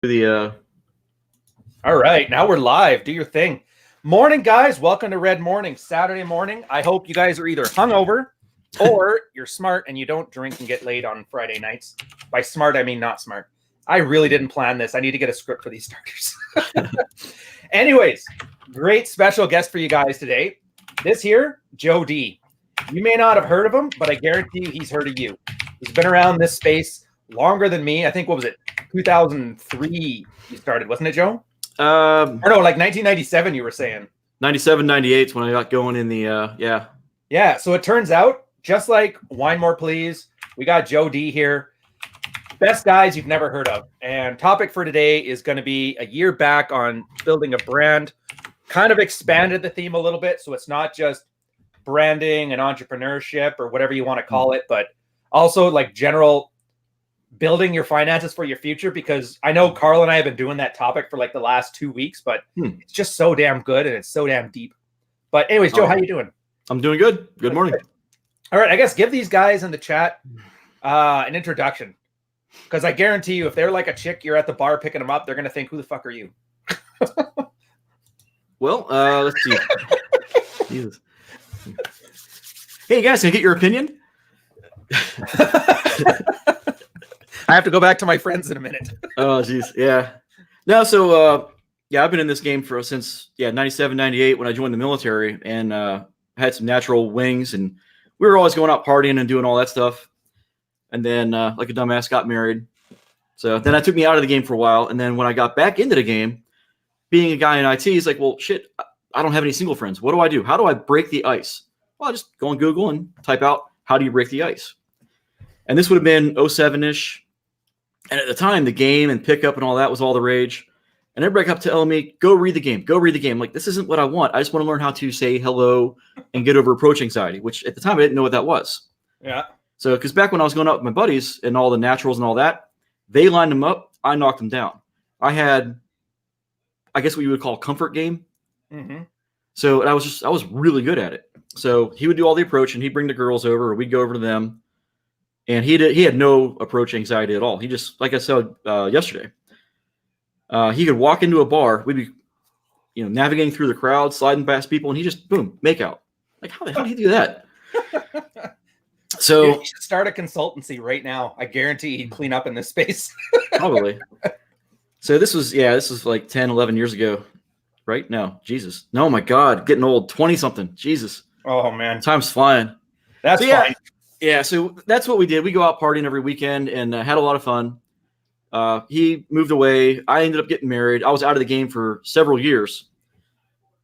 All right, now we're live. Do your thing. Morning, guys. Welcome to Red Morning, Saturday morning. I hope you guys are either hungover or you're smart and you don't drink and get laid on Friday nights. By smart, I mean not smart. I really didn't plan this. I need to get a script for these starters. Anyways, great special guest for you guys today. This here, Jody. You may not have heard of him, but I guarantee you he's heard of you. He's been around this space longer than me. I think, what was it, 2003 you started, wasn't it, Joe? Or no, like 1997 you were saying. 97, 98 is when I got going in the, yeah. Yeah, so it turns out, just like Wine More Please, we got Joe D here. Best guys you've never heard of. And topic for today is going to be a year back on building a brand. Kind of expanded the theme a little bit, so it's not just branding and entrepreneurship or whatever you want to call it, but also like general building your finances for your future, because I know Carl and I have been doing that topic for like the last 2 weeks, but it's just so damn good and it's so damn deep. But anyways, Joe, how you doing? I'm doing good. Good morning. All right, I guess give these guys in the chat an introduction, because I guarantee you if they're like a chick, you're at the bar picking them up, they're going to think, who the fuck are you? Well, let's see. Jesus. Hey, guys, can I get your opinion? I have to go back to my friends in a minute. Oh, geez. Yeah. No, so, yeah, I've been in this game since 97, 98 when I joined the military, and had some natural wings, and we were always going out partying and doing all that stuff. And then, like a dumbass, got married. So then that took me out of the game for a while. And then when I got back into the game, being a guy in IT, it's like, well, shit, I don't have any single friends. What do I do? How do I break the ice? Well, I just go on Google and type out, how do you break the ice? And this would have been 07-ish. And at the time, the game and pickup and all that was all the rage. And everybody kept telling me, go read the game. Go read the game. Like, this isn't what I want. I just want to learn how to say hello and get over approach anxiety, which at the time I didn't know what that was. Yeah. So, because back when I was going out with my buddies and all the naturals and all that, they lined them up. I knocked them down. I had, I guess what you would call comfort game. Mm-hmm. So I was really good at it. So he would do all the approach and he'd bring the girls over, or we'd go over to them. And he had no approach anxiety at all. He just, like I said yesterday, he could walk into a bar. We'd be, navigating through the crowd, sliding past people, and he just, boom, make out. Like, how the hell did he do that? So you should start a consultancy right now. I guarantee he'd clean up in this space. Probably. So this was like 10, 11 years ago, right? No, Jesus. No, my God, getting old, 20-something. Jesus. Oh, man. Time's flying. That's fine. Yeah, so that's what we did. We go out partying every weekend and had a lot of fun. He moved away. I ended up getting married. I was out of the game for several years.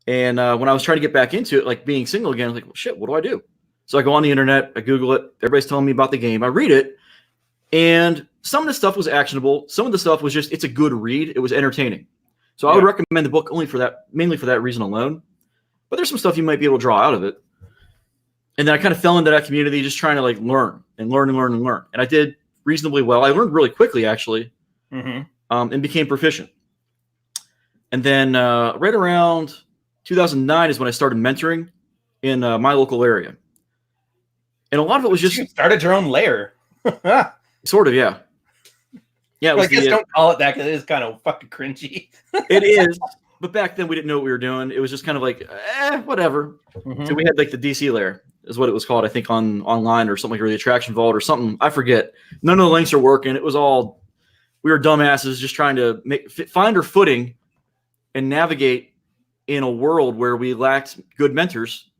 And when I was trying to get back into it, like being single again, I was like, well, shit, what do I do? So I go on the internet, I Google it. Everybody's telling me about the game. I read it. And some of the stuff was actionable. Some of the stuff was just, it's a good read. It was entertaining. So I would recommend the book mainly for that reason alone. But there's some stuff you might be able to draw out of it. And then I kind of fell into that community, just trying to like learn. And I did reasonably well. I learned really quickly, actually, and became proficient. And then right around 2009 is when I started mentoring in my local area. And a lot of it was just... You started your own lair. Sort of, yeah. Yeah, I guess don't call it that, because it is kind of fucking cringy. It is. But back then we didn't know what we were doing. It was just kind of like, whatever. So we had like the DC layer is what it was called, I think, online or something, or the attraction vault or something. I forget. None of the links are working. It was all, we were dumbasses just trying to find our footing and navigate in a world where we lacked good mentors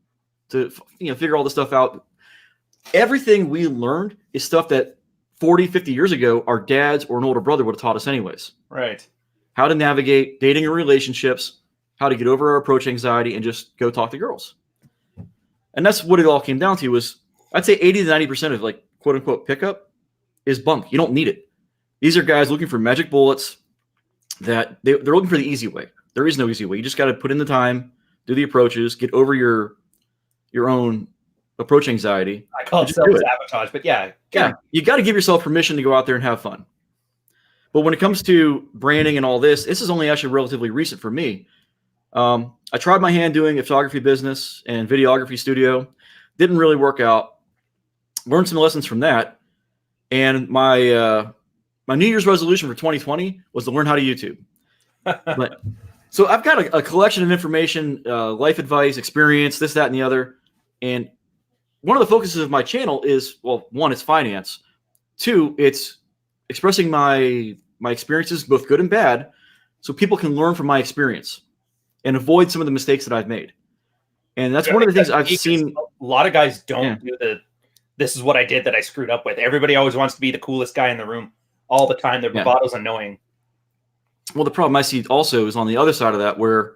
to figure all this stuff out. Everything we learned is stuff that 40, 50 years ago, our dads or an older brother would have taught us anyways. Right. How to navigate dating and relationships, how to get over our approach anxiety, and just go talk to girls. And that's what it all came down to. Was I'd say 80 to 90% of like quote unquote pickup is bunk. You don't need it. These are guys looking for magic bullets that they're looking for the easy way. There is no easy way. You just got to put in the time, do the approaches, get over your own approach anxiety. I call it self-sabotage, but yeah. You got to give yourself permission to go out there and have fun. But when it comes to branding and all this is only actually relatively recent for me. I tried my hand doing a photography business and videography studio. Didn't really work out. Learned some lessons from that. And my My New Year's resolution for 2020 was to learn how to YouTube. But so I've got a collection of information, life advice, experience, this, that, and the other. And one of the focuses of my channel is, well, one, it's finance. Two, it's expressing my experiences, both good and bad, so people can learn from my experience and avoid some of the mistakes that I've made. And that's one of the things I've seen. A lot of guys don't do this is what I did that I screwed up with. Everybody always wants to be the coolest guy in the room all the time. Their bravado is annoying. Well, the problem I see also is on the other side of that, where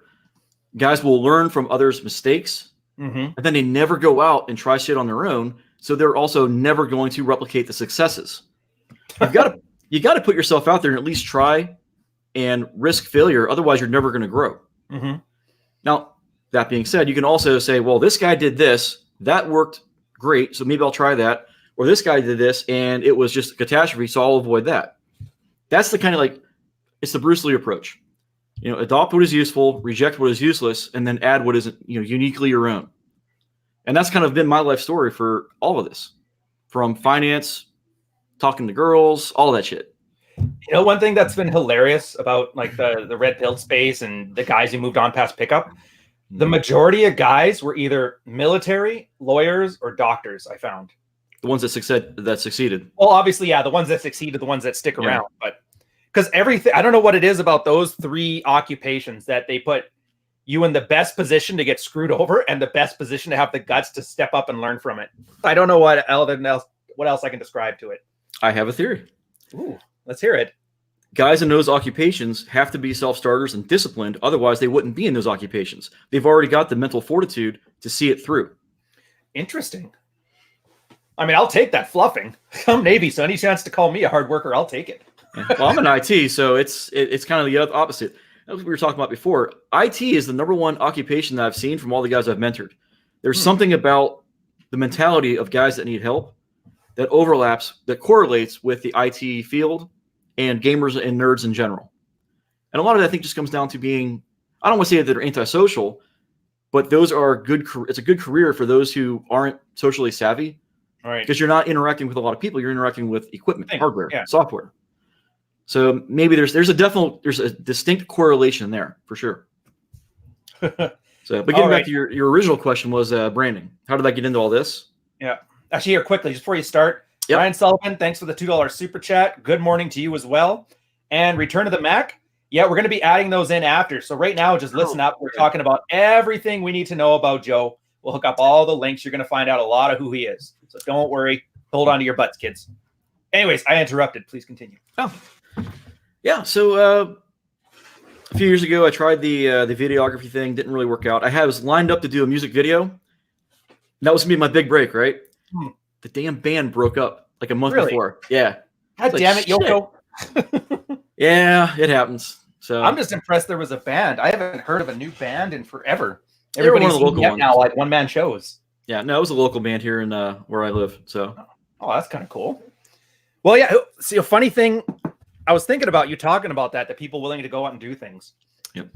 guys will learn from others' mistakes, and then they never go out and try shit on their own. So they're also never going to replicate the successes. You got to put yourself out there and at least try and risk failure. Otherwise, you're never going to grow. Now, that being said, you can also say, well, this guy did this. That worked great. So maybe I'll try that. Or this guy did this and it was just a catastrophe. So I'll avoid that. That's the kind of it's the Bruce Lee approach. Adopt what is useful, reject what is useless, and then add what is uniquely your own. And that's kind of been my life story for all of this, from finance, talking to girls, all that shit. One thing that's been hilarious about the red pill space and the guys who moved on past pickup, the majority of guys were either military, lawyers, or doctors. I found the ones that succeeded. Well, obviously, the ones that succeeded, the ones that stick around, but. Because everything, I don't know what it is about those three occupations that they put you in the best position to get screwed over and the best position to have the guts to step up and learn from it. I don't know what else I can describe to it. I have a theory. Ooh, let's hear it. Guys in those occupations have to be self-starters and disciplined. Otherwise, they wouldn't be in those occupations. They've already got the mental fortitude to see it through. Interesting. I mean, I'll take that fluffing. I'm Navy, so any chance to call me a hard worker, I'll take it. Well, I'm in IT, so it's kind of the opposite. That's what we were talking about before. IT is the number one occupation that I've seen from all the guys I've mentored. There's something about the mentality of guys that need help that overlaps, that correlates with the IT field and gamers and nerds in general. And a lot of that, I think, just comes down to being, I don't want to say that they're antisocial, but those are good. It's a good career for those who aren't socially savvy. All right. Because you're not interacting with a lot of people. You're interacting with equipment, hardware, software. So maybe there's a distinct correlation there for sure. But getting back to your original question was branding. How did I get into all this? Yeah. Actually, here quickly, just before you start, Ryan Sullivan, thanks for the $2 super chat. Good morning to you as well. And Return to the Mac. Yeah, we're going to be adding those in after. So right now, just listen up. We're talking about everything we need to know about Joe. We'll hook up all the links. You're going to find out a lot of who he is. So don't worry. Hold on to your butts, kids. Anyways, I interrupted. Please continue. Oh. Yeah, so a few years ago, I tried the videography thing. Didn't really work out. I was lined up to do a music video. That was going to be my big break, right? The damn band broke up like a month before. Yeah. God damn it, Yoko. Yeah, it happens. So I'm just impressed there was a band. I haven't heard of a new band in forever. Everybody's one of the local ones now, like one-man shows. Yeah, no, it was a local band here in where I live. So. Oh, that's kind of cool. Well, yeah. See, a funny thing, I was thinking about you talking about that people willing to go out and do things. Yep.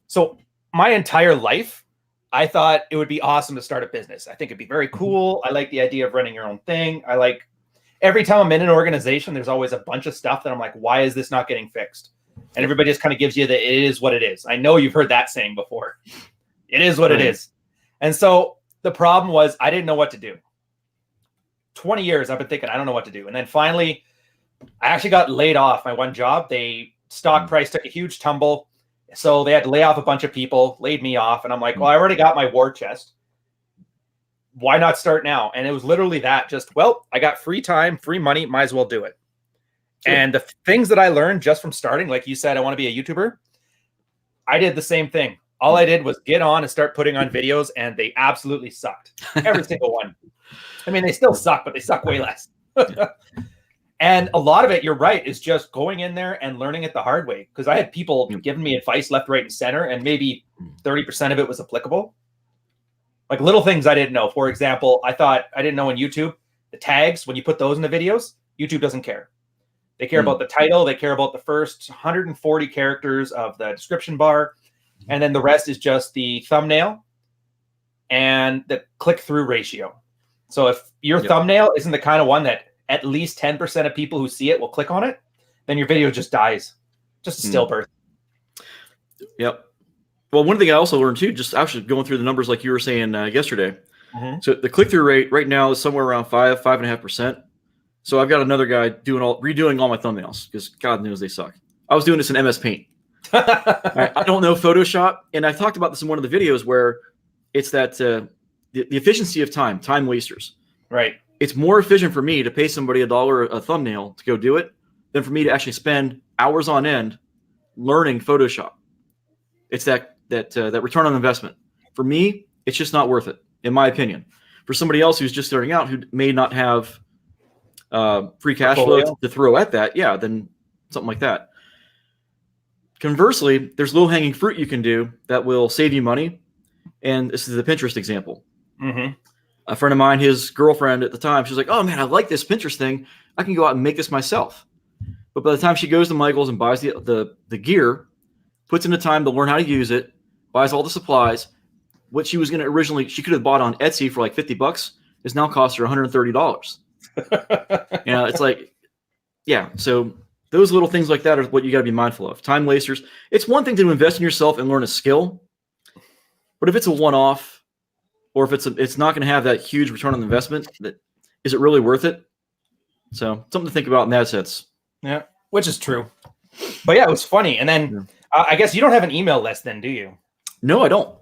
So my entire life, I thought it would be awesome to start a business. I think it'd be very cool. I like the idea of running your own thing. I like every time I'm in an organization, there's always a bunch of stuff that I'm like, why is this not getting fixed? And everybody just kind of gives you it is what it is. I know you've heard that saying before. It is what it is. And so the problem was I didn't know what to do. 20 years I've been thinking, I don't know what to do. And then finally, I actually got laid off my one job. Stock price took a huge tumble. So they had to lay off a bunch of people, laid me off. And I'm like, well, I already got my war chest. Why not start now? And it was literally that. Just, well, I got free time, free money, might as well do it. Sure. And the things that I learned just from starting, like you said, I want to be a YouTuber. I did the same thing. All I did was get on and start putting on videos, and they absolutely sucked. Every single one. I mean, they still suck, but they suck way less. And a lot of it, you're right, is just going in there and learning it the hard way. Because I had people giving me advice left, right, and center, and maybe 30% of it was applicable. Like little things I didn't know. For example, I didn't know in YouTube, the tags, when you put those in the videos, YouTube doesn't care. They care about the title. They care about the first 140 characters of the description bar. And then the rest is just the thumbnail and the click-through ratio. So if your thumbnail isn't the kind of one that at least 10% of people who see it will click on it, then your video just dies. Just a stillbirth. Yep. Well, one thing I also learned too, just actually going through the numbers like you were saying yesterday. So the click-through rate right now is somewhere around 5.5%. So I've got another guy redoing all my thumbnails because God knows they suck. I was doing this in MS Paint. I don't know Photoshop, and I talked about this in one of the videos where it's that the efficiency of time wasters. Right. It's more efficient for me to pay somebody $1 a thumbnail to go do it than for me to actually spend hours on end learning Photoshop. It's that return on investment. For me, it's just not worth it, in my opinion. For somebody else who's just starting out, who may not have free cash flow to throw at that, then something like that. Conversely, there's low-hanging fruit you can do that will save you money, and this is the Pinterest example. A friend of mine, his girlfriend at the time, she was like, "Oh man, I like this Pinterest thing. I can go out and make this myself." But by the time she goes to Michael's and buys the gear, puts in the time to learn how to use it, buys all the supplies, what she was going to originally, she could have bought on Etsy for like $50, is now cost her $130. It's like, so those little things like that are what you got to be mindful of. Time wasters. It's one thing to invest in yourself and learn a skill, but if it's a one-off, or if it's not going to have that huge return on investment, is it really worth it? So something to think about in that sense. Yeah, which is true. But yeah, it was funny. And then I guess you don't have an email list then, do you? No, I don't.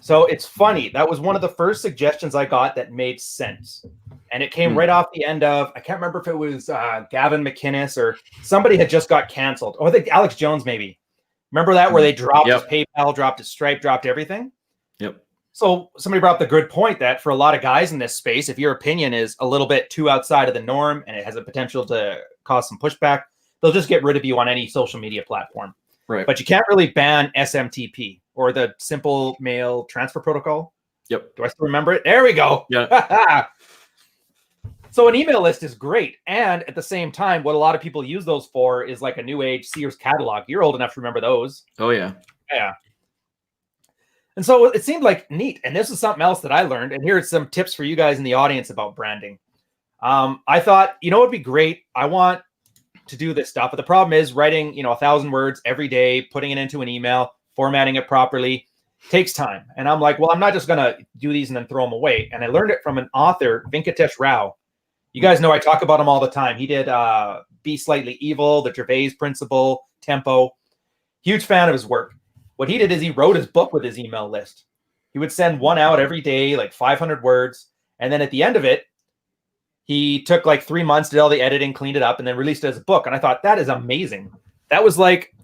So it's funny. That was one of the first suggestions I got that made sense. And it came right off the end of, I can't remember if it was Gavin McInnes or somebody had just got canceled. Or I think Alex Jones maybe. Remember that where they dropped his PayPal, dropped his Stripe, dropped everything? Yep. So somebody brought up the good point that for a lot of guys in this space, if your opinion is a little bit too outside of the norm and it has a potential to cause some pushback, they'll just get rid of you on any social media platform. Right. But you can't really ban SMTP or the simple mail transfer protocol. Yep. Do I still remember it? There we go. Yeah. So an email list is great. And at the same time, what a lot of people use those for is like a new age Sears catalog. You're old enough to remember those. Oh, yeah. Yeah. And so it seemed like neat. And this is something else that I learned. And here are some tips for you guys in the audience about branding. I thought, it'd be great. I want to do this stuff. But the problem is writing, 1,000 words every day, putting it into an email, formatting it properly takes time. And I'm like, well, I'm not just going to do these and then throw them away. And I learned it from an author, Venkatesh Rao. You guys know I talk about him all the time. He did Be Slightly Evil, The Gervais Principle, Tempo. Huge fan of his work. What he did is he wrote his book with his email list. He would send one out every day, like 500 words. And then at the end of it, he took like 3 months, did all the editing, cleaned it up, and then released it as a book. And I thought, that is amazing. That was like,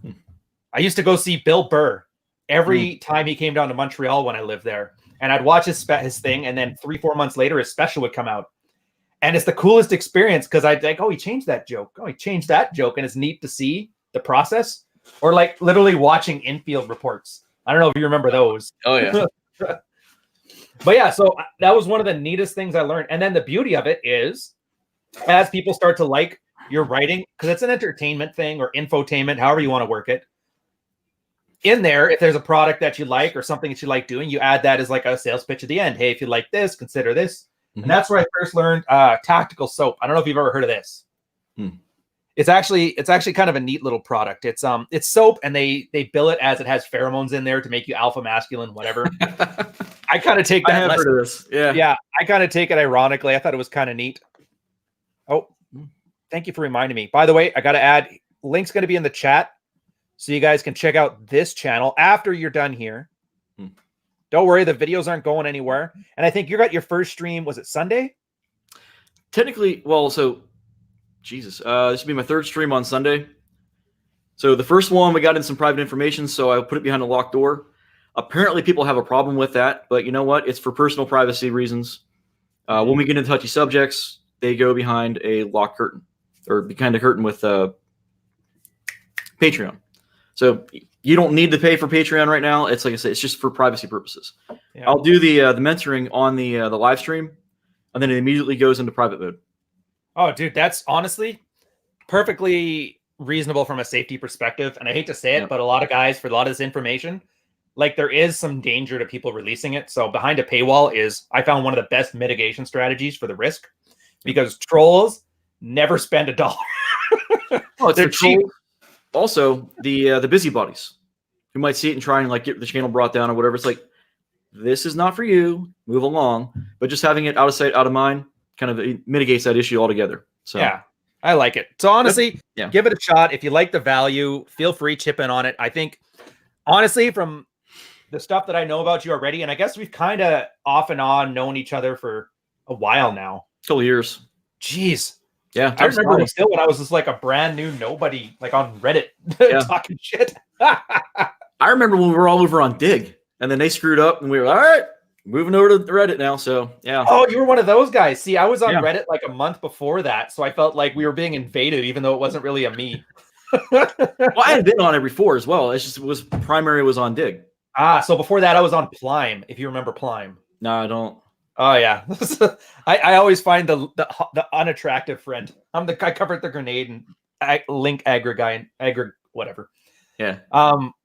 I used to go see Bill Burr every time he came down to Montreal when I lived there. And I'd watch his thing. And then 3-4 months later, his special would come out. And it's the coolest experience because I'd like, oh, he changed that joke. Oh, he changed that joke. And it's neat to see the process. Or like literally watching infield reports. I don't know if you remember those. Oh, yeah. But yeah, so that was one of the neatest things I learned. And then the beauty of it is as people start to like your writing, because it's an entertainment thing or infotainment, however you want to work it. In there, if there's a product that you like or something that you like doing, you add that as like a sales pitch at the end. Hey, if you like this, consider this. And that's where I first learned tactical soap. I don't know if you've ever heard of this. It's actually kind of a neat little product. It's soap, and they bill it as it has pheromones in there to make you alpha masculine, whatever. I kind of take that. I have heard of this. Yeah. I kind of take it ironically. I thought it was kind of neat. Oh, thank you for reminding me. By the way, I got to add, link's going to be in the chat, so you guys can check out this channel after you're done here. Don't worry, the videos aren't going anywhere. And I think you got your first stream. Was it Sunday? Technically, well, so. Jesus, this should be my third stream on Sunday. So the first one, we got in some private information, so I put it behind a locked door. Apparently, people have a problem with that, but you know what? It's for personal privacy reasons. When we get into touchy subjects, they go behind a locked curtain, or behind a curtain with Patreon. So you don't need to pay for Patreon right now. It's like I said, it's just for privacy purposes. Yeah. I'll do the mentoring on the live stream, and then it immediately goes into private mode. Oh, dude, that's honestly perfectly reasonable from a safety perspective. And I hate to say it, but a lot of guys, for a lot of this information, like there is some danger to people releasing it. So behind a paywall is, I found, one of the best mitigation strategies for the risk, because trolls never spend $1. Oh, it's They're the cheap. trolls. Also, the busybodies who might see it and try and like get the channel brought down or whatever. It's like, this is not for you. Move along. But just having it out of sight, out of mind, kind of mitigates that issue altogether. So Yeah, I like it. So honestly, yeah. give it a shot. If you like the value, feel free chip in on it. I think honestly, from the stuff that I know about you already, and I guess we've kind of off and on known each other for a while now. Couple years. Jeez. Yeah. I remember still when I was just like a brand new nobody, like on Reddit talking shit. I remember when we were all over on Dig, and then they screwed up, and we were all right, moving over to Reddit now. So yeah. Oh, you were one of those guys. See, I was on Reddit like a month before that, so I felt like we were being invaded, even though it wasn't really a me. Well, I had been on it before as well. It's just was on Dig. So before that, I was on Plime. If you remember Plime. No, I don't. Oh yeah, I always find the unattractive friend. I covered the grenade and link agri guy and whatever. Yeah.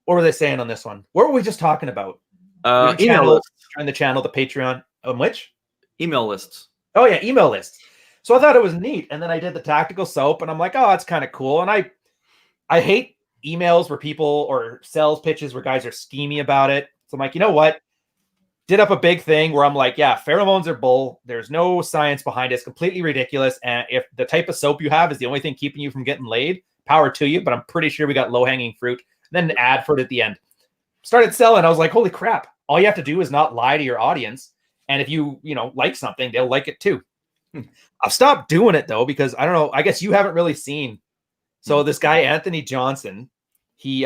What were they saying on this one? What were we just talking about? Email lists. Join the channel, the Patreon. Which? Email lists. Oh yeah, email lists. So I thought it was neat, and then I did the tactical soap, and I'm like, oh, that's kind of cool. And I hate emails where people or sales pitches where guys are schemy about it. So I'm like, you know what? Did up a big thing where I'm like, yeah, pheromones are bull. There's no science behind it. It's completely ridiculous. And if the type of soap you have is the only thing keeping you from getting laid, power to you. But I'm pretty sure we got low-hanging fruit. And then an ad for it at the end. Started selling. I was like, holy crap. All you have to do is not lie to your audience. And if you like something, they'll like it too. I've stopped doing it though, because I don't know. I guess you haven't really seen. So this guy, Anthony Johnson, he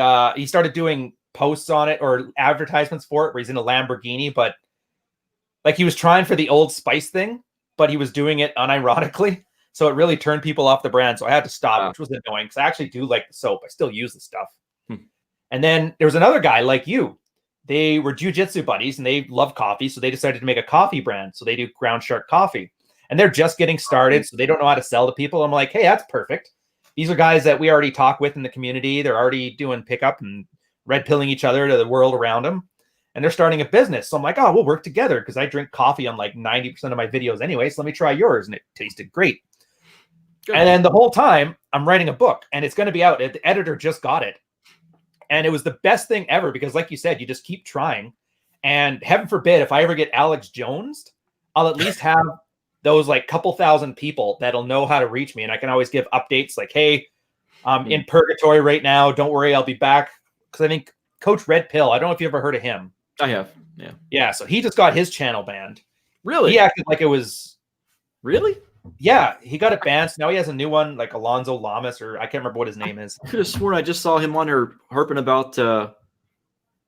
started doing posts on it or advertisements for it where he's in a Lamborghini, but like he was trying for the Old Spice thing, but he was doing it unironically. So it really turned people off the brand. So I had to stop, which was annoying because I actually do like the soap. I still use the stuff. And then there was another guy like you. They were jujitsu buddies and they love coffee. So they decided to make a coffee brand. So they do Ground Shark coffee and they're just getting started. So they don't know how to sell to people. I'm like, hey, that's perfect. These are guys that we already talk with in the community. They're already doing pickup and red pilling each other to the world around them. And they're starting a business. So I'm like, oh, we'll work together because I drink coffee on like 90% of my videos anyway. So let me try yours. And it tasted great. Good. And then the whole time I'm writing a book and it's going to be out. The editor just got it. And it was the best thing ever because like you said, you just keep trying. And heaven forbid, if I ever get Alex Jones, I'll at least have those like couple thousand people that'll know how to reach me. And I can always give updates like, hey, I'm in purgatory right now. Don't worry, I'll be back. Because I think Coach Red Pill, I don't know if you ever heard of him. I have. Yeah. Yeah. So he just got his channel banned. Really? He acted like it was. Really? Yeah. He got it banned. So now he has a new one, like Alonzo Lamas, or I can't remember what his name is. I could have sworn I just saw him on there harping about.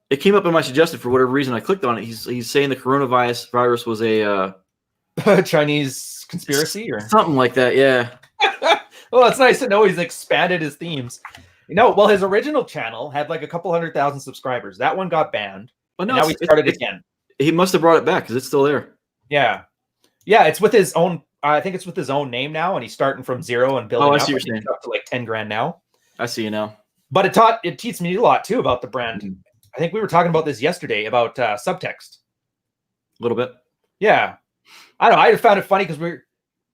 It came up in my suggested for whatever reason. I clicked on it. He's saying the coronavirus was a Chinese conspiracy or something like that. Yeah. Well, it's nice to know he's expanded his themes. Well, his original channel had like a couple 100,000 subscribers. That one got banned. But now he started again. He must have brought it back because it's still there. Yeah. Yeah, it's with his own. I think it's with his own name now, and he's starting from zero and building. Oh, I see what you're saying. Up to like 10 grand now. I see you now. But it teaches me a lot too about the brand. Mm-hmm. I think we were talking about this yesterday about subtext. A little bit. Yeah. I don't know. I found it funny because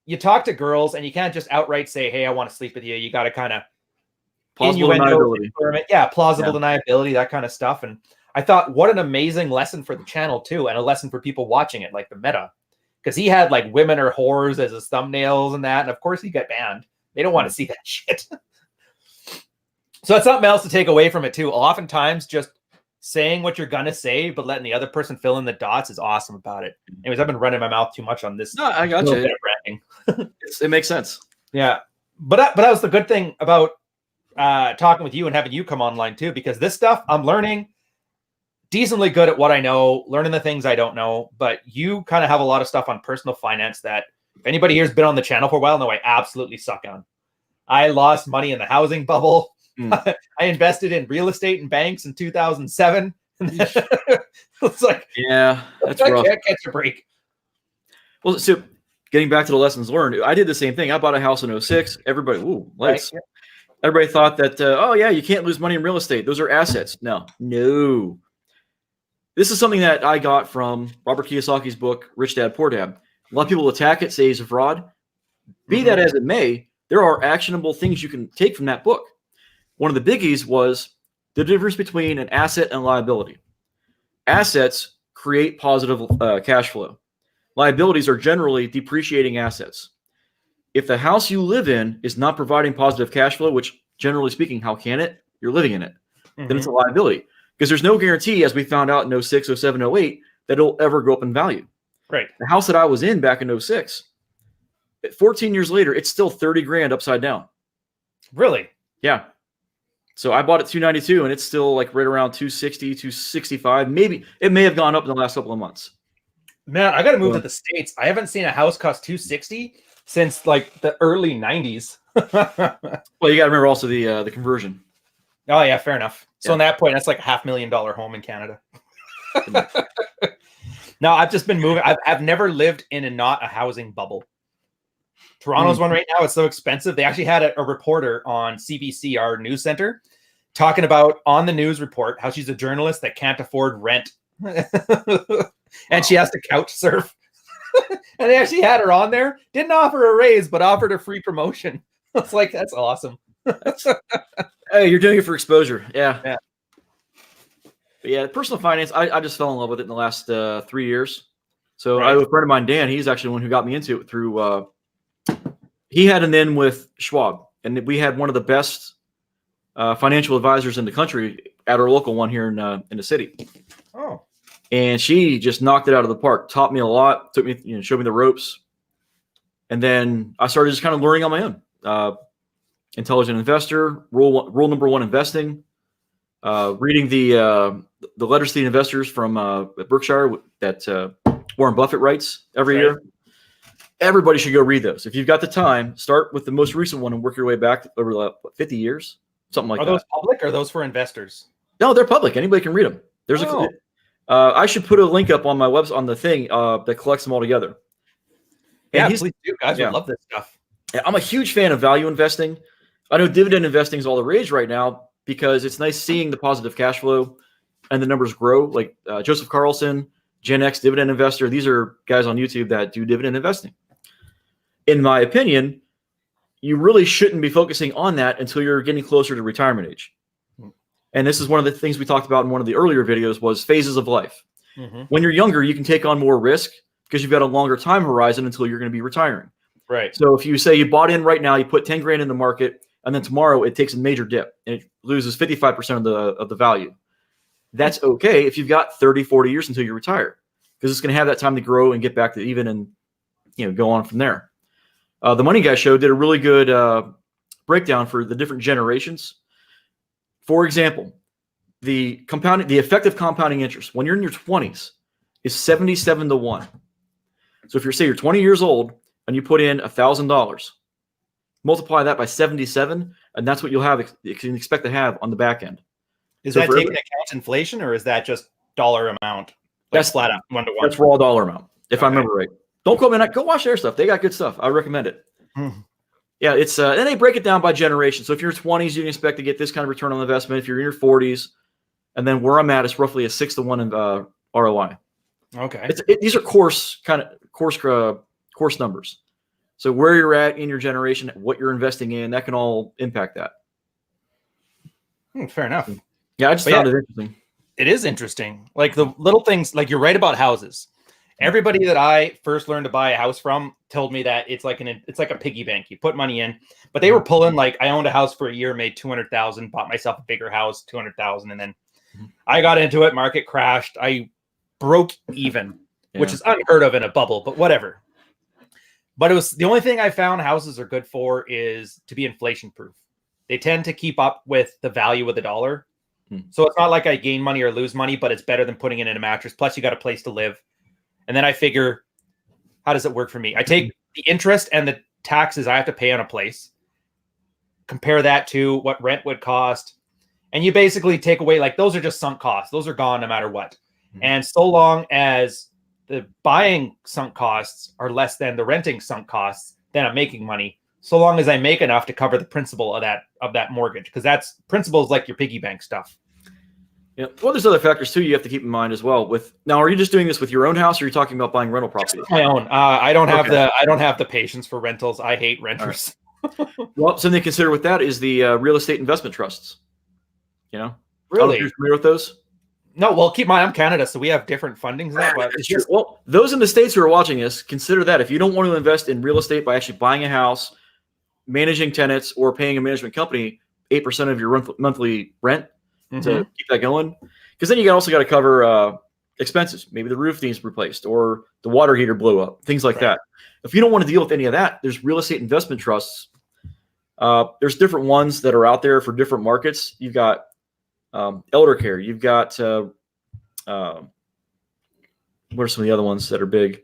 you talk to girls and you can't just outright say, hey, I want to sleep with you. You got to kind of plausible deniability. Yeah, plausible deniability, that kind of stuff. And I thought, what an amazing lesson for the channel too, and a lesson for people watching it, like the meta. Because he had like women or whores as his thumbnails and that. And of course he got banned. They don't want to see that shit. So that's something else to take away from it too. Oftentimes just saying what you're gonna say, but letting the other person fill in the dots is awesome about it. Anyways, I've been running my mouth too much on this. No, I got you. It makes sense. Yeah, but that was the good thing about talking with you and having you come online too, because this stuff I'm learning decently good at what I know, learning the things I don't know. But you kind of have a lot of stuff on personal finance that if anybody here's been on the channel for a while, no, I absolutely suck on. I lost money in the housing bubble. I invested in real estate and banks in 2007. It's like, yeah, that's rough. I can't catch a break. Well, so getting back to the lessons learned, I did the same thing. I bought a house in 06. Everybody, lights. Right. Everybody thought that, oh yeah, you can't lose money in real estate. Those are assets. No. This is something that I got from Robert Kiyosaki's book, Rich Dad, Poor Dad. A lot of people attack it, say he's a fraud. Be that as it may, there are actionable things you can take from that book. One of the biggies was the difference between an asset and liability. Assets create positive cash flow. Liabilities are generally depreciating assets. If the house you live in is not providing positive cash flow, which generally speaking, how can it? You're living in it. Then it's a liability, because there's no guarantee, as we found out in 06, 07, 08, that it'll ever go up in value. Right. The house that I was in back in 06, 14 years later, it's still 30 grand upside down. Really? Yeah. So I bought it 292 and it's still like right around 260, 265. Maybe it may have gone up in the last couple of months. Man, I got to move to the States. I haven't seen a house cost 260 since like the early 90s. Well, you got to remember also the conversion. Oh yeah, fair enough. So Yeah. on that point, that's like $500,000 home in Canada. No, I've just been moving. I've never lived in not a housing bubble. Toronto's one right now. It's so expensive. They actually had a reporter on CBC, our news center, talking about on the news report how she's a journalist that can't afford rent. And she has to couch surf. And they actually had her on there. Didn't offer a raise, but offered a free promotion. It's like, that's awesome. Hey, you're doing it for exposure. Yeah. Yeah. But yeah, personal finance, I just fell in love with it in the last 3 years. So Right. I have a friend of mine, Dan, he's actually the one who got me into it through, he had an in with Schwab. And we had one of the best financial advisors in the country at our local one here in the city. Oh. And she just knocked it out of the park, taught me a lot, took me, showed me the ropes. And then I started just kind of learning on my own. Intelligent investor, rule number one, investing, reading the letters to the investors from Berkshire that Warren Buffett writes every year. Everybody should go read those. If you've got the time, start with the most recent one and work your way back over 50 years, something like that. Are those public or are those for investors? No, they're public. Anybody can read them. There's I should put a link up on my website on the thing that collects them all together. And yeah, please do. Guys would love this stuff. I'm a huge fan of value investing. I know dividend investing is all the rage right now because it's nice seeing the positive cash flow and the numbers grow. Like Joseph Carlson, Gen X dividend investor. These are guys on YouTube that do dividend investing. In my opinion, you really shouldn't be focusing on that until you're getting closer to retirement age. And this is one of the things we talked about in one of the earlier videos was phases of life. When you're younger, you can take on more risk because you've got a longer time horizon until you're going to be retiring. Right. So if you say you bought in right now, you put 10 grand in the market, and then tomorrow it takes a major dip and it loses 55% of the value. That's okay if you've got 30, 40 years until you retire, because it's going to have that time to grow and get back to even and go on from there. The Money Guy Show did a really good breakdown for the different generations. For example, the effective compounding interest when you're in your 20s is 77 to 1. So if you're 20 years old and you put in $1,000, multiply that by 77, and that's what you can expect to have on the back end. Is that taking account inflation, or is that just dollar amount? That's flat out 1 to 1. That's raw dollar amount, if I remember right. Don't quote me on that. Go watch their stuff. They got good stuff. I recommend it. Yeah, it's and they break it down by generation. So if you're in your 20s, you can expect to get this kind of return on investment. If you're in your 40s, and then where I'm at is roughly a 6 to 1 ROI. Okay. These are course numbers. So where you're at in your generation, what you're investing in, that can all impact that. Fair enough. Yeah, I just found it interesting. It is interesting. Like the little things, like you're right about houses. Everybody that I first learned to buy a house from told me that it's like a piggy bank. You put money in, but they were pulling like I owned a house for a year, made 200,000, bought myself a bigger house, 200,000, and then I got into it. Market crashed. I broke even, which is unheard of in a bubble, but whatever. But it was the only thing I found houses are good for is to be inflation proof. They tend to keep up with the value of the dollar. So it's not like I gain money or lose money, but it's better than putting it in a mattress. Plus you got a place to live. And then I figure, how does it work for me? I take the interest and the taxes I have to pay on a place, compare that to what rent would cost. And you basically take away, like, those are just sunk costs. Those are gone no matter what. And so long as the buying sunk costs are less than the renting sunk costs, then I'm making money. So long as I make enough to cover the principal of that mortgage, because that's principal is like your piggy bank stuff. Yeah. Well, there's other factors too you have to keep in mind as well. Now, are you just doing this with your own house, or are you talking about buying rental property? My own. I don't have the patience for rentals. I hate renters. Well, something to consider with that is the real estate investment trusts. You know, I don't know if Really? you're familiar with those. No, well, keep in mind, I'm Canada, so we have different fundings there. But It's true. Well, those in the States who are watching this, consider that if you don't want to invest in real estate by actually buying a house, managing tenants, or paying a management company 8% of your monthly rent to keep that going, because then you also got to cover expenses. Maybe the roof needs replaced or the water heater blew up, things like that. If you don't want to deal with any of that, there's real estate investment trusts. There's different ones that are out there for different markets. You've got elder care. You've got what are some of the other ones that are big?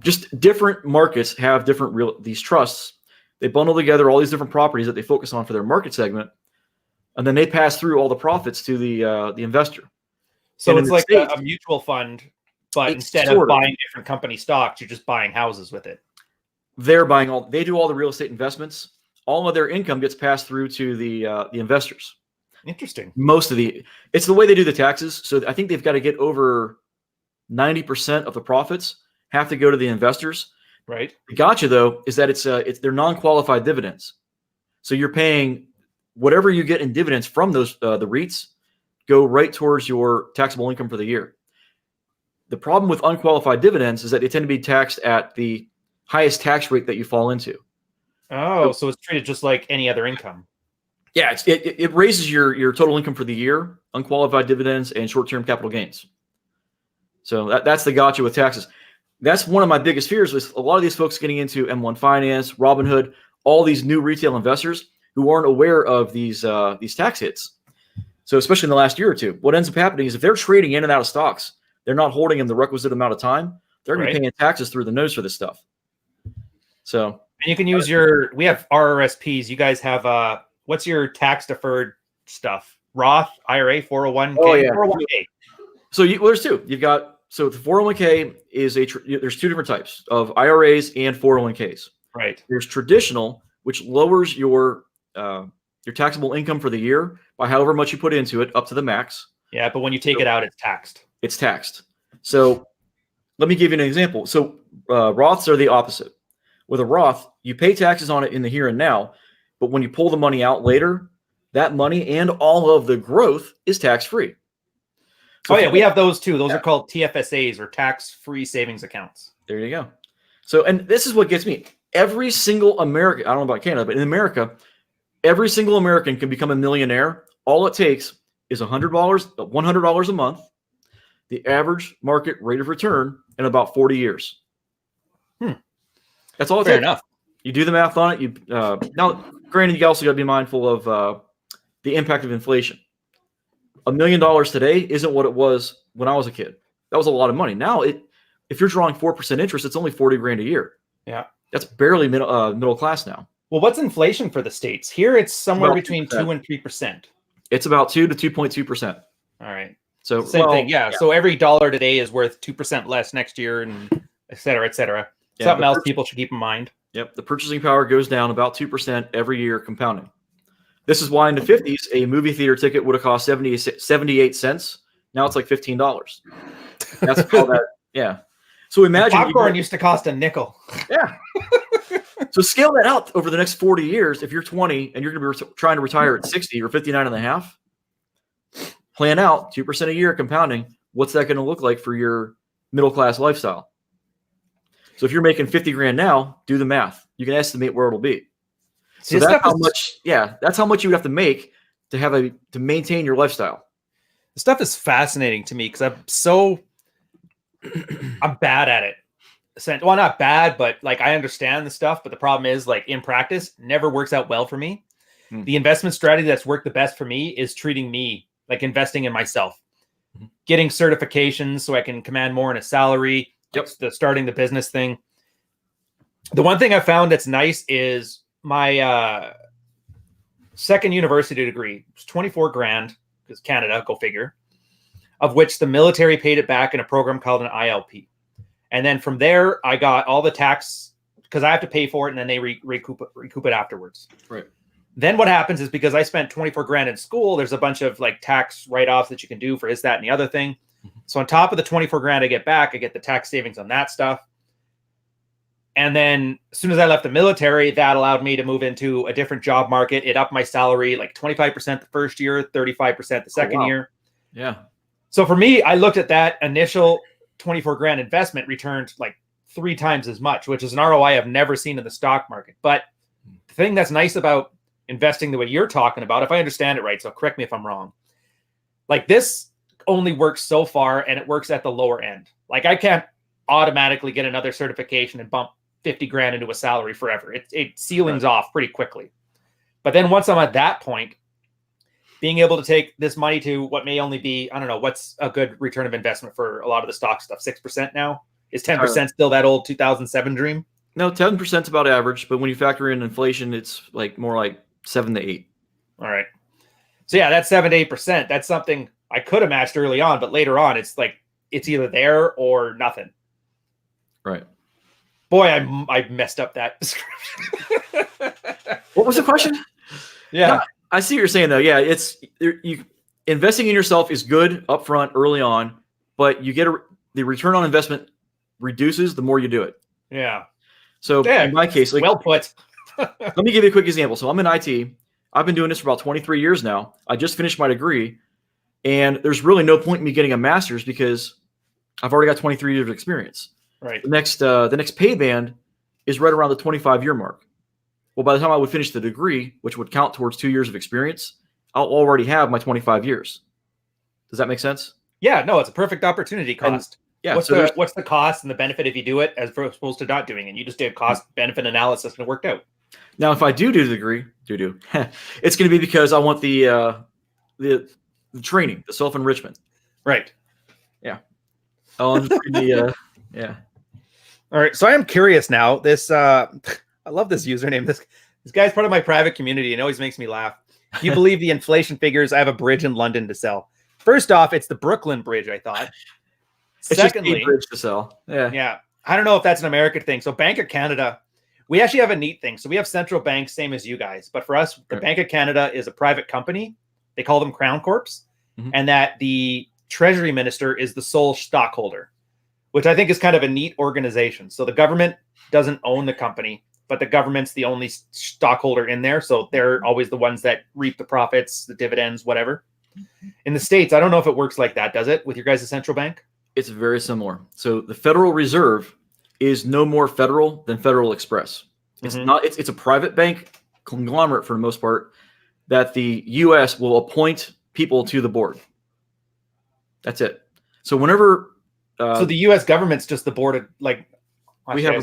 Just different markets have different these trusts. They bundle together all these different properties that they focus on for their market segment, and then they pass through all the profits to the investor. So it's like a mutual fund, but instead of buying different company stocks, you're just buying houses with it. They're buying they do all the real estate investments. All of their income gets passed through to the investors. Interesting. It's the way they do the taxes. So I think they've got to get over 90% of the profits have to go to the investors. Right. The gotcha though is that they're non-qualified dividends. So you're paying whatever you get in dividends from those the REITs go right towards your taxable income for the year. The problem with unqualified dividends is that they tend to be taxed at the highest tax rate that you fall into. Oh, so it's treated just like any other income. Yeah, it raises your total income for the year, unqualified dividends, and short-term capital gains. So that's the gotcha with taxes. That's one of my biggest fears with a lot of these folks getting into M1 Finance, Robinhood, all these new retail investors who aren't aware of these tax hits. So especially in the last year or two, what ends up happening is if they're trading in and out of stocks, they're not holding them the requisite amount of time. They're going to be paying taxes through the nose for this stuff. So and you can use we have RRSPs. You guys have what's your tax deferred stuff? Roth, IRA, 401k. Oh yeah, 401k. So there's two. You've got the 401k is there's two different types of IRAs and 401ks. Right. There's traditional, which lowers your taxable income for the year by however much you put into it up to the max. Yeah, but when you take it out, it's taxed. It's taxed. So let me give you an example. So Roths are the opposite. With a Roth, you pay taxes on it in the here and now, but when you pull the money out later, that money and all of the growth is tax-free. So we have those too. Those are called TFSAs or tax-free savings accounts. There you go. So, and this is what gets me. Every single American, I don't know about Canada, but in America, every single American can become a millionaire. All it takes is $100 a month, the average market rate of return in about 40 years. That's all it takes. Fair enough. You do the math on it. Now, granted, you also got to be mindful of the impact of inflation. $1 million today isn't what it was when I was a kid. That was a lot of money. Now, if you're drawing 4% interest, it's only $40,000 a year. Yeah, that's barely middle class now. Well, what's inflation for the States? Here, it's somewhere between 2 and 3%. It's about 2 to 2.2%. All right. So same thing. Yeah. So every dollar today is worth 2% less next year, and et cetera, et cetera. Yeah, something else people should keep in mind. Yep. The purchasing power goes down about 2% every year, compounding. This is why in the 50s, a movie theater ticket would have cost 78 cents. Now it's like $15. That's all that. Yeah. So imagine popcorn used to cost a nickel. Yeah. So scale that out over the next 40 years. If you're 20 and you're going to be trying to retire at 60 or 59 and a half, plan out 2% a year compounding. What's that going to look like for your middle-class lifestyle? So if you're making $50,000 now, do the math. You can estimate where it'll be. So that's how much. Yeah, that's how much you would have to make to maintain your lifestyle. The stuff is fascinating to me because I'm bad at it. Well, not bad, but like I understand the stuff. But the problem is, like in practice, never works out well for me. The investment strategy that's worked the best for me is treating me like investing in myself, getting certifications so I can command more in a salary. Yep. Starting the business thing. The one thing I found that's nice is my second university degree was $24,000 because Canada, go figure, of which the military paid it back in a program called an ILP. And then from there, I got all the tax because I have to pay for it and then they recoup it afterwards. Right. Then what happens is because I spent $24,000 in school, there's a bunch of like tax write-offs that you can do for this, that, and the other thing. So on top of the $24,000 I get back, I get the tax savings on that stuff. And then as soon as I left the military, that allowed me to move into a different job market. It upped my salary like 25% the first year, 35% the second year. Yeah. So for me, I looked at that initial 24 grand investment returned like 3 times as much, which is an ROI I've never seen in the stock market. But the thing that's nice about investing the way you're talking about, if I understand it right, so correct me if I'm wrong, like this only works so far and it works at the lower end. Like I can't automatically get another certification and bump 50 grand into a salary forever. It ceilings off pretty quickly. But then once I'm at that point, being able to take this money to what may only be, I don't know, what's a good return of investment for a lot of the stock stuff? 6% now? Is 10% still that old 2007 dream? No, 10% is about average, but when you factor in inflation, it's like more like 7 to 8. All right. So yeah, that's 7 to 8%. That's something I could have matched early on, but later on, it's like it's either there or nothing. Right. Boy, I messed up that description. What was the question? Yeah. No, I see what you're saying, though. Yeah, it's investing in yourself is good upfront early on, but you get the return on investment reduces the more you do it. Yeah. So in my case, like, well put. Let me give you a quick example. So I'm in IT. I've been doing this for about 23 years now. I just finished my degree, and there's really no point in me getting a master's because I've already got 23 years of experience. Right. The next pay band is right around the 25-year mark. Well, by the time I would finish the degree, which would count towards 2 years of experience, I'll already have my 25 years. Does that make sense? Yeah, no, it's a perfect opportunity cost. Yeah. What's the cost and the benefit if you do it as opposed to not doing it? You just did cost benefit analysis and it worked out. Now, if I do the degree, it's going to be because I want the training, the self-enrichment. Right. Yeah. Yeah. All right. So I am curious now. This I love this username. This guy's part of my private community and always makes me laugh. Do you believe the inflation figures? I have a bridge in London to sell. First off, it's the Brooklyn Bridge, I thought. It's secondly, just a bridge to sell. Yeah. Yeah. I don't know if that's an American thing. So Bank of Canada, we actually have a neat thing. So we have central banks, same as you guys. But for us, the Bank of Canada is a private company. They call them Crown Corps. Mm-hmm. And that the Treasury Minister is the sole stockholder, which I think is kind of a neat organization. So the government doesn't own the company, but the government's the only stockholder in there. So they're always the ones that reap the profits, the dividends, whatever. In the States, I don't know if it works like that, does it, with your guys' central bank? It's very similar. So the Federal Reserve is no more federal than Federal Express. It's not. It's a private bank conglomerate for the most part that the U.S. will appoint people to the board. That's it. So whenever so the U.S. government's just the board of like we have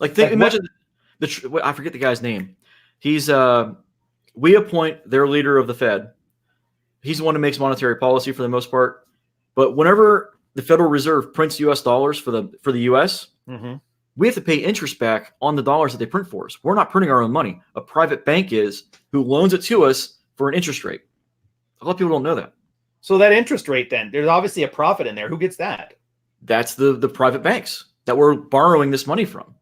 imagine I forget the guy's name. He's we appoint their leader of the Fed. He's the one who makes monetary policy for the most part. But whenever the Federal Reserve prints U.S. dollars for the U.S., we have to pay interest back on the dollars that they print for us. We're not printing our own money. A private bank is who loans it to us for an interest rate. A lot of people don't know that. So that interest rate, then, there's obviously a profit in there. Who gets that? That's the private banks that we're borrowing this money from.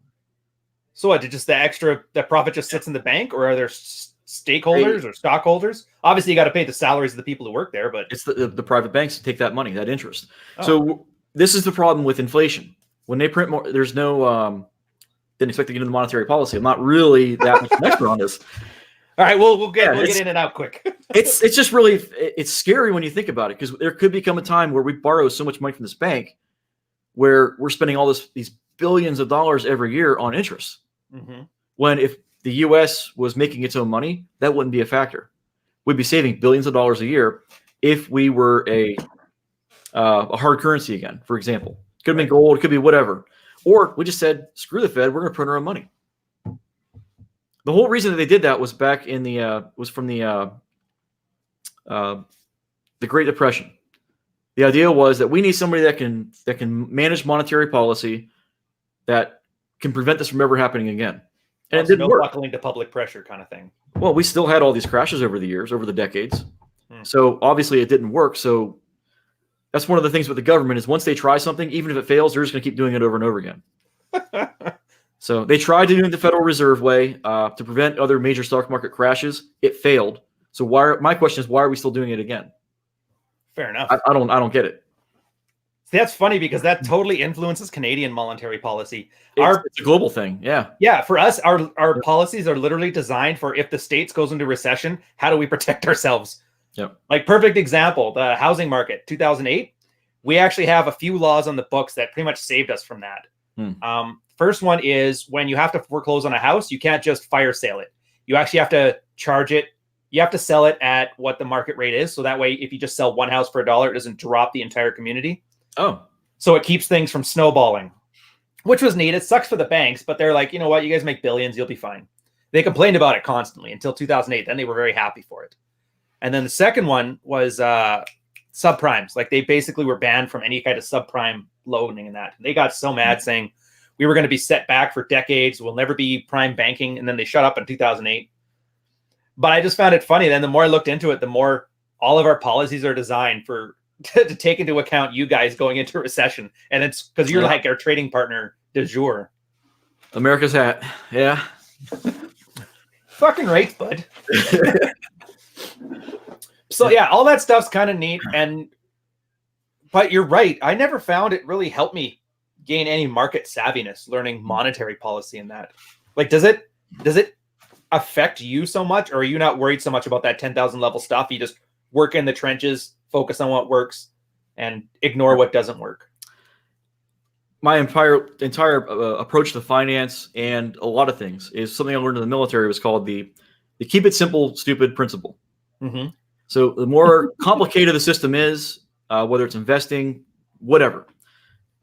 So what, just the profit just sits in the bank, or are there stakeholders or stockholders? Obviously, you got to pay the salaries of the people who work there, but it's the private banks that take that money, that interest. Oh. So this is the problem with inflation. When they print more, there's no didn't expect to get into monetary policy. I'm not really that much an expert on this. All right, we'll get in and out quick. it's just really it's scary when you think about it, because there could become a time where we borrow so much money from this bank where we're spending all these billions of dollars every year on interest. When if the U.S. was making its own money, that wouldn't be a factor. We'd be saving billions of dollars a year if we were a hard currency again, for example. Could have been gold, it could be whatever. Or we just said, screw the Fed, we're going to print our own money. The whole reason that they did that was back in from the Great Depression. The idea was that we need somebody that can manage monetary policy that can prevent this from ever happening again. And it didn't work. Buckling to public pressure kind of thing. Well, we still had all these crashes over the years, over the decades. So obviously it didn't work. So that's one of the things with the government is once they try something, even if it fails, they're just going to keep doing it over and over again. So they tried to do it the Federal Reserve way to prevent other major stock market crashes. It failed. So my question is, why are we still doing it again? Fair enough. I don't get it. See, that's funny because that totally influences Canadian monetary policy. It's a global thing. Yeah. Yeah, for us, our policies are literally designed for if the States goes into recession, how do we protect ourselves? Yep. Like perfect example, the housing market, 2008. We actually have a few laws on the books that pretty much saved us from that. First one is when you have to foreclose on a house, you can't just fire sale it. You actually have to charge it. You have to sell it at what the market rate is. So that way, if you just sell one house for $1, it doesn't drop the entire community. Oh. So it keeps things from snowballing, which was neat. It sucks for the banks, but they're like, you know what? You guys make billions. You'll be fine. They complained about it constantly until 2008. Then they were very happy for it. And then the second one was subprimes. Like they basically were banned from any kind of subprime loaning and that. They got so mad saying we were going to be set back for decades. We'll never be prime banking. And then they shut up in 2008. But I just found it funny. Then the more I looked into it, the more all of our policies are designed for to take into account you guys going into recession. And it's because you're like our trading partner du jour. America's hat. Yeah. Fucking rates, bud. So yeah, all that stuff's kind of neat. But you're right. I never found it really helped me gain any market savviness, learning monetary policy and that. Like, does it affect you so much, or are you not worried so much about that 10,000 level stuff? You just work in the trenches, focus on what works, and ignore what doesn't work. My entire approach to finance and a lot of things is something I learned in the military. It was called the keep it simple, stupid principle. Mm-hmm. So the more complicated the system is, whether it's investing, whatever,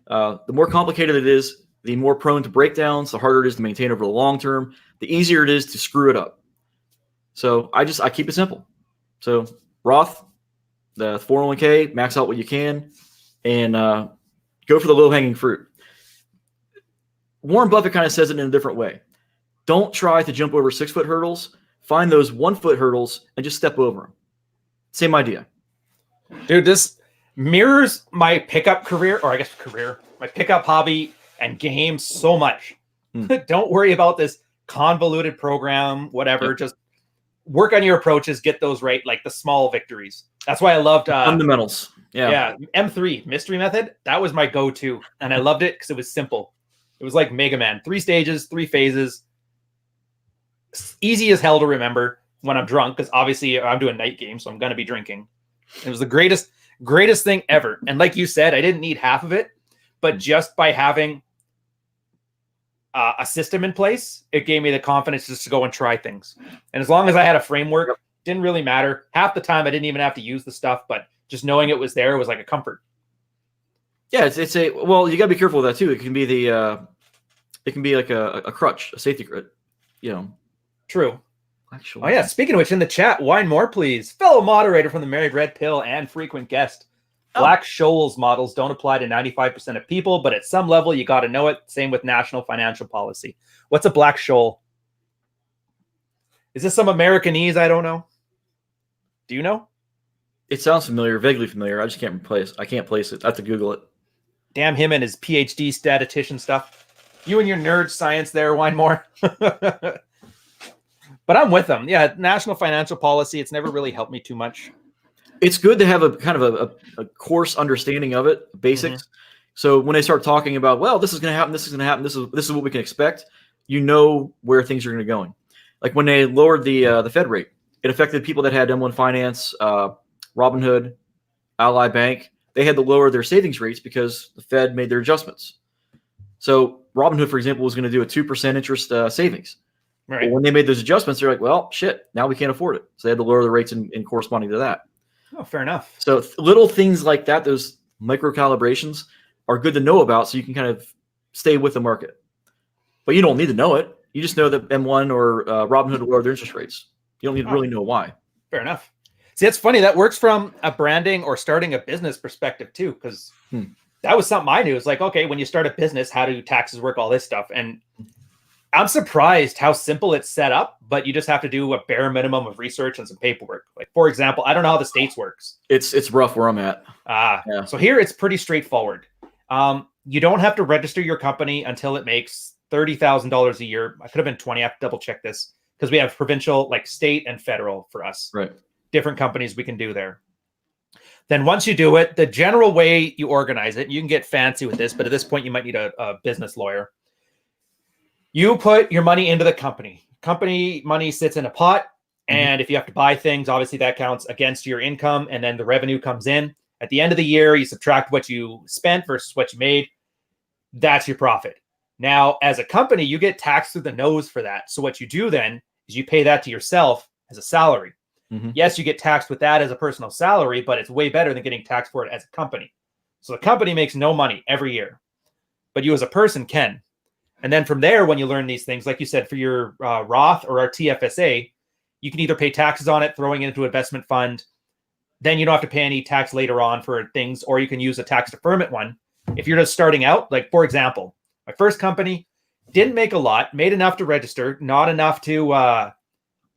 the more complicated it is, the more prone to breakdowns, the harder it is to maintain over the long term, the easier it is to screw it up. So I keep it simple. So Roth, the 401k, max out what you can, and go for the low-hanging fruit. Warren Buffett kind of says it in a different way. Don't try to jump over 6-foot hurdles. Find those 1-foot hurdles and just step over them. Same idea. Dude, this mirrors my pickup career, or I guess my pickup hobby and game so much. Don't worry about this convoluted program, whatever. Yep. Just work on your approaches, get those right, like the small victories. That's why I loved fundamentals. Yeah, M3 mystery method. That was my go-to, and I loved it because it was simple. It was like Mega Man, 3 stages, 3 phases. Easy as hell to remember when I'm drunk, because obviously I'm doing night games, so I'm gonna be drinking. It was the greatest thing ever. And like you said, I didn't need half of it, but just by having a system in place, it gave me the confidence just to go and try things. And as long as I had a framework, didn't really matter. Half the time I didn't even have to use the stuff, but just knowing it was there was like a comfort. Yeah, well, you gotta be careful with that too. It can be like a crutch, a safety crutch, True. Actually. Oh yeah, speaking of which, in the chat, wine more, please. Fellow moderator from the Married Red Pill and frequent guest. Black-Scholes models don't apply to 95% of people, but at some level, you got to know it. Same with national financial policy. What's a Black-Scholes? Is this some Americanese? I don't know. Do you know? It sounds familiar, vaguely familiar. I just can't place it. I have to Google it. Damn him and his PhD statistician stuff. You and your nerd science there, wine more. But I'm with them. Yeah, national financial policy, it's never really helped me too much. It's good to have a kind of a coarse understanding of it, basics. Mm-hmm. So when they start talking about, well, this is going to happen, this is going to happen, this is what we can expect, you know where things are going to go. Like when they lowered the Fed rate, it affected people that had M1 Finance, Robinhood, Ally Bank. They had to lower their savings rates because the Fed made their adjustments. So Robinhood, for example, was going to do a 2% interest savings. Right. But when they made those adjustments, they're like, well, shit, now we can't afford it. So they had to lower the rates in corresponding to that. Oh, fair enough. So little things like that, those micro calibrations are good to know about so you can kind of stay with the market. But you don't need to know it. You just know that M1 or Robinhood will lower their interest rates. You don't need to really know why. Fair enough. See, that's funny. That works from a branding or starting a business perspective too, because that was something I knew. It's like, okay, when you start a business, how do taxes work, all this stuff? And I'm surprised how simple it's set up, but you just have to do a bare minimum of research and some paperwork. Like, for example, I don't know how the States works. It's rough where I'm at. Yeah. So here it's pretty straightforward. You don't have to register your company until it makes $30,000 a year. I could have been 20. I have to double check this because we have provincial, like state and federal for us. Right. Different companies we can do there. Then once you do it, the general way you organize it, you can get fancy with this, but at this point you might need a business lawyer. You put your money into the company. Company money sits in a pot. And if you have to buy things, obviously that counts against your income. And then the revenue comes in. At the end of the year, you subtract what you spent versus what you made. That's your profit. Now, as a company, you get taxed through the nose for that. So what you do then is you pay that to yourself as a salary. Yes, you get taxed with that as a personal salary, but it's way better than getting taxed for it as a company. So the company makes no money every year, but you as a person can. And then from there, when you learn these things, like you said, for your Roth or our TFSA, you can either pay taxes on it, throwing it into an investment fund. Then you don't have to pay any tax later on for things, or you can use a tax deferment one. If you're just starting out, like for example, my first company didn't make a lot, made enough to register, not enough to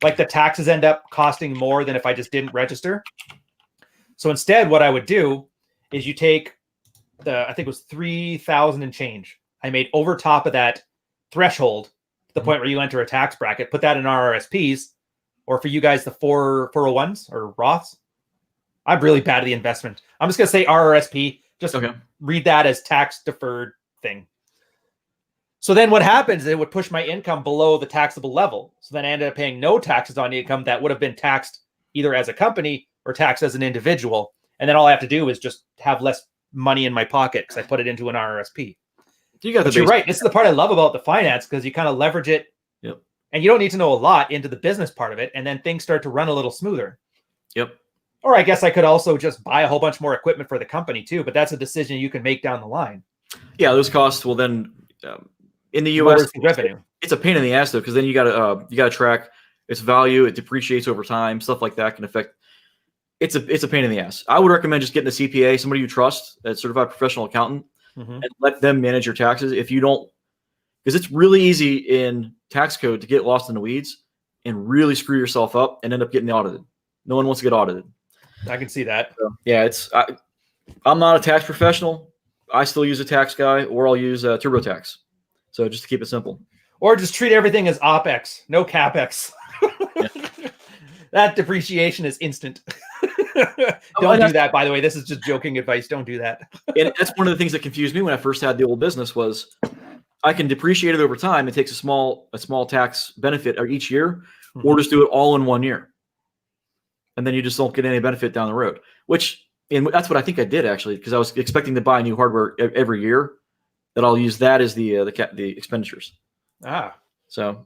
like the taxes end up costing more than if I just didn't register. So instead, what I would do is you take I think it was 3,000 and change. I made over top of that threshold to the point where you enter a tax bracket, put that in RRSPs, or for you guys, the 401s or Roths. I'm really bad at the investment. I'm just going to say RRSP. Just read that as tax deferred thing. So then what happens is it would push my income below the taxable level. So then I ended up paying no taxes on the income that would have been taxed either as a company or taxed as an individual. And then all I have to do is just have less money in my pocket because I put it into an RRSP. But you're right. This is the part I love about the finance, because you kind of leverage it. And you don't need to know a lot into the business part of it. And then things start to run a little smoother. Or I guess I could also just buy a whole bunch more equipment for the company too. But that's a decision you can make down the line. Yeah, those costs will then... in the U.S., revenue. It's a pain in the ass though, because then you got to track its value. It depreciates over time. Stuff like that can affect. It's a pain in the ass. I would recommend just getting a CPA, somebody you trust, a certified professional accountant, and let them manage your taxes. If you don't, because it's really easy in tax code to get lost in the weeds and really screw yourself up and end up getting audited. No one wants to get audited. I can see that. So, yeah, I'm not a tax professional. I still use a tax guy, or I'll use TurboTax. So just to keep it simple. Or just treat everything as OPEX, no CAPEX. That depreciation is instant. Don't do that, by the way. This is just joking advice. Don't do that. And that's one of the things that confused me when I first had the old business was I can depreciate it over time. It takes a small tax benefit each year, or just do it all in 1 year. And then you just don't get any benefit down the road, and that's what I think I did actually, because I was expecting to buy new hardware every year. That I'll use that as the expenditures. So,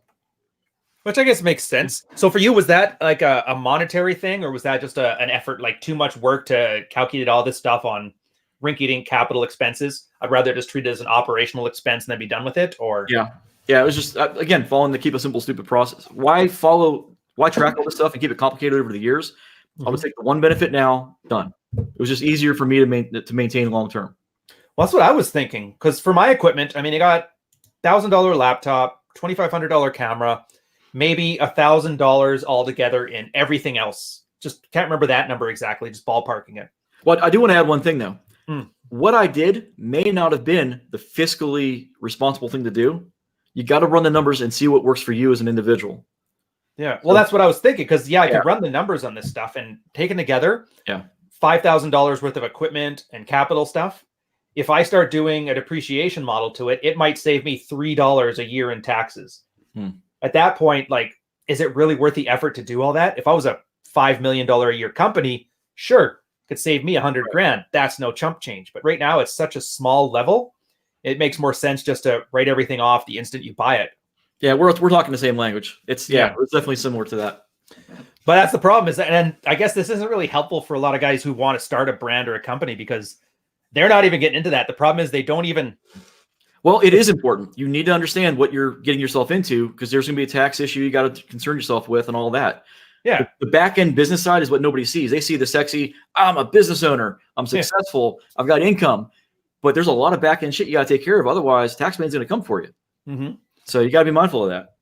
which I guess makes sense. So for you, was that like a monetary thing, or was that just an effort, like too much work to calculate all this stuff on rinky-dink capital expenses? I'd rather just treat it as an operational expense and then be done with it. Or yeah, it was just again following the keep a simple, stupid process. Why track all this stuff and keep it complicated over the years? I'll just take the one benefit now, done. It was just easier for me to maintain long term. Well, that's what I was thinking. Because for my equipment, I mean, I got $1,000 laptop, $2,500 camera, maybe $1,000 altogether in everything else. Just can't remember that number exactly, just ballparking it. Well, I do want to add one thing, though. What I did may not have been the fiscally responsible thing to do. You got to run the numbers and see what works for you as an individual. Yeah, well, that's what I was thinking. Because, I could run the numbers on this stuff and taken together, $5,000 worth of equipment and capital stuff. If I start doing a depreciation model to it, it might save me $3 a year in taxes. At that point, like, is it really worth the effort to do all that? If I was a $5 million a year company, sure, could save me $100 grand. That's no chump change. But right now, it's such a small level. It makes more sense just to write everything off the instant you buy it. Yeah, we're talking the same language. It's definitely similar to that. But that's the problem and I guess this isn't really helpful for a lot of guys who want to start a brand or a company, because they're not even getting into that. The problem is they don't even. Well, it is important. You need to understand what you're getting yourself into, because there's going to be a tax issue you got to concern yourself with and all that. Yeah. The back end business side is what nobody sees. They see the sexy, I'm a business owner, I'm successful, I've got income. But there's a lot of back end shit you got to take care of. Otherwise, taxman's going to come for you. So you got to be mindful of that.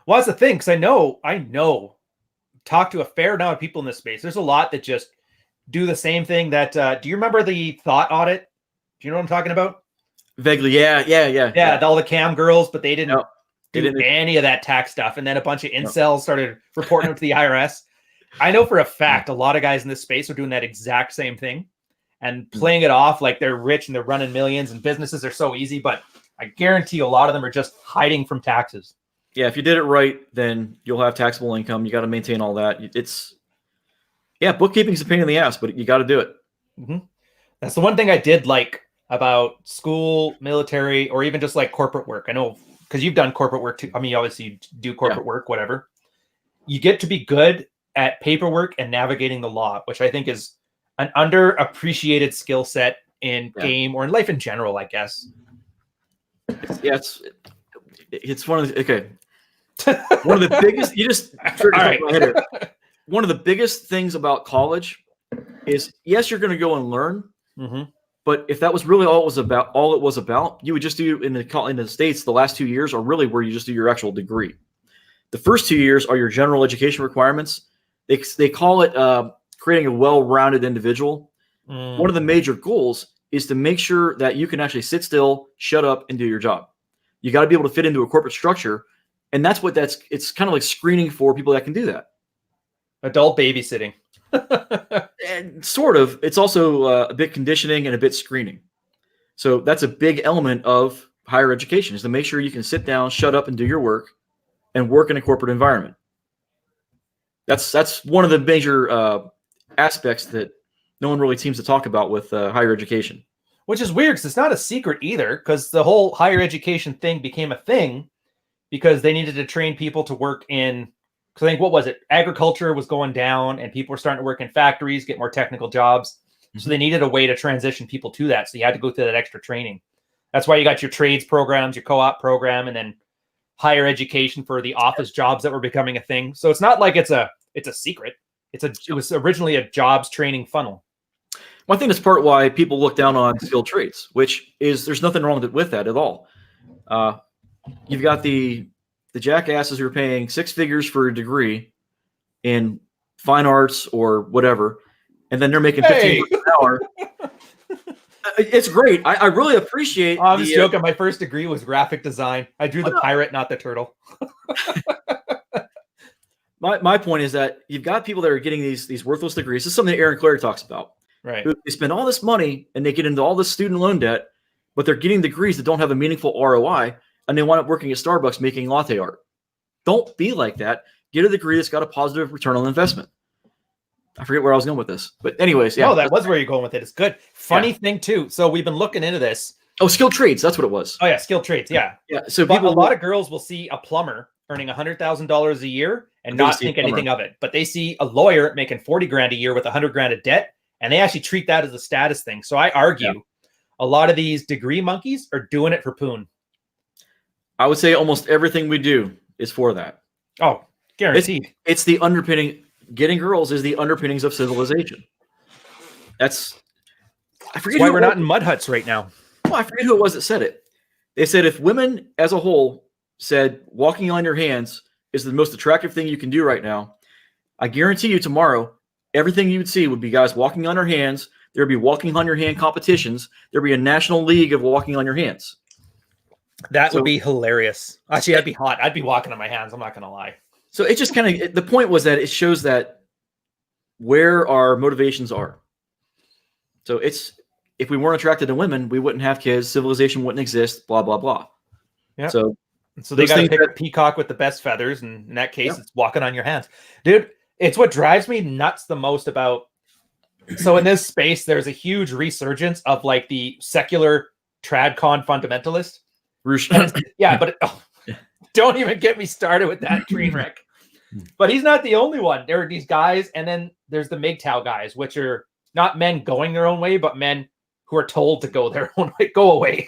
Well, that's the thing, because I know, talk to a fair amount of people in this space. There's a lot that just do the same thing that, do you remember the thought audit? Do you know what I'm talking about? Vaguely. Yeah. All the cam girls, but they didn't do any of that tax stuff. And then a bunch of incels started reporting it to the IRS. I know for a fact a lot of guys in this space are doing that exact same thing and playing it off like they're rich and they're running millions and businesses are so easy, but I guarantee a lot of them are just hiding from taxes. Yeah, if you did it right, then you'll have taxable income. You got to maintain all that. Bookkeeping's a pain in the ass, but you got to do it. Mm-hmm. That's the one thing I did like about school, military, or even just like corporate work. I know because you've done corporate work too. I mean, obviously you do corporate work, whatever. You get to be good at paperwork and navigating the law, which I think is an underappreciated skill set in game or in life in general, I guess. It's one of the, okay. One of the biggest, you just triggered right. my head here. One of the biggest things about college is, yes, you're going to go and learn, but if that was really all it was about, you would just do in the States, the last 2 years are really where you just do your actual degree. The first 2 years are your general education requirements. They call it creating a well-rounded individual. One of the major goals is to make sure that you can actually sit still, shut up, and do your job. You got to be able to fit into a corporate structure. And it's kind of like screening for people that can do that. Adult babysitting. And sort of. It's also a bit conditioning and a bit screening. So that's a big element of higher education, is to make sure you can sit down, shut up, and do your work, and work in a corporate environment. That's one of the major aspects that no one really seems to talk about with higher education. Which is weird because it's not a secret either, because the whole higher education thing became a thing because they needed to train people to work in, because I think, what was it? Agriculture was going down and people were starting to work in factories, get more technical jobs. So they needed a way to transition people to that. So you had to go through that extra training. That's why you got your trades programs, your co-op program, and then higher education for the office jobs that were becoming a thing. So it's not like it's a secret. It was originally a jobs training funnel. Well, I think that's part why people look down on skilled trades, which is, there's nothing wrong with that at all. You've got the jackasses who are paying six figures for a degree in fine arts or whatever, and then they're making $15 an hour. It's great. I really appreciate. I'm just joking. My first degree was graphic design. I drew the pirate, not the turtle. My point is that you've got people that are getting these worthless degrees. This is something that Aaron Clary talks about. Right. They spend all this money and they get into all this student loan debt, but they're getting degrees that don't have a meaningful ROI, and they wind up working at Starbucks making latte art. Don't be like that. Get a degree that's got a positive return on investment. I forget where I was going with this, but anyways, yeah. No, that was where you're going with it. It's good. Funny thing too. So we've been looking into this. Oh, skilled trades. That's what it was. Oh yeah, skilled trades. Yeah. Yeah. So a lot of girls will see a plumber earning $100,000 a year and not think anything of it, but they see a lawyer making 40 grand a year with 100 grand of debt, and they actually treat that as a status thing. So I argue a lot of these degree monkeys are doing it for poon. I would say almost everything we do is for that. Oh, guaranteed. It's the underpinning. Getting girls is the underpinnings of civilization. I forget why we're not in mud huts right now. Well, I forget who it was that said it. They said if women as a whole said walking on your hands is the most attractive thing you can do right now, I guarantee you tomorrow, everything you would see would be guys walking on their hands. There'd be walking on your hand competitions. There'd be a national league of walking on your hands. That would be hilarious. Actually, I'd be hot. I'd be walking on my hands. I'm not going to lie. So it just kind of, the point was that it shows that where our motivations are. So if we weren't attracted to women, we wouldn't have kids, civilization wouldn't exist, blah, blah, blah. Yeah. So they got to pick a peacock with the best feathers. And in that case, it's walking on your hands. Dude, it's what drives me nuts the most about. So in this space, there's a huge resurgence of like the secular tradcon fundamentalist. But don't even get me started with that train wreck. But he's not the only one. There are these guys, and then there's the MGTOW guys, which are not men going their own way, but men who are told to go their own way. Go away.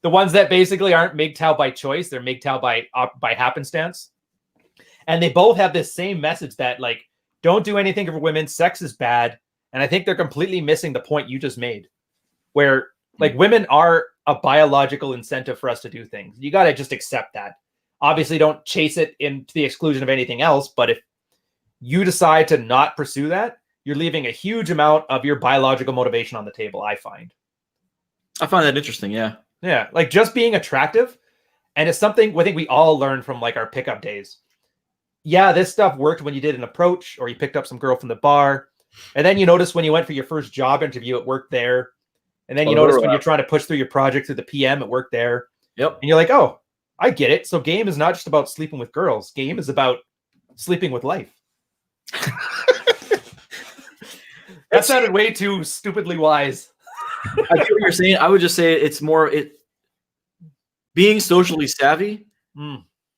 The ones that basically aren't MGTOW by choice, they're MGTOW by happenstance. And they both have this same message that, like, don't do anything for women. Sex is bad. And I think they're completely missing the point you just made, where like women are a biological incentive for us to do things. You got to just accept that. Obviously, don't chase it to the exclusion of anything else. But if you decide to not pursue that, you're leaving a huge amount of your biological motivation on the table, I find. I find that interesting, yeah. Yeah, like just being attractive. And it's something I think we all learned from like our pickup days. yeah, this stuff worked when you did an approach or you picked up some girl from the bar. And then you notice when you went for your first job interview, it worked there. And then you notice when you're trying to push through your project through the PM, it worked there. Yep. And you're like, oh, I get it. So game is not just about sleeping with girls. Game is about sleeping with life. That sounded way too stupidly wise. I get what you're saying. I would just say it's more being socially savvy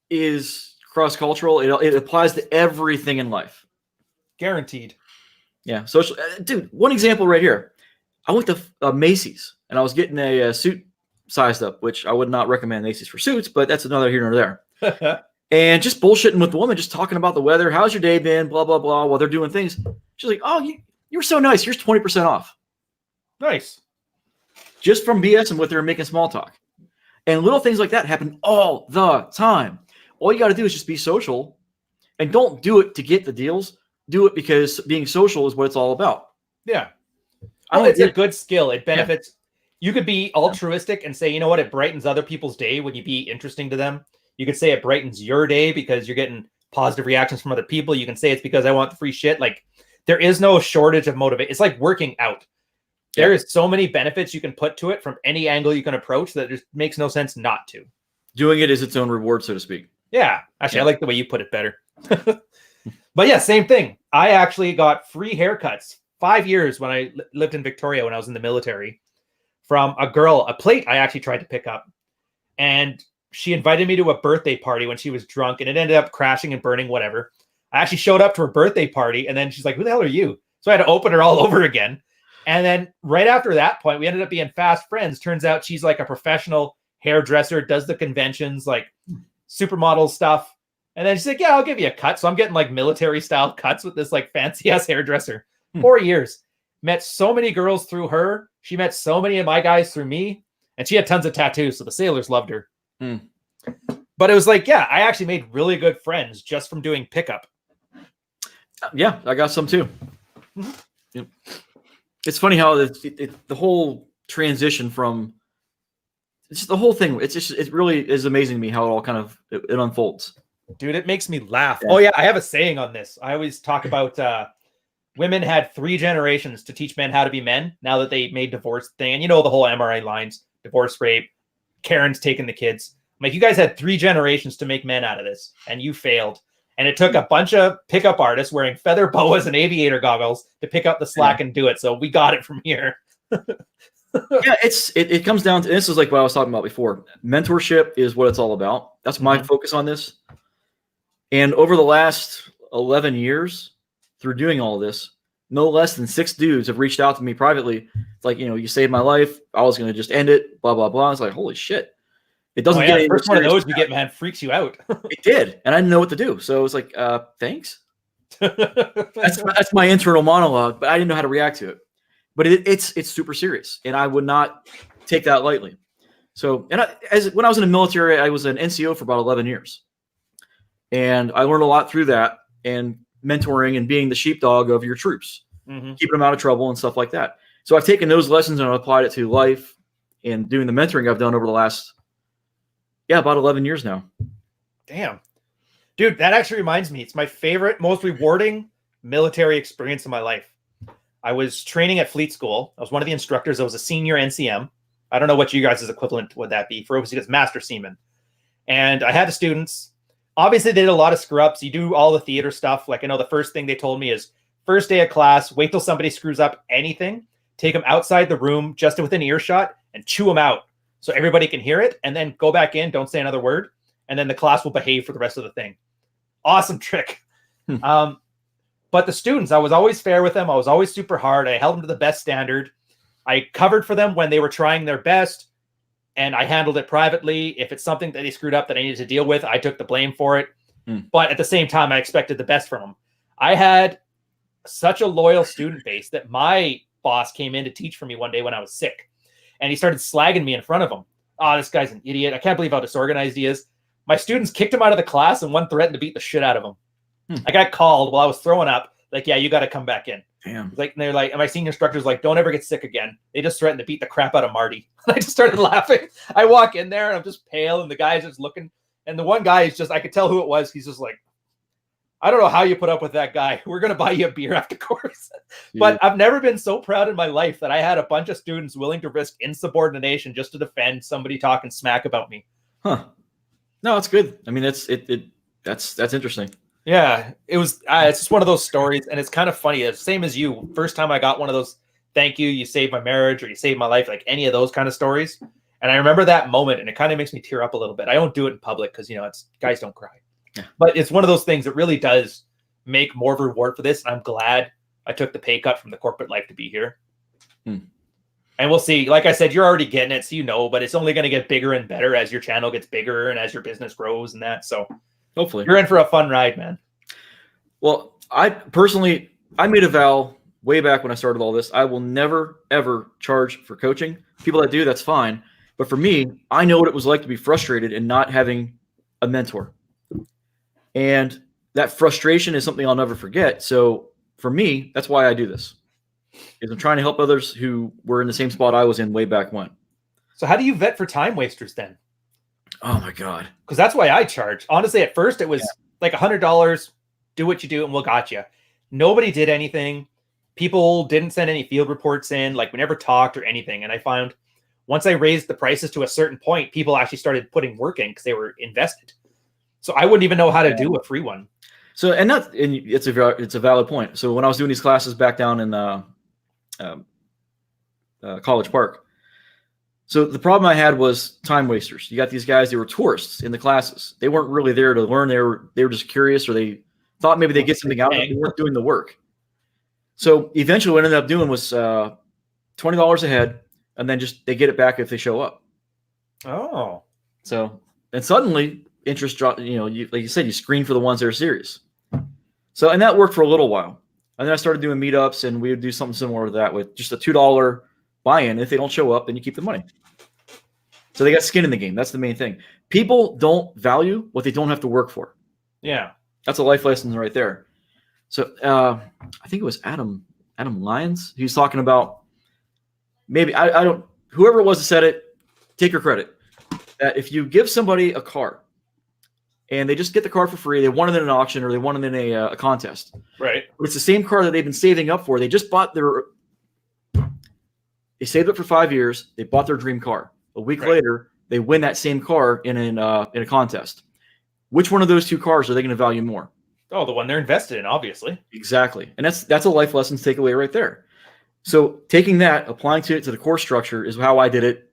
is cross-cultural. It applies to everything in life. Guaranteed. Yeah. Social, dude, one example right here. I went to Macy's and I was getting a suit sized up, which I would not recommend Macy's for suits, but that's another here nor there. And just bullshitting with the woman, just talking about the weather. How's your day been? Blah, blah, blah, while they're doing things. She's like, oh, you were so nice. Here's 20% off. Nice. Just from BSing with her and making small talk. And little things like that happen all the time. All you got to do is just be social and don't do it to get the deals. Do it because being social is what it's all about. Yeah. It's a good skill. It benefits. Yeah. You could be altruistic and say, you know what? It brightens other people's day when you be interesting to them. You could say it brightens your day because you're getting positive reactions from other people. You can say it's because I want the free shit. Like, there is no shortage of motivation. It's like working out. There is so many benefits you can put to it from any angle you can approach that it just makes no sense not to. Doing it is its own reward, so to speak. Yeah. Actually, I like the way you put it better. But yeah, same thing. I actually got free haircuts 5 years when I lived in Victoria when I was in the military from a girl, a plate I actually tried to pick up. And she invited me to a birthday party when she was drunk, and it ended up crashing and burning, whatever. I actually showed up to her birthday party, and then she's like, who the hell are you? So I had to open her all over again. And then right after that point, we ended up being fast friends. Turns out she's like a professional hairdresser, does the conventions, like supermodel stuff. And then she's like, yeah, I'll give you a cut. So I'm getting like military style cuts with this like fancy ass hairdresser. 4 years. Met so many girls through her. She met so many of my guys through me. And she had tons of tattoos. So the sailors loved her. But it was like, yeah, I actually made really good friends just from doing pickup. Yeah, I got some too. Yeah. It's funny how the whole transition from it's just the whole thing. It really is amazing to me how it all kind of it unfolds. Dude, it makes me laugh. Yeah. Oh yeah, I have a saying on this. I always talk about women had 3 generations to teach men how to be men. Now that they made divorce thing, and you know the whole MRI lines, divorce, rape, Karen's taking the kids. I'm like, you guys had 3 generations to make men out of this, and you failed. And it took a bunch of pickup artists wearing feather boas and aviator goggles to pick up the slack and do it. So we got it from here. Yeah, it comes down to, this is like what I was talking about before. Mentorship is what it's all about. That's my focus on this. And over the last 11 years, through doing all this, no less than 6 dudes have reached out to me privately. It's like, you saved my life. I was going to just end it, blah, blah, blah. It's like, holy shit. It doesn't get the first one of those you get, man, freaks you out. It did. And I didn't know what to do. So it was like, thanks. That's my internal monologue, but I didn't know how to react to it. But it's super serious. And I would not take that lightly. So, when I was in the military, I was an NCO for about 11 years. And I learned a lot through that and mentoring and being the sheepdog of your troops, keeping them out of trouble and stuff like that. So I've taken those lessons and I've applied it to life and doing the mentoring I've done over the last, about 11 years now. Damn. Dude, that actually reminds me. It's my favorite, most rewarding military experience in my life. I was training at Fleet School. I was one of the instructors. I was a senior NCM. I don't know what you guys' equivalent would that be. For overseas, it's master seaman. And I had the students. Obviously, they did a lot of screw-ups. You do all the theater stuff. Like, I know the first thing they told me is, first day of class, wait till somebody screws up anything, take them outside the room, just within earshot, and chew them out so everybody can hear it, and then go back in, don't say another word, and then the class will behave for the rest of the thing. Awesome trick. But the students, I was always fair with them. I was always super hard. I held them to the best standard. I covered for them when they were trying their best, and I handled it privately. If it's something that they screwed up that I needed to deal with, I took the blame for it. But at the same time, I expected the best from them. I had such a loyal student base that my boss came in to teach for me one day when I was sick. And he started slagging me in front of him. Oh, this guy's an idiot. I can't believe how disorganized he is. My students kicked him out of the class and one threatened to beat the shit out of him. I got called while I was throwing up. Like, yeah, you got to come back in. Damn. Like, and they're like, and my senior instructor's like, don't ever get sick again. They just threatened to beat the crap out of Marty. I just started laughing. I walk in there and I'm just pale and the guy's just looking. And the one guy is just, I could tell who it was. He's just like, I don't know how you put up with that guy. We're going to buy you a beer after course. Dude. But I've never been so proud in my life that I had a bunch of students willing to risk insubordination just to defend somebody talking smack about me. Huh. No, it's good. I mean, that's interesting. Yeah, it was. It's just one of those stories, and it's kind of funny. It's same as you. First time I got one of those, thank you, you saved my marriage, or you saved my life, like any of those kind of stories. And I remember that moment, and it kind of makes me tear up a little bit. I don't do it in public because it's guys don't cry. Yeah. But it's one of those things that really does make more of a reward for this. And I'm glad I took the pay cut from the corporate life to be here. And we'll see. Like I said, you're already getting it, so but it's only going to get bigger and better as your channel gets bigger and as your business grows and that. So hopefully you're in for a fun ride, man. Well, I made a vow way back when I started all this. I will never, ever charge for coaching. People that do, that's fine. But for me, I know what it was like to be frustrated and not having a mentor. And that frustration is something I'll never forget. So for me, that's why I do this. Is I'm trying to help others who were in the same spot I was in way back when. So how do you vet for time wasters then? Oh my God. Because that's why I charge. Honestly, at first it was like $100, do what you do and we'll got you. Nobody did anything. People didn't send any field reports in. Like we never talked or anything. And I found once I raised the prices to a certain point, people actually started putting work in because they were invested. So I wouldn't even know how to do a free one. So, and it's a valid point. So when I was doing these classes back down in College Park, so the problem I had was time wasters. You got these guys, they were tourists in the classes. They weren't really there to learn. They were just curious, or they thought maybe they'd get something out of it. They weren't doing the work. So eventually what I ended up doing was $20 a head, and then just they get it back if they show up. Oh. So, and suddenly interest drop, like you said, you screen for the ones that are serious. So, and that worked for a little while. And then I started doing meetups, and we would do something similar to that with just a $2 buy-in. If they don't show up, then you keep the money. So they got skin in the game. That's the main thing. People don't value what they don't have to work for. Yeah. That's a life lesson right there. So I think it was Adam Lyons. He was talking about maybe, I don't, whoever it was that said it, take your credit. That if you give somebody a car and they just get the car for free, they won it in an auction or they won it in a contest. Right. But it's the same car that they've been saving up for. They just bought they saved up for 5 years. They bought their dream car. A week later, they win that same car in a contest. Which one of those two cars are they going to value more? Oh, the one they're invested in, obviously. Exactly. And that's a life lesson to take away right there. So taking that, applying it to the course structure is how I did it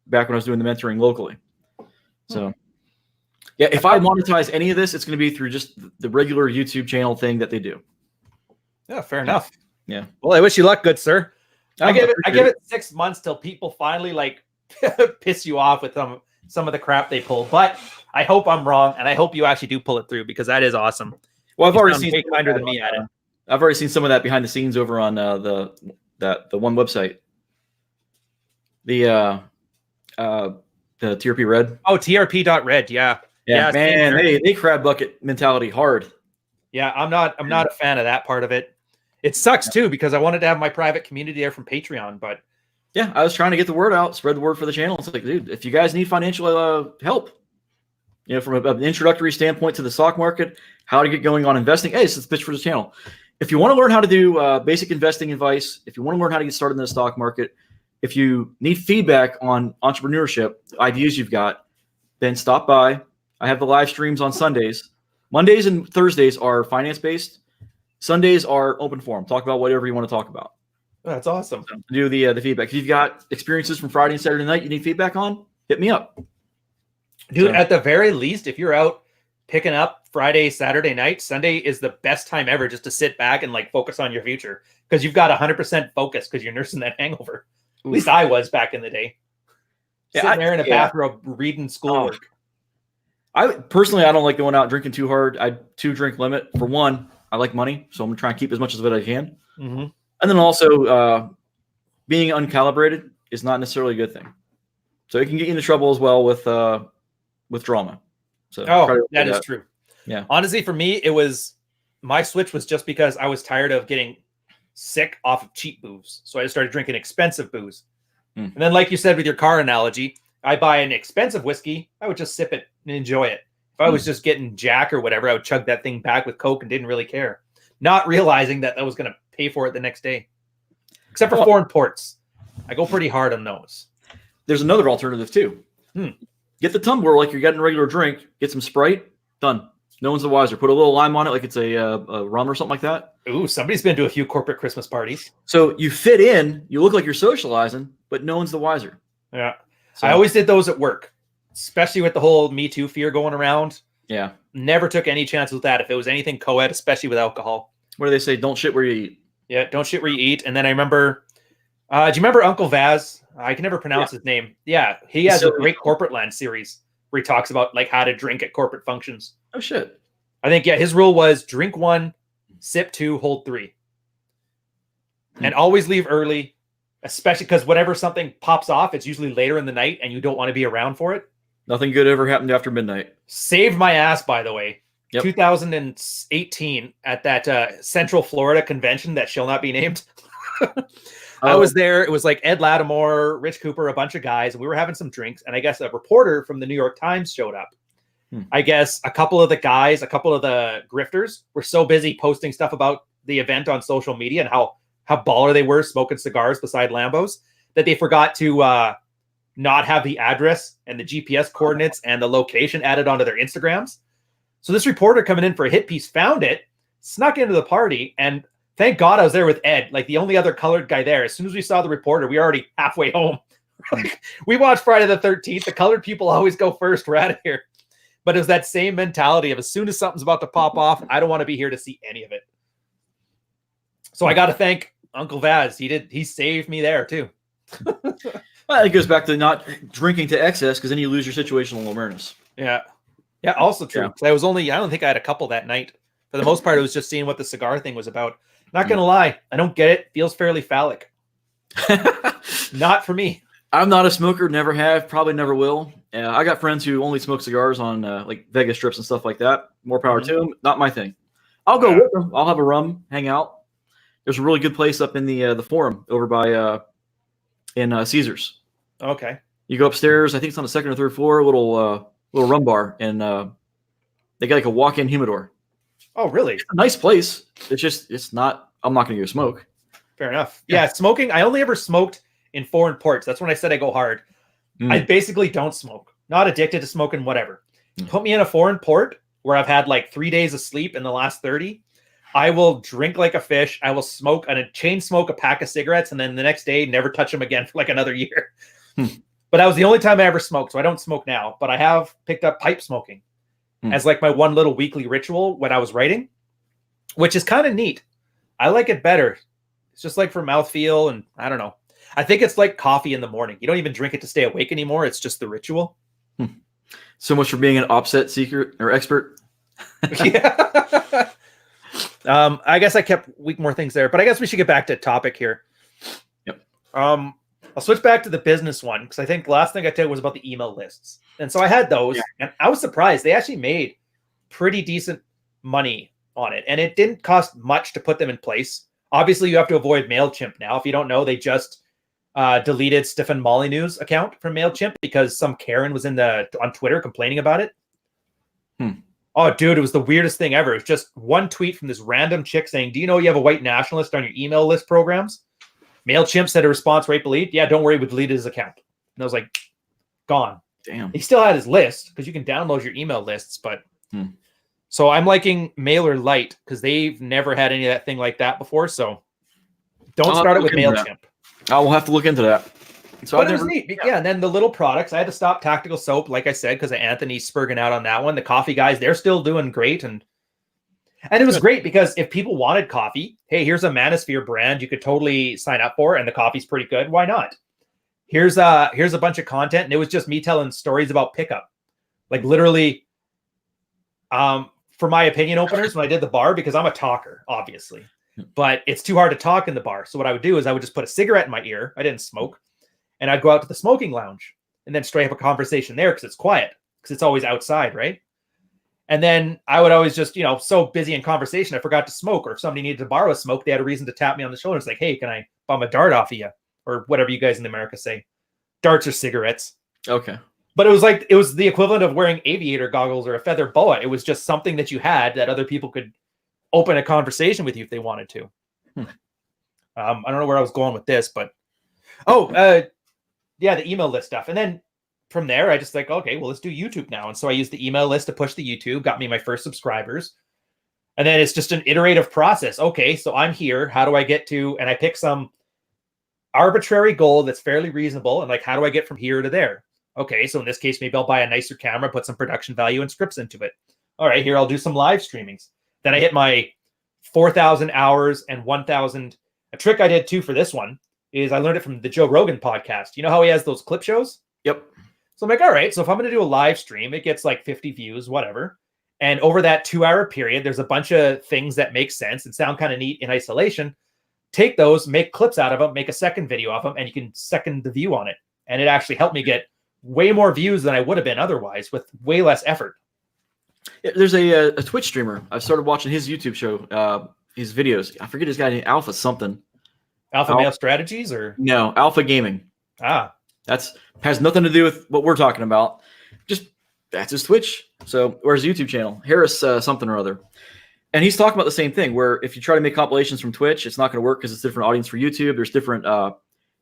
back when I was doing the mentoring locally. So yeah, if I monetize any of this, it's going to be through just the regular YouTube channel thing that they do. Yeah, fair enough. Yeah. Well, I wish you luck, good sir. I give appreciate it 6 months till people finally like piss you off with some of the crap they pull. But I hope I'm wrong, and I hope you actually do pull it through because that is awesome. Well, I've already seen kinder than me at it. I've already seen some of that behind the scenes over on the one website. The TRP Red. Oh, TRP.red, yeah. Yeah, man, they crab bucket mentality hard. Yeah, I'm not a fan of that part of it. It sucks too because I wanted to have my private community there from Patreon, but yeah, I was trying to get the word out, spread the word for the channel. It's like, dude, if you guys need financial help, from an introductory standpoint to the stock market, how to get going on investing, hey, this is the pitch for the channel. If you want to learn how to do basic investing advice, if you want to learn how to get started in the stock market, if you need feedback on entrepreneurship, ideas you've got, then stop by. I have the live streams on Sundays. Mondays and Thursdays are finance-based. Sundays are open forum. Talk about whatever you want to talk about. That's awesome. So do the feedback. If you've got experiences from Friday and Saturday night you need feedback on, hit me up. Dude, at the very least, if you're out picking up Friday, Saturday night, Sunday is the best time ever just to sit back and like focus on your future because you've got 100% focus because you're nursing that hangover. At least I was back in the day. Sitting there in a bathrobe reading schoolwork. I personally, I don't like going out drinking too hard. I 2-drink limit. For one, I like money, so I'm gonna try and keep as much of it as I can. Mm-hmm. And then also, being uncalibrated is not necessarily a good thing. So it can get you into trouble as well with drama. So that is true. Yeah. Honestly, for me, it was my switch was just because I was tired of getting sick off of cheap booze. So I just started drinking expensive booze. And then, like you said with your car analogy, I buy an expensive whiskey. I would just sip it and enjoy it. If I was just getting Jack or whatever, I would chug that thing back with Coke and didn't really care, not realizing that I was going to pay for it the next day. Except for foreign ports, I go pretty hard on those. There's another alternative too. Get the tumbler like you're getting a regular drink. Get some Sprite. Done. No one's the wiser. Put a little lime on it like it's a rum or something like that. Ooh, somebody's been to a few corporate Christmas parties. So you fit in. You look like you're socializing, but no one's the wiser. Yeah. So, I always did those at work, especially with the whole Me Too fear going around. Yeah. Never took any chances with that if it was anything co-ed, especially with alcohol. What do they say? Don't shit where you eat. Yeah, don't shit where you eat. And then I remember, do you remember Uncle Vaz? I can never pronounce his name. Yeah, he has a great Corporate Land series where he talks about like how to drink at corporate functions. Oh, shit. I think, his rule was drink 1, sip 2, hold 3. And always leave early, especially because whenever something pops off, it's usually later in the night and you don't want to be around for it. Nothing good ever happened after midnight. Saved my ass, by the way. Yep. 2018 at that Central Florida convention that shall not be named. I was there. It was like Ed Lattimore, Rich Cooper, a bunch of guys, and we were having some drinks. And I guess a reporter from the New York Times showed up. I guess a couple of the grifters were so busy posting stuff about the event on social media and how baller they were smoking cigars beside Lambos that they forgot to not have the address and the GPS coordinates and the location added onto their Instagrams. So this reporter coming in for a hit piece found it, snuck into the party, and thank God I was there with Ed, like the only other colored guy there. As soon as we saw the reporter, we were already halfway home. We watched Friday the 13th. The colored people always go first. We're out of here. But it was that same mentality of as soon as something's about to pop off, I don't want to be here to see any of it. So I got to thank Uncle Vaz. He saved me there too. Well, it goes back to not drinking to excess because then you lose your situational awareness. Yeah. Yeah, also true. Yeah. I don't think I had a couple that night. For the most part, it was just seeing what the cigar thing was about. Not going to lie. I don't get it. Feels fairly phallic. Not for me. I'm not a smoker. Never have. Probably never will. I got friends who only smoke cigars on like Vegas trips and stuff like that. More power to them. Not my thing. I'll go with them. I'll have a rum, hang out. There's a really good place up in the Forum over by in Caesars. Okay. You go upstairs. I think it's on the second or third floor. Little rum bar, and they got like a walk-in humidor. Oh, really? It's a nice place. It's not. I'm not going to go smoke. Fair enough. Yeah, smoking. I only ever smoked in foreign ports. That's when I said I go hard. I basically don't smoke. Not addicted to smoking, whatever. Put me in a foreign port where I've had like 3 days of sleep in the last 30. I will drink like a fish. I will smoke and chain smoke a pack of cigarettes, and then the next day never touch them again for like another year. But that was the only time I ever smoked, so I don't smoke now. But I have picked up pipe smoking as like my one little weekly ritual when I was writing, which is kind of neat. I like it better. It's just like for mouthfeel, and I don't know. I think it's like coffee in the morning. You don't even drink it to stay awake anymore. It's just the ritual. So much for being an offset seeker or expert. Yeah. I guess I kept more things there, but I guess we should get back to topic here. Yep. I'll switch back to the business one because I think the last thing I did was about the email lists. And so I had those, and I was surprised. They actually made pretty decent money on it, and it didn't cost much to put them in place. Obviously, you have to avoid MailChimp now. If you don't know, they just deleted Stefan Molyneux's account from MailChimp because some Karen was on Twitter complaining about it. Oh, dude, it was the weirdest thing ever. It was just one tweet from this random chick saying, "Do you know you have a white nationalist on your email list programs?" MailChimp said a response rate believed. Yeah, don't worry, we deleted his account. And I was like, gone. Damn. He still had his list because you can download your email lists, but so I'm liking MailerLite because they've never had any of that thing like that before. So don't start it with MailChimp. I will have to look into that. So but it was neat. Yeah, and then the little products. I had to stop Tactical Soap, like I said, because of Anthony spurging out on that one. The coffee guys, they're still doing great. And it was great because if people wanted coffee, hey, here's a Manosphere brand you could totally sign up for, and the coffee's pretty good. Why not? Here's a bunch of content, and it was just me telling stories about pickup. Like literally, for my opinion openers when I did the bar, because I'm a talker, obviously. But it's too hard to talk in the bar. So what I would do is I would just put a cigarette in my ear. I didn't smoke. And I'd go out to the smoking lounge and then straight up a conversation there because it's quiet, because it's always outside, right? And then I would always just, so busy in conversation, I forgot to smoke. Or if somebody needed to borrow a smoke, they had a reason to tap me on the shoulder. It's like, hey, can I bum a dart off of you? Or whatever you guys in America say. Darts or cigarettes. Okay. But it was the equivalent of wearing aviator goggles or a feather boa. It was just something that you had that other people could open a conversation with you if they wanted to. I don't know where I was going with this, but yeah, the email list stuff. And then from there, I just like, okay, well, let's do YouTube now. And so I used the email list to push the YouTube, got me my first subscribers. And then it's just an iterative process. Okay, so I'm here. How do I get to, and I pick some arbitrary goal that's fairly reasonable. And like, how do I get from here to there? Okay, so in this case, maybe I'll buy a nicer camera, put some production value and scripts into it. All right, here I'll do some live streamings. Then I hit my 4,000 hours and 1,000. A trick I did too for this one is I learned it from the Joe Rogan podcast. You know how he has those clip shows? Yep. So I'm like, all right, so if I'm going to do a live stream, it gets like 50 views, whatever. And over that 2-hour period, there's a bunch of things that make sense and sound kind of neat in isolation. Take those, make clips out of them, make a second video of them, and you can second the view on it. And it actually helped me get way more views than I would have been otherwise with way less effort. There's a Twitch streamer. I've started watching his YouTube show, his videos. I forget his guy name, Alpha something. Alpha Male Strategies or? No, Alpha Gaming. That's has nothing to do with what we're talking about. Just that's his Twitch. So, or his YouTube channel, Harris something or other. And he's talking about the same thing, where if you try to make compilations from Twitch, it's not going to work because it's a different audience for YouTube. There's different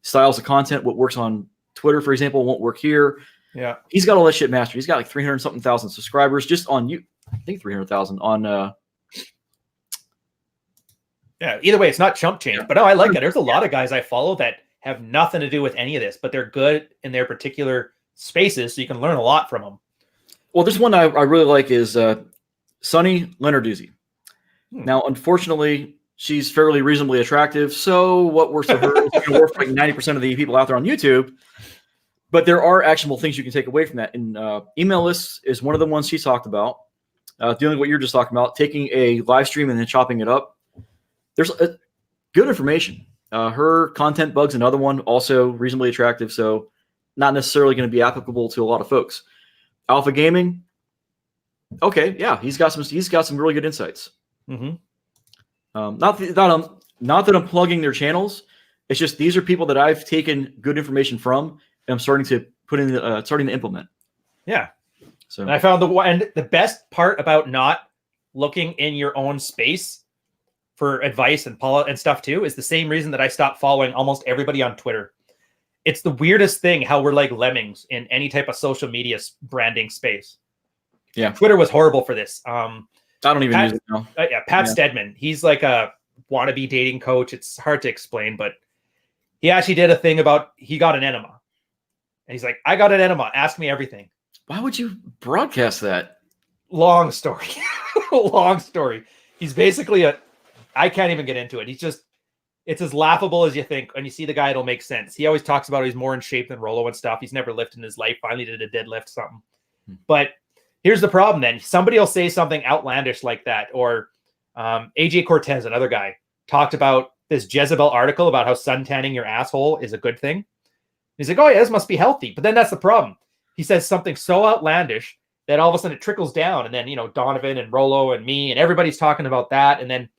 styles of content. What works on Twitter, for example, won't work here. Yeah. He's got all that shit mastered. He's got like 300-something thousand subscribers just on you. I think 300,000 on. Yeah, either way, it's not chump change. But no, I like it. There's a lot of guys I follow that have nothing to do with any of this, but they're good in their particular spaces, so you can learn a lot from them. Well, there's one I really like is Sunny Lenarduzzi. Now, unfortunately, she's fairly reasonably attractive, so what works for her is going to work for like 90% of the people out there on YouTube. But there are actionable things you can take away from that. And email lists is one of the ones she talked about. Dealing with what you're just talking about, taking a live stream and then chopping it up. There's good information. Her content bug's another one, also reasonably attractive, so not necessarily going to be applicable to a lot of folks. Alpha Gaming, okay, yeah, he's got some really good insights. Mm-hmm. Not that I'm plugging their channels. It's just these are people that I've taken good information from, and I'm starting to starting to implement. Yeah. So and I found the best part about not looking in your own space for advice and stuff too is the same reason that I stopped following almost everybody on Twitter. It's the weirdest thing how we're like lemmings in any type of social media branding space. Yeah. Twitter was horrible for this. I don't even use it now. Pat Stedman. He's like a wannabe dating coach. It's hard to explain, but he actually did a thing about he got an enema. And he's like, I got an enema. Ask me everything. Why would you broadcast that? Long story. Long story. He's basically I can't even get into it. It's as laughable as you think. When you see the guy, it'll make sense. He always talks about he's more in shape than Rollo and stuff. He's never lifted in his life. Finally did a deadlift, something. But here's the problem then. Somebody will say something outlandish like that. Or AJ Cortez, another guy, talked about this Jezebel article about how suntanning your asshole is a good thing. He's like, oh yeah, this must be healthy. But then that's the problem. He says something so outlandish that all of a sudden it trickles down. And then, Donovan and Rollo and me and everybody's talking about that. And then,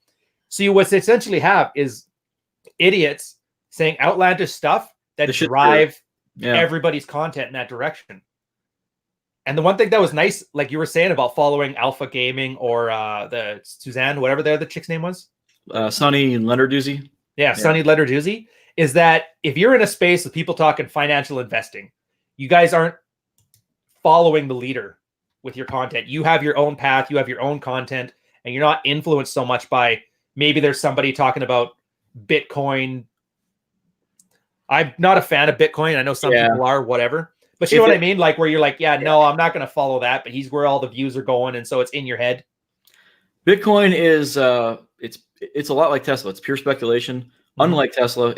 so you what essentially have is idiots saying outlandish stuff that drive everybody's content in that direction. And the one thing that was nice, like you were saying about following Alpha Gaming or the Suzanne, whatever the chick's name was. Sunny Lenarduzzi. Yeah, Sunny Lenarduzzi, is that if you're in a space with people talking financial investing, you guys aren't following the leader with your content. You have your own path, you have your own content, and you're not influenced so much by maybe there's somebody talking about Bitcoin. I'm not a fan of Bitcoin. I know some people are, whatever. But you know what I mean? Like where you're like, no, I'm not going to follow that, but he's where all the views are going. And so it's in your head. Bitcoin is, it's a lot like Tesla. It's pure speculation. Mm-hmm. Unlike Tesla,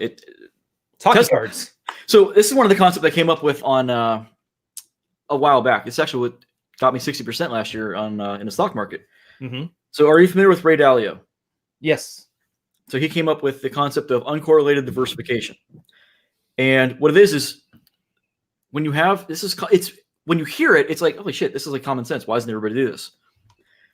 cards. So this is one of the concepts I came up with on a while back. It's actually what got me 60% last year on in the stock market. Mm-hmm. So are you familiar with Ray Dalio? Yes. So he came up with the concept of uncorrelated diversification. And what it is when you have when you hear it, it's like, holy shit, this is like common sense. Why doesn't everybody do this?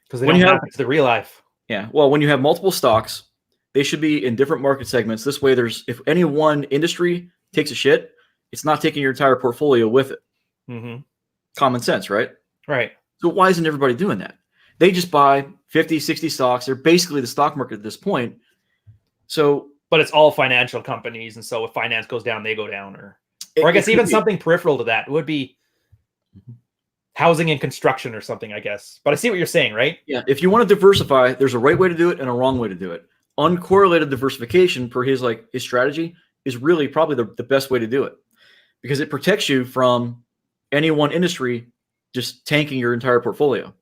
Because they don't happen to the real life. Yeah. Well, when you have multiple stocks, they should be in different market segments. This way, if any one industry takes a shit, it's not taking your entire portfolio with it. Mm-hmm. common sense, right? Right. So why isn't everybody doing that? They just buy 50, 60 stocks. They're basically the stock market at this point. So, but it's all financial companies, and so if finance goes down, they go down, or I guess even be something peripheral to that would be housing and construction or something, I guess. But I see what you're saying, right? Yeah. If you want to diversify, there's a right way to do it and a wrong way to do it. Uncorrelated diversification, per his strategy, is really probably the best way to do it, because it protects you from any one industry just tanking your entire portfolio.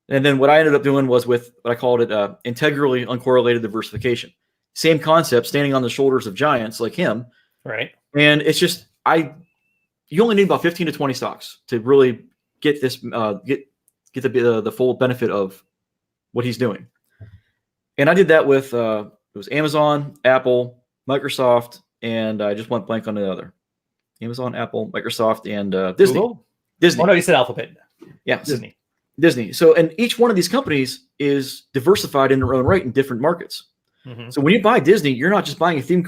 And then what I ended up doing was with what I called it integrally uncorrelated diversification. Same concept, standing on the shoulders of giants like him. Right. And it's just you only need about 15 to 20 stocks to really get this get the full benefit of what he's doing. And I did that with it was Amazon, Apple, Microsoft, and I just went blank on the other. Amazon, Apple, Microsoft, and Disney. Google? Disney. Oh no, you said Alphabet. Yeah, Disney. So, and each one of these companies is diversified in their own right in different markets. Mm-hmm. So when you buy Disney, you're not just buying a theme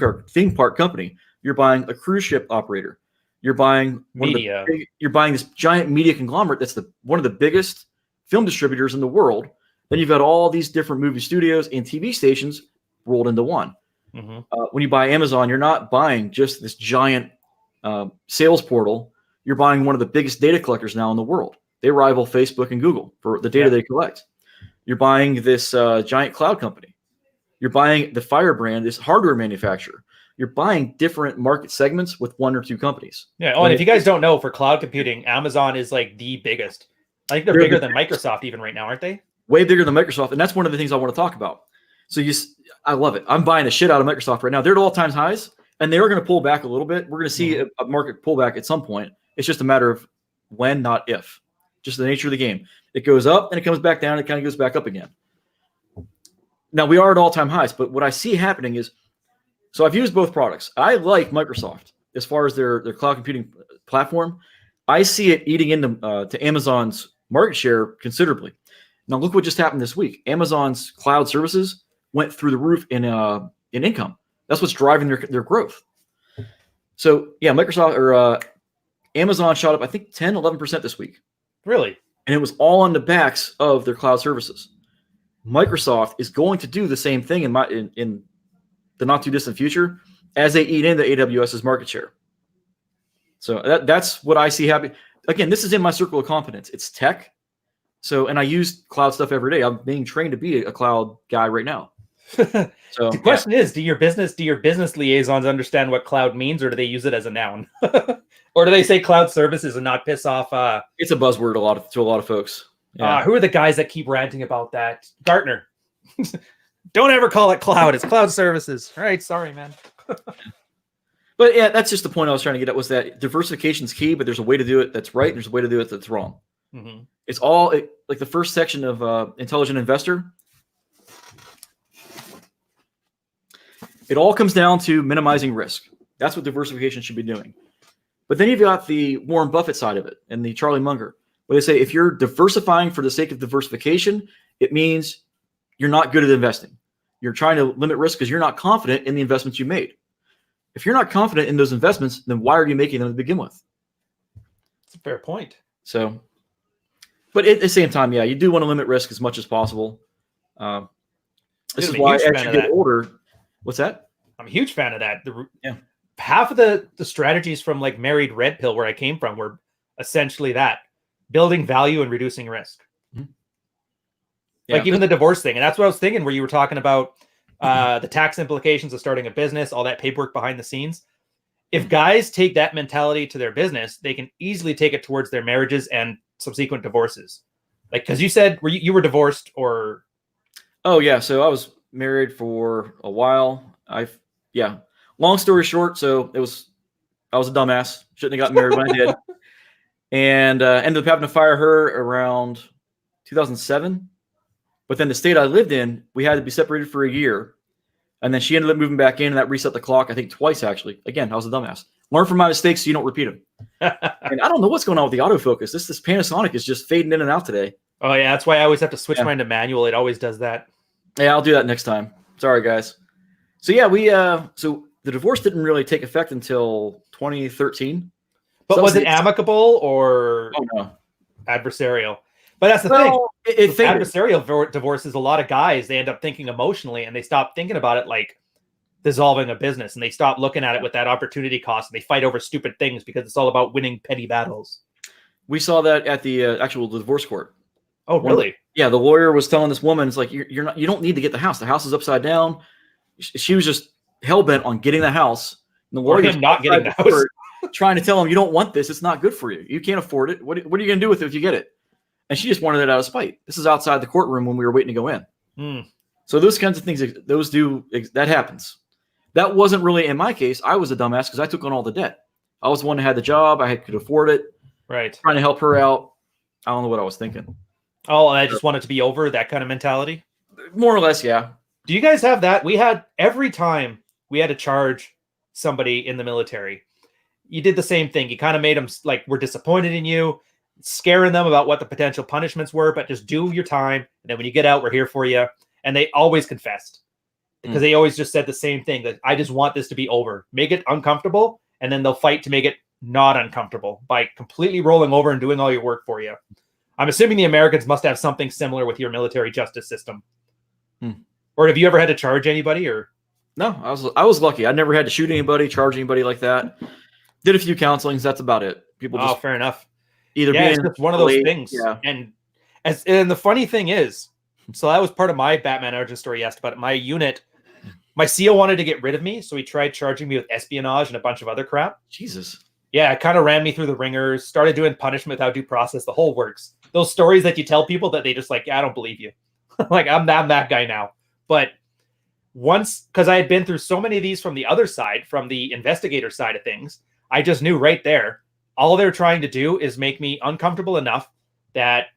park company. You're buying a cruise ship operator. You're buying media. You're buying this giant media conglomerate that's one of the biggest film distributors in the world. Then you've got all these different movie studios and TV stations rolled into one. Mm-hmm. When you buy Amazon, you're not buying just this giant sales portal. You're buying one of the biggest data collectors now in the world. They rival Facebook and Google for the data they collect. You're buying this giant cloud company. You're buying the Fire brand, this hardware manufacturer. You're buying different market segments with one or two companies. Yeah. Oh, and if you guys don't know, for cloud computing, Amazon is like the biggest. I think they're bigger than Microsoft even right now, aren't they? Way bigger than Microsoft. And that's one of the things I want to talk about. So I love it. I'm buying the shit out of Microsoft right now. They're at all-time highs, and they are going to pull back a little bit. We're going to see a market pullback at some point. It's just a matter of when, not if. Just the nature of the game. It goes up and it comes back down. And it kind of goes back up again. Now we are at all-time highs, but what I see happening is, so I've used both products. I like Microsoft as far as their cloud computing platform. I see it eating into to Amazon's market share considerably. Now look what just happened this week. Amazon's cloud services went through the roof in income. That's what's driving their growth. So yeah, Microsoft or Amazon shot up, I think 10, 11% this week. Really? And it was all on the backs of their cloud services. Microsoft is going to do the same thing in the not too distant future as they eat into AWS's market share. So that's what I see happening. Again, this is in my circle of competence. It's tech. So, and I use cloud stuff every day. I'm being trained to be a cloud guy right now. So the question is, do your business liaisons understand what cloud means, or do they use it as a noun? Or do they say cloud services and not piss off? It's a buzzword to a lot of folks. Yeah. Who are the guys that keep ranting about that? Gartner. Don't ever call it cloud. It's cloud services. All right. Sorry, man. But yeah, that's just the point I was trying to get at, was that diversification is key, but there's a way to do it that's right. And there's a way to do it that's wrong. Mm-hmm. It's all like the first section of Intelligent Investor. It all comes down to minimizing risk. That's what diversification should be doing. But then you've got the Warren Buffett side of it and the Charlie Munger, where they say if you're diversifying for the sake of diversification, it means you're not good at investing. You're trying to limit risk because you're not confident in the investments you made. If you're not confident in those investments, then why are you making them to begin with? That's a fair point. So, but at the same time, yeah, you do want to limit risk as much as possible. This is why as you get older, what's that? I'm a huge fan of that. Half of the strategies from like Married Red Pill, where I came from, were essentially that: building value and reducing risk. Mm-hmm. Yeah. Like even the divorce thing. And that's what I was thinking, where you were talking about the tax implications of starting a business, all that paperwork behind the scenes. If guys take that mentality to their business, they can easily take it towards their marriages and subsequent divorces. Like, because you said you were divorced, or? Oh yeah, so I was married for a while. Long story short, so I was a dumbass. Shouldn't have gotten married when I did, and ended up having to fire her around 2007. But then the state I lived in, we had to be separated for a year, and then she ended up moving back in, and that reset the clock. I think twice actually. Again, I was a dumbass. Learn from my mistakes so you don't repeat them. And I don't know what's going on with the autofocus. This Panasonic is just fading in and out today. Oh yeah, that's why I always have to switch mine to manual. It always does that. Yeah, I'll do that next time. Sorry, guys. So yeah, so the divorce didn't really take effect until 2013. But was it amicable or no. adversarial? But that's the thing. Adversarial divorces, a lot of guys, they end up thinking emotionally and they stop thinking about it like dissolving a business, and they stop looking at it with that opportunity cost, and they fight over stupid things because it's all about winning petty battles. We saw that at the actual divorce court. Oh, really? The lawyer was telling this woman, it's like, you don't need to get the house. The house is upside down. She was just hell-bent on getting the house. And the lawyer not getting the house. Trying to tell him, you don't want this. It's not good for you. You can't afford it. What are you going to do with it if you get it? And she just wanted it out of spite. This is outside the courtroom when we were waiting to go in. So those kinds of things, that happens. That wasn't really in my case. I was a dumbass because I took on all the debt. I was the one that had the job. I could afford it. Right. Trying to help her out. I don't know what I was thinking. Oh, and I just wanted to be over, that kind of mentality? More or less, yeah. Do you guys have that? We had, every time we had to charge somebody in the military, you did the same thing. You kind of made them like, we're disappointed in you, scaring them about what the potential punishments were, but just do your time. And then when you get out, we're here for you. And they always confessed. Because they always just said the same thing, that I just want this to be over. Make it uncomfortable, and then they'll fight to make it not uncomfortable by completely rolling over and doing all your work for you. I'm assuming the Americans must have something similar with your military justice system. Or have you ever had to charge anybody? Or no, I was lucky. I never had to shoot anybody, charge anybody like that. Did a few counselings. That's about it. People just fair enough. Either it's just one of those things. Yeah. And the funny thing is, so that was part of my Batman origin story. You asked about it. My unit. My CO wanted to get rid of me, so he tried charging me with espionage and a bunch of other crap. Jesus. Yeah, it kind of ran me through the ringers, started doing punishment without due process, the whole works. Those stories that you tell people that they just like, I don't believe you. Like, I'm that guy now. But once, because I had been through so many of these from the other side, from the investigator side of things, I just knew right there, all they're trying to do is make me uncomfortable enough that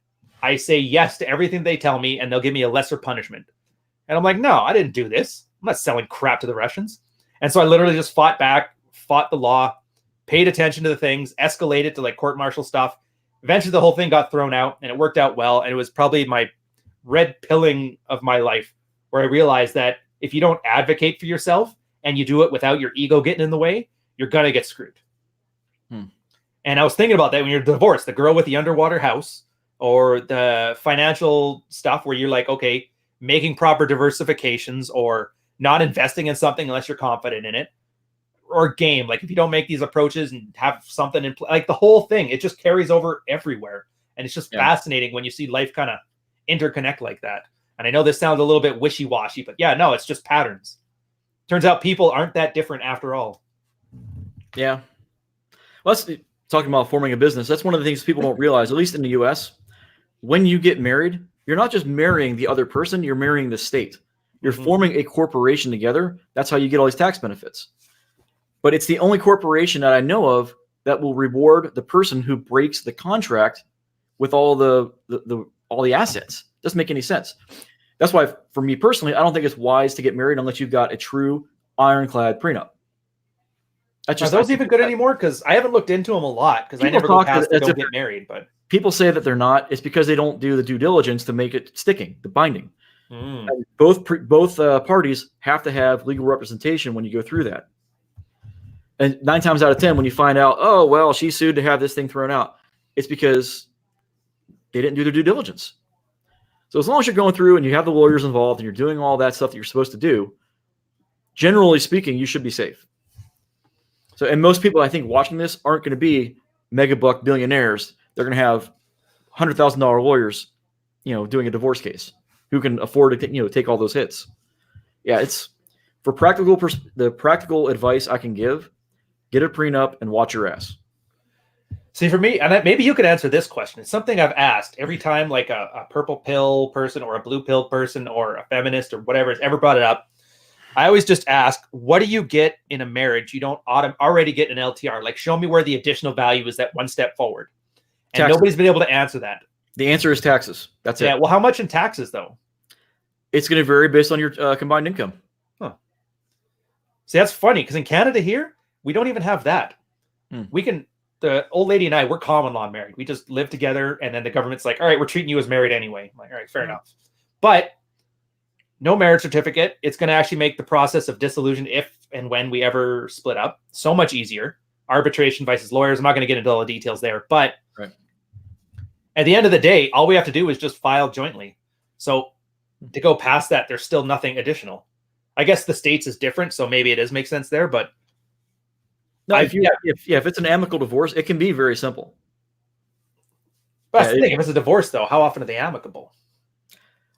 I say yes to everything they tell me, and they'll give me a lesser punishment. And I'm like, no, I didn't do this. I'm not selling crap to the Russians. And so I literally just fought back, fought the law, paid attention to the things, escalated to like court-martial stuff. Eventually the whole thing got thrown out, and it worked out well. And it was probably my red pilling of my life, where I realized that if you don't advocate for yourself and you do it without your ego getting in the way, you're going to get screwed. And I was thinking about that when you're divorced, the girl with the underwater house, or the financial stuff where you're like, okay, making proper diversifications, or not investing in something unless you're confident in it, or game. Like if you don't make these approaches and have something in like the whole thing, it just carries over everywhere. And it's just fascinating when you see life kind of interconnect like that. And I know this sounds a little bit wishy-washy, but yeah, no, it's just patterns. Turns out people aren't that different after all. Yeah. Well, let's talking about forming a business. That's one of the things people don't realize, at least in the US. When you get married, you're not just marrying the other person, you're marrying the state. You're forming a corporation together. That's how you get all these tax benefits. But it's the only corporation that I know of that will reward the person who breaks the contract with all the assets. Doesn't make any sense. That's why, for me personally, I don't think it's wise to get married unless you've got a true ironclad prenup. Are those even good anymore? Because I haven't looked into them a lot, because I never go past the don't get married. But people say that they're not. It's because they don't do the due diligence to make it sticking, the binding. Both parties have to have legal representation when you go through that. And 9 times out of 10, when you find out, oh, well, she sued to have this thing thrown out, it's because they didn't do their due diligence. So as long as you're going through and you have the lawyers involved and you're doing all that stuff that you're supposed to do, generally speaking, you should be safe. So, and most people I think watching this aren't going to be mega buck billionaires. They're going to have $100,000 lawyers, doing a divorce case, who can afford to, take all those hits. Yeah, it's for the practical advice I can give. Get a prenup and watch your ass. See, for me, and maybe you could answer this question. It's something I've asked every time, like a purple pill person or a blue pill person or a feminist or whatever has ever brought it up. I always just ask, what do you get in a marriage you don't already get in LTR? Like, show me where the additional value is that one step forward. And taxes. Nobody's been able to answer that. The answer is taxes. That's it. Yeah. Well, how much in taxes, though? It's going to vary based on your combined income. Huh. See, that's funny, because in Canada here, we don't even have that. The old lady and I, we're common law married. We just live together, and then the government's like, all right, we're treating you as married anyway. I'm like, all right, fair enough. But no marriage certificate. It's going to actually make the process of dissolution, if and when we ever split up, so much easier. arbitration versus lawyers. I'm not going to get into all the details there, but Right. at the end of the day, all we have to do is just file jointly. So to go past that, there's still nothing additional. I guess the states is different, so maybe it does make sense there, but No, if it's an amicable divorce, it can be very simple. But that's the thing. If it's a divorce, though, how often are they amicable?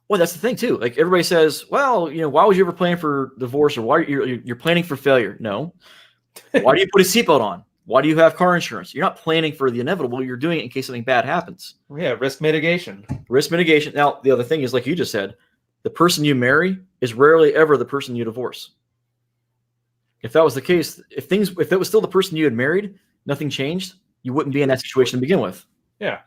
Well, that's the thing too. Like everybody says, well, why was you ever planning for divorce, or why you're planning for failure? No. Why do you put a seatbelt on? Why do you have car insurance? You're not planning for the inevitable. You're doing it in case something bad happens. Yeah, risk mitigation. Risk mitigation. Now, the other thing is, like you just said, the person you marry is rarely ever the person you divorce. If that was the case, if it was still the person you had married, nothing changed, you wouldn't be in that situation to begin with. Yeah.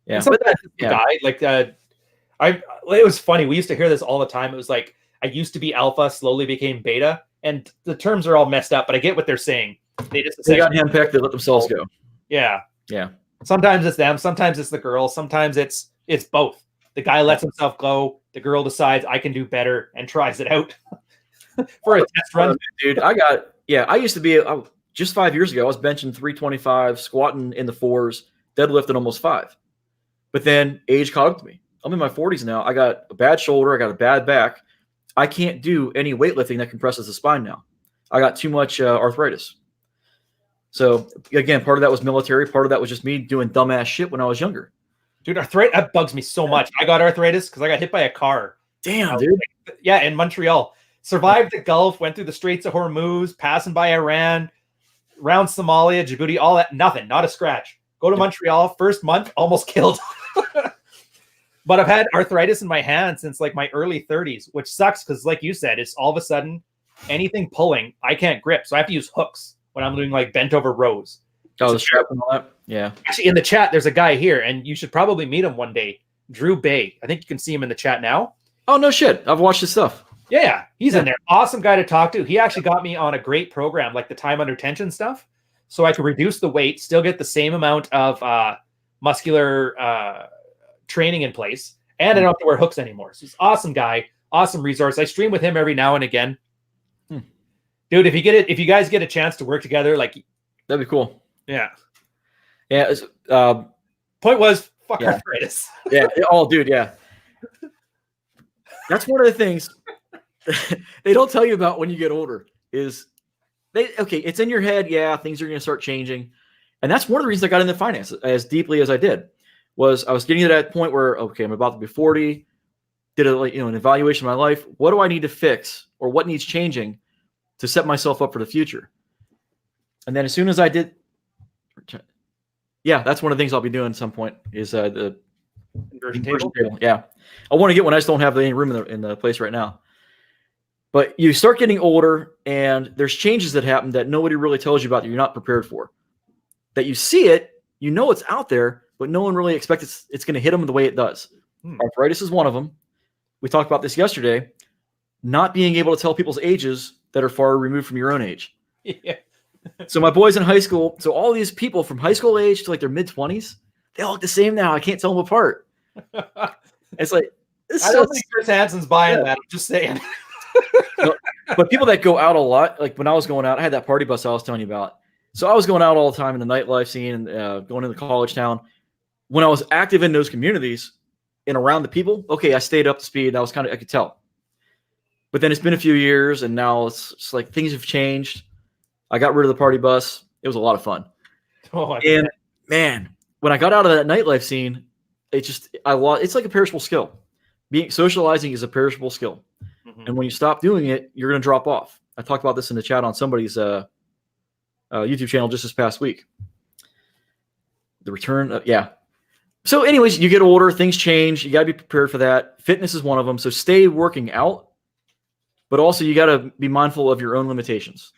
Yeah. But guy, like, it was funny. We used to hear this all the time. It was like, I used to be alpha, slowly became beta. And the terms are all messed up, but I get what they're saying. They got handpicked, they let themselves go. Yeah. Yeah. Sometimes it's them, sometimes it's the girl, sometimes it's both. The guy lets himself go, the girl decides I can do better and tries it out for a test run. Dude, I used to be just 5 years ago, I was benching 325, squatting in the 4s, deadlifting almost 5. But then age caught up to me. I'm in my 40s now. I got a bad shoulder, I got a bad back. I can't do any weightlifting that compresses the spine now. I got too much arthritis. So again, part of that was military. Part of that was just me doing dumbass shit when I was younger. Dude, arthritis, that bugs me so much. I got arthritis because I got hit by a car. Damn, dude. Yeah, in Montreal. Survived the Gulf, went through the Straits of Hormuz, passing by Iran, around Somalia, Djibouti, all that. Nothing, not a scratch. Go to Montreal, first month, almost killed. But I've had arthritis in my hand since like my early 30s, which sucks because, like you said, it's all of a sudden anything pulling, I can't grip. So I have to use hooks when I'm doing like bent over rows. Oh, the strap and all that? Yeah. Actually, in the chat, there's a guy here, and you should probably meet him one day. Drew Bay. I think you can see him in the chat now. Oh, no shit. I've watched his stuff. Yeah, he's in there. Awesome guy to talk to. He actually got me on a great program, like the time under tension stuff, so I could reduce the weight, still get the same amount of muscular training in place, and I don't have to wear hooks anymore. So he's an awesome guy, awesome resource. I stream with him every now and again. Dude, if you guys get a chance to work together, like, that'd be cool. Yeah. Yeah. Point was, fuck arthritis. Yeah. Oh, dude. Yeah. That's one of the things they don't tell you about when you get older is it's in your head. Yeah. Things are going to start changing. And that's one of the reasons I got into finance as deeply as I did. Was I was getting to that point where, okay, I'm about to be 40, did an evaluation of my life. What do I need to fix, or what needs changing to set myself up for the future? And then as soon as I did, that's one of the things I'll be doing at some point is the inversion table. Yeah. I want to get one. I just don't have any room in the place right now. But you start getting older and there's changes that happen that nobody really tells you about that you're not prepared for. That you see it, it's out there, but no one really expects it's going to hit them the way it does. Arthritis is one of them. We talked about this yesterday. Not being able to tell people's ages that are far removed from your own age. Yeah. So my boys in high school, so all these people from high school age to like their mid-20s, they all look the same now. I can't tell them apart. It's like, I don't think Chris Hansen's buying that. I'm just saying. But people that go out a lot, like when I was going out, I had that party bus I was telling you about. So I was going out all the time in the nightlife scene and going into college town. When I was active in those communities and around the people, okay, I stayed up to speed. I could tell. But then it's been a few years and now it's like things have changed. I got rid of the party bus. It was a lot of fun. And man, when I got out of that nightlife scene, it's like a perishable skill. Socializing is a perishable skill. Mm-hmm. And when you stop doing it, you're going to drop off. I talked about this in the chat on somebody's YouTube channel just this past week. The return. So anyways, you get older, things change. You got to be prepared for that. Fitness is one of them. So stay working out, but also you got to be mindful of your own limitations.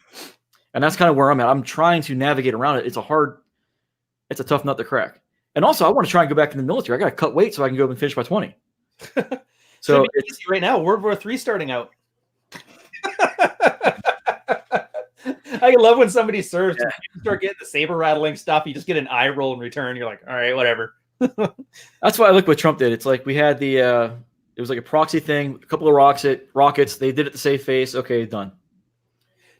And that's kind of where I'm at. I'm trying to navigate around it. It's a tough nut to crack. And also I want to try and go back in the military. I got to cut weight so I can go and finish by 20. So it's right now, World War III starting out. I love when somebody serves. Yeah. You start getting the saber rattling stuff. You just get an eye roll in return. You're like, all right, whatever. That's why I like what Trump did. It's like we had it was like a proxy thing, a couple of rockets. They did it to save face. Okay, done.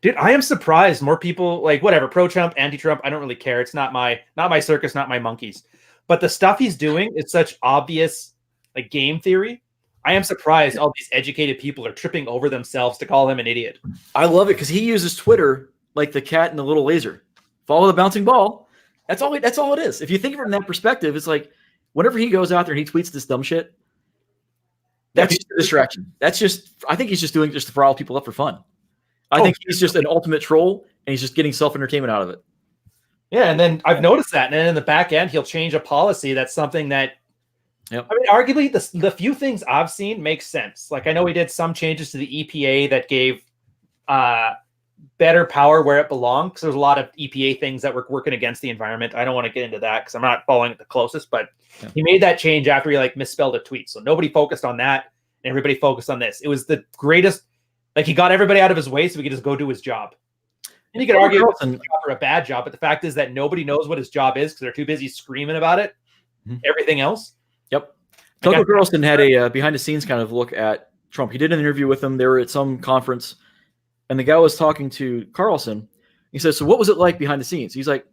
Dude, I am surprised more people like whatever, pro-Trump, anti-Trump, I don't really care. It's not my circus, not my monkeys. But the stuff he's doing is such obvious like game theory. I am surprised all these educated people are tripping over themselves to call him an idiot. I love it because he uses Twitter like the cat and the little laser. Follow the bouncing ball. That's all it is. If you think of it from that perspective, it's like whenever he goes out there and he tweets this dumb shit, that's just a distraction. I think he's just doing it just to rile people up for fun. I think he's just an ultimate troll, and he's just getting self-entertainment out of it. Yeah, and then I've noticed that. And then in the back end, he'll change a policy. That's something that, I mean, arguably, the few things I've seen make sense. Like, I know he did some changes to the EPA that gave better power where it belonged, because there's a lot of EPA things that were working against the environment. I don't want to get into that because I'm not following it the closest, but he made that change after he like misspelled a tweet. So nobody focused on that, and everybody focused on this. It was the greatest. Like, he got everybody out of his way so he could just go do his job. And you could argue it's a good job or a bad job, but the fact is that nobody knows what his job is because they're too busy screaming about it. Everything else. Yep. Tucker Carlson had a behind-the-scenes kind of look at Trump. He did an interview with him. They were at some conference, and the guy was talking to Carlson. He says, "So what was it like behind the scenes?" He's like,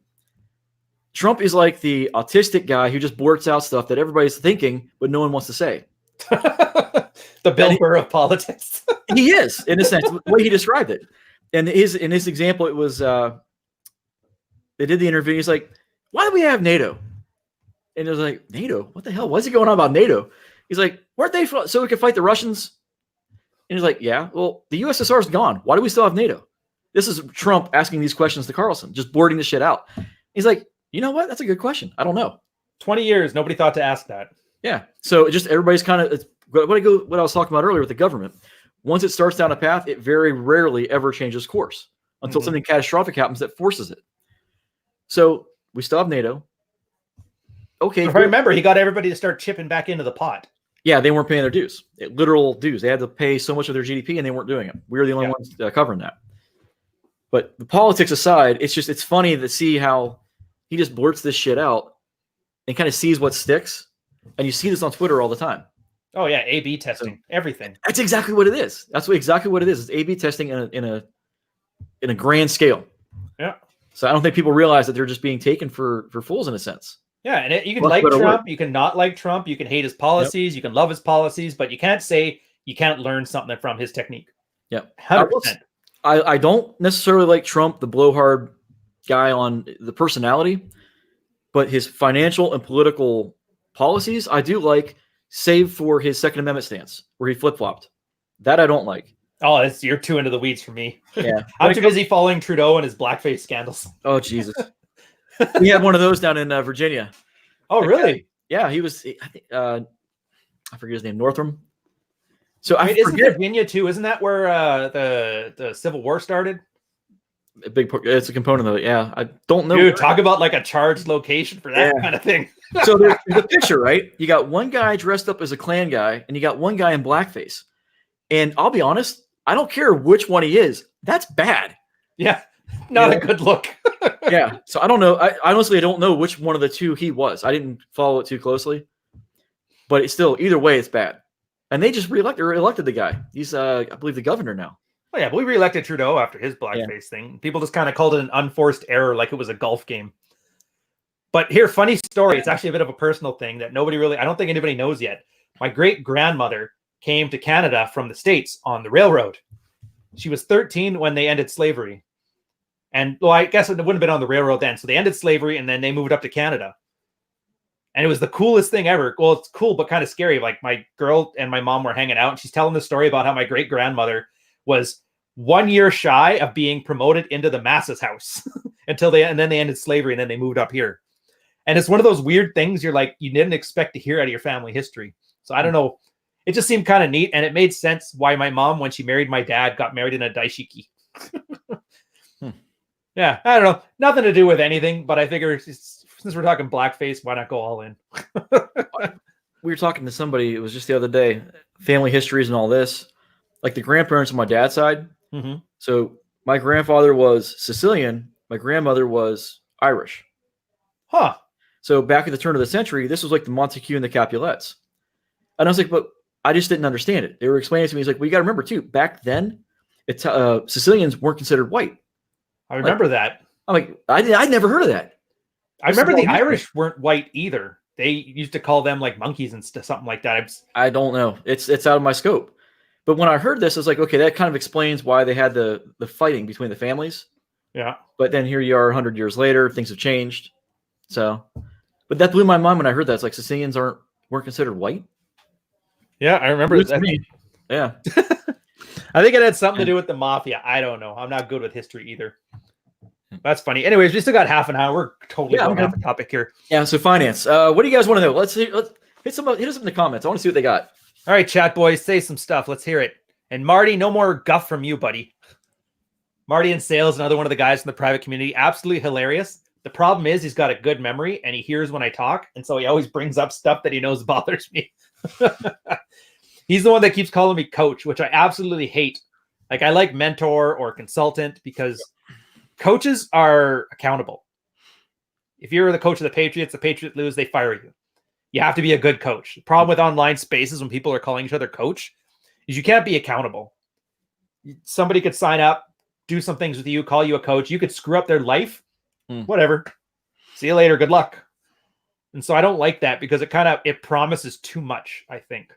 "Trump is like the autistic guy who just blurts out stuff that everybody's thinking, but no one wants to say." The Bill Burr of politics. He is, in a sense, the way he described it. And in his example, it was they did the interview. He's like, "Why do we have NATO?" And it was like, "NATO? What the hell? What's he going on about NATO?" He's like, "Weren't they so we could fight the Russians?" And he's like, "Yeah, well, the USSR is gone. Why do we still have NATO?" This is Trump asking these questions to Carlson, just blurting the shit out. He's like, "You know what? That's a good question. I don't know." 20 years, nobody thought to ask that. Yeah. So just everybody's kind of what I was talking about earlier with the government. Once it starts down a path, it very rarely ever changes course until something catastrophic happens that forces it. So we still have NATO. Okay. If I remember, he got everybody to start chipping back into the pot. Yeah, they weren't paying their dues. Literal dues. They had to pay so much of their GDP, and they weren't doing it. We were the only ones covering that. But the politics aside, it's funny to see how he just blurts this shit out and kind of sees what sticks. And you see this on Twitter all the time. Oh yeah, A/B testing, everything. That's exactly what it is. That's exactly what it is. It's A/B testing in a grand scale. Yeah. So I don't think people realize that they're just being taken for fools in a sense. Yeah, and you can like Trump, you can not like Trump, you can hate his policies, you can love his policies, but you can't say you can't learn something from his technique. Yeah, 100%. I don't necessarily like Trump, the blowhard guy on the personality, but his financial and political policies I do like, save for his Second Amendment stance where he flip-flopped. That I don't like. Oh, you're too into the weeds for me. Yeah, I'm too busy following Trudeau and his blackface scandals. Oh Jesus. We had one of those down in Virginia. Oh, really? Yeah, he was. I think I forget his name, Northam. So isn't Virginia too? Isn't that where the Civil War started? It's a component of it. Yeah, I don't know. Dude, talk about like a charged location for that kind of thing. So there's a picture, right? You got one guy dressed up as a Klan guy, and you got one guy in blackface. And I'll be honest, I don't care which one he is. That's bad. Yeah, not a good look. Yeah. So I don't know. I honestly don't know which one of the two he was. I didn't follow it too closely, but it's still either way, it's bad. And they just elected the guy. He's I believe the governor now. Oh yeah, but we reelected Trudeau after his blackface thing. People just kind of called it an unforced error, like it was a golf game. But here, funny story. It's actually a bit of a personal thing that I don't think anybody knows yet. My great grandmother came to Canada from the States on the railroad. She was 13 when they ended slavery. And well, I guess it wouldn't have been on the railroad then. So they ended slavery and then they moved up to Canada. And it was the coolest thing ever. Well, it's cool, but kind of scary. Like my girl and my mom were hanging out and she's telling the story about how my great grandmother was 1 year shy of being promoted into the Masses house and then they ended slavery and then they moved up here. And it's one of those weird things you're like, you didn't expect to hear out of your family history. So I don't know. It just seemed kind of neat. And it made sense why my mom, when she married my dad, got married in a daishiki. Yeah, I don't know. Nothing to do with anything, but I figure since we're talking blackface, why not go all in? We were talking to somebody, it was just the other day, family histories and all this. Like the grandparents on my dad's side. Mm-hmm. So my grandfather was Sicilian. My grandmother was Irish. Huh. So back at the turn of the century, this was like the Montague and the Capulets. And I was like, but I just didn't understand it. They were explaining to me, he's like, well, you got to remember too, back then, it's Sicilians weren't considered white. I remember that. I'm like, I'd never heard of that. I remember the Irish weren't white either. They used to call them like monkeys and something like that. I don't know. It's out of my scope. But when I heard this, I was like, okay, that kind of explains why they had the fighting between the families. Yeah. But then here you are 100 years later, things have changed. So, but that blew my mind when I heard that. It's like Sicilians weren't considered white. Yeah, I remember that. Yeah. I think it had something to do with the mafia. I don't know. I'm not good with history either. That's funny. Anyways, we still got half an hour. We're totally going off the topic here. Yeah. So finance. What do you guys want to know? Let's hit us up in the comments. I want to see what they got. All right, chat boys, say some stuff. Let's hear it. And Marty, no more guff from you, buddy. Marty in sales, another one of the guys in the private community. Absolutely hilarious. The problem is he's got a good memory and he hears when I talk. And so he always brings up stuff that he knows bothers me. He's the one that keeps calling me coach, which I absolutely hate. Like I like mentor or consultant because coaches are accountable. If you're the coach of the Patriots lose, they fire you. You have to be a good coach. The problem with online spaces when people are calling each other coach is you can't be accountable. Somebody could sign up, do some things with you, call you a coach. You could screw up their life. Whatever. See you later. Good luck. And so I don't like that because it promises too much, I think.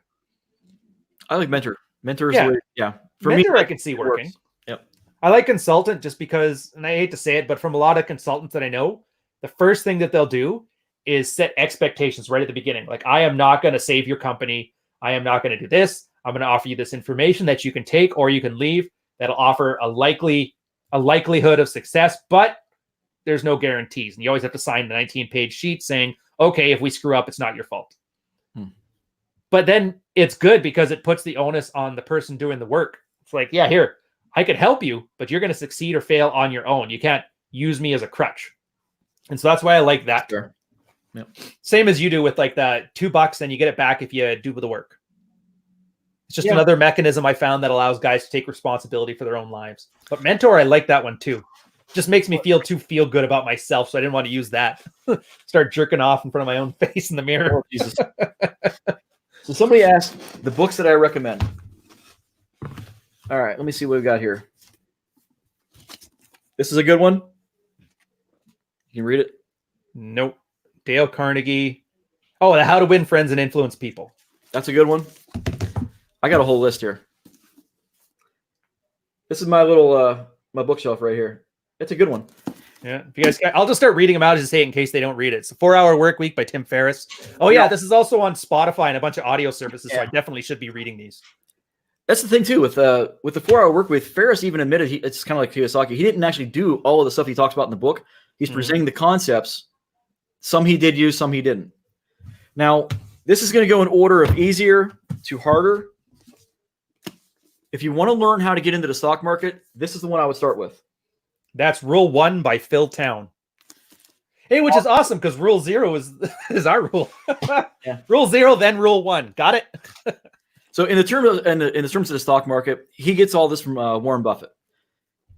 I like mentor. Mentors, yeah. For mentor, me, I can see working. Yep. I like consultant just because, and I hate to say it, but from a lot of consultants that I know, the first thing that they'll do is set expectations right at the beginning. Like, I am not going to save your company. I am not going to do this. I'm going to offer you this information that you can take or you can leave. That'll offer a likelihood of success, but there's no guarantees. And you always have to sign the 19-page sheet saying, okay, if we screw up, it's not your fault. But then it's good because it puts the onus on the person doing the work. It's like, yeah, here, I could help you, but you're going to succeed or fail on your own. You can't use me as a crutch. And so that's why I like that. Sure. Yep. Same as you do with like the $2 and you get it back if you do the work. It's just another mechanism I found that allows guys to take responsibility for their own lives. But mentor, I like that one too. Just makes me feel good about myself. So I didn't want to use that. Start jerking off in front of my own face in the mirror. Oh, Jesus. So somebody asked the books that I recommend. All right, let me see what we've got here. This is a good one. You can read it. Nope. Dale Carnegie. Oh, How to Win Friends and Influence People. That's a good one. I got a whole list here. This is my little my bookshelf right here. It's a good one. Yeah, if you guys, I'll just start reading them out as I say in case they don't read it. It's a 4-Hour Work Week by Tim Ferriss. Oh yeah, this is also on Spotify and a bunch of audio services, so I definitely should be reading these. That's the thing too with the 4-Hour Work Week. Ferriss even admitted it's kind of like Kiyosaki. He didn't actually do all of the stuff he talks about in the book. He's presenting the concepts. Some he did use, some he didn't. Now, this is going to go in order of easier to harder. If you want to learn how to get into the stock market, this is the one I would start with. That's Rule 1 by Phil Town. Hey, which is awesome because Rule 0 is our rule. Rule 0, then Rule 1. Got it? So in the terms of the stock market, he gets all this from Warren Buffett.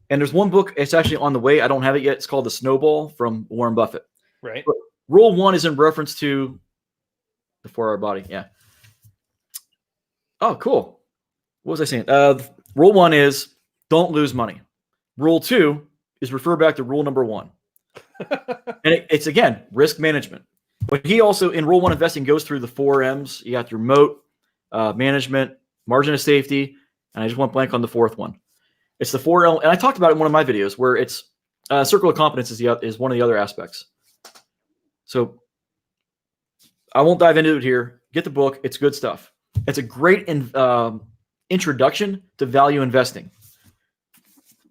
And there's one book, it's actually on the way. I don't have it yet. It's called The Snowball from Warren Buffett. Right. But Rule 1 is in reference to the 4-hour body. Yeah. Oh, cool. What was I saying? Rule 1 is don't lose money. Rule 2 is refer back to rule number 1. And it's, again, risk management. But he also, in Rule 1 investing, goes through the 4 M's. You got your moat, management, margin of safety, and I just went blank on the 4th one. It's the 4 L, and I talked about it in one of my videos where it's circle of competence is one of the other aspects. So I won't dive into it here. Get the book. It's good stuff. It's a great introduction to value investing.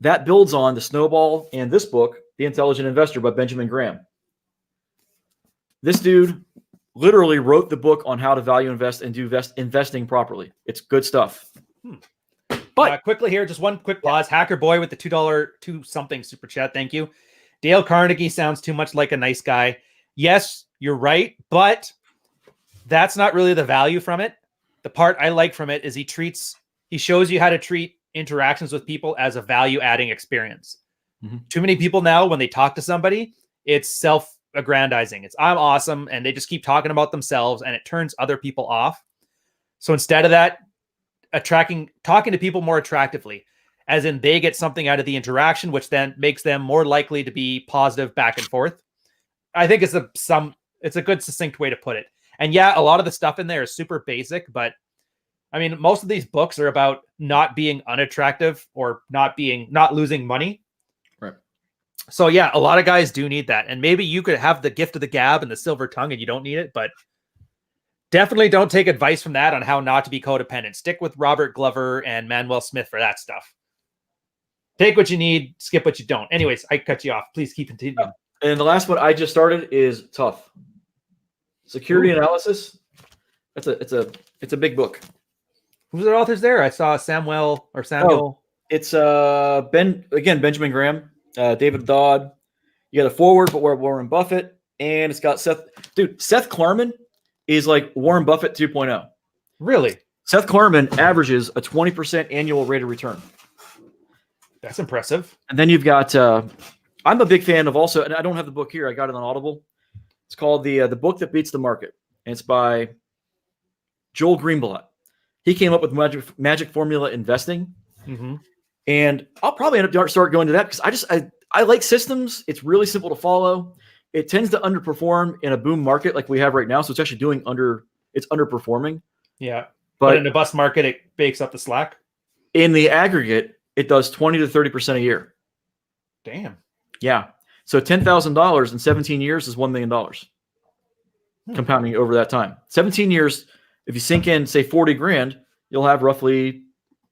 That builds on The Snowball and this book, The Intelligent Investor by Benjamin Graham. This dude literally wrote the book on how to value invest and do investing properly. It's good stuff. But quickly here, just one quick pause. Hacker Boy with the $2 something super chat. Thank you. Dale Carnegie sounds too much like a nice guy. Yes, you're right, but that's not really the value from it. The part I like from it is he shows you how to treat interactions with people as a value-adding experience. Too many people now, when they talk to somebody, it's self-aggrandizing. It's I'm awesome, and they just keep talking about themselves, and it turns other people off. So instead of that, talking to people more attractively. as in they get something out of the interaction, which then makes them more likely to be positive back and forth. I think it's a good succinct way to put it. And yeah, a lot of the stuff in there is super basic, but I mean, most of these books are about not being unattractive or not losing money. Right. So yeah, a lot of guys do need that. And maybe you could have the gift of the gab and the silver tongue and you don't need it, but definitely don't take advice from that on how not to be codependent. Stick with Robert Glover and Manuel Smith for that stuff. Take what you need, skip what you don't. Anyways, I cut you off. Please keep continuing. And the last one I just started is tough. Security Analysis. It's a big book. Who's the authors there? I saw Samuel. It's Benjamin Graham, David Dodd. You got a forward, but Warren Buffett, and it's got Seth. Dude, Seth Klarman is like Warren Buffett 2.0. Really? Seth Klarman averages a 20% annual rate of return. That's impressive. And then you've got. I'm a big fan of also, and I don't have the book here. I got it on Audible. It's called the Book That Beats the Market, and it's by Joel Greenblatt. He came up with magic formula investing, and I'll probably end up start going to that because I like systems. It's really simple to follow. It tends to underperform in a boom market like we have right now, so it's actually it's underperforming. Yeah, but in the bust market, it bakes up the slack. In the aggregate, it does 20 to 30% a year. Damn. Yeah. So $10,000 in 17 years is $1 million compounding over that time. 17 years. If you sink in, say 40 grand, you'll have roughly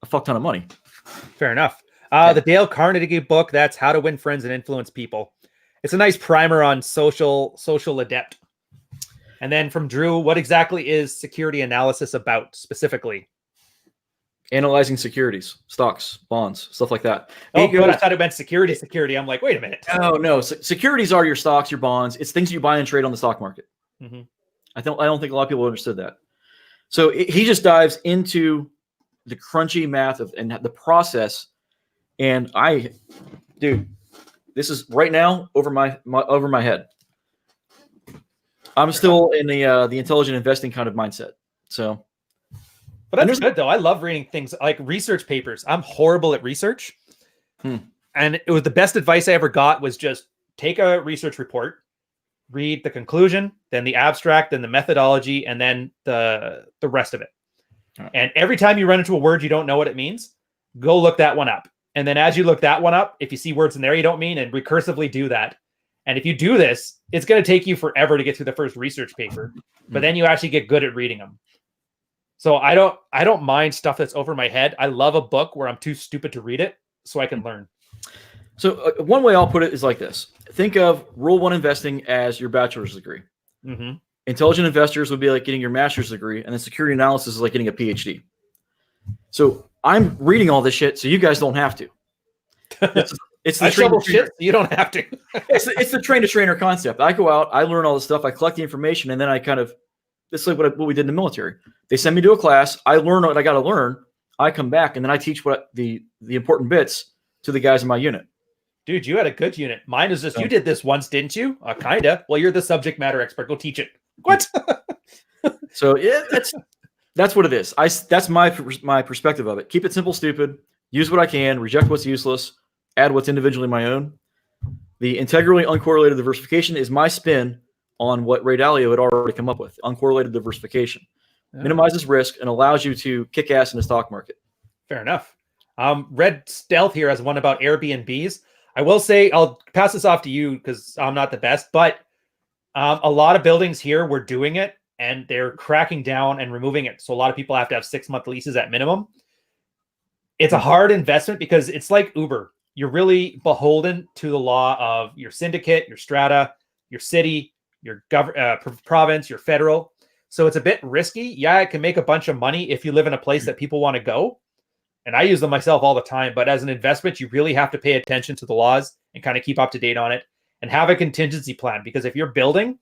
a fuck ton of money. Fair enough. The Dale Carnegie book, that's How to Win Friends and Influence People. It's a nice primer on social adept. And then from Drew, what exactly is security analysis about specifically? Analyzing securities, stocks, bonds, stuff like that. Oh, good. I thought it meant security. I'm like, wait a minute. No. Securities are your stocks, your bonds. It's things you buy and trade on the stock market. I don't think a lot of people understood that. So he just dives into the crunchy math and the process. And this is right now over my head. I'm still in the intelligent investing kind of mindset. So. But that's good, though. I love reading things like research papers. I'm horrible at research. And it was the best advice I ever got was just take a research report, read the conclusion, then the abstract, then the methodology, and then the rest of it. Right. And every time you run into a word you don't know what it means, go look that one up. And then as you look that one up, if you see words in there you don't mean, and recursively do that. And if you do this, it's going to take you forever to get through the first research paper. But then you actually get good at reading them. So I don't mind stuff that's over my head. I love a book where I'm too stupid to read it so I can learn. So one way I'll put it is like this. Think of Rule 1 investing as your bachelor's degree. Intelligent investors would be like getting your master's degree, and then security analysis is like getting a PhD. So I'm reading all this shit so you guys don't have to. It's the I shovel shit so you don't have to. it's the train to trainer concept. I go out, I learn all this stuff, I collect the information, and then I kind of this is like what we did in the military. They send me to a class. I learn what I got to learn. I come back, and then I teach what the important bits to the guys in my unit. Dude, you had a good unit. Mine is just, you did this once, didn't you? Kinda. Well, you're the subject matter expert. Go teach it. What? So yeah, that's what it is. That's my perspective of it. Keep it simple, stupid. Use what I can. Reject what's useless. Add what's individually my own. The integrally uncorrelated diversification is my spin on what Ray Dalio had already come up with. Uncorrelated diversification. Minimizes risk and allows you to kick ass in the stock market. Fair enough. Red Stealth here has one about Airbnbs. I will say, I'll pass this off to you because I'm not the best, but a lot of buildings here were doing it and they're cracking down and removing it. So a lot of people have to have 6-month leases at minimum. It's a hard investment because it's like Uber. You're really beholden to the law of your syndicate, your strata, your city, your province, your federal. So it's a bit risky. Yeah, it can make a bunch of money if you live in a place that people want to go. And I use them myself all the time. But as an investment, you really have to pay attention to the laws and kind of keep up to date on it and have a contingency plan. Because if your building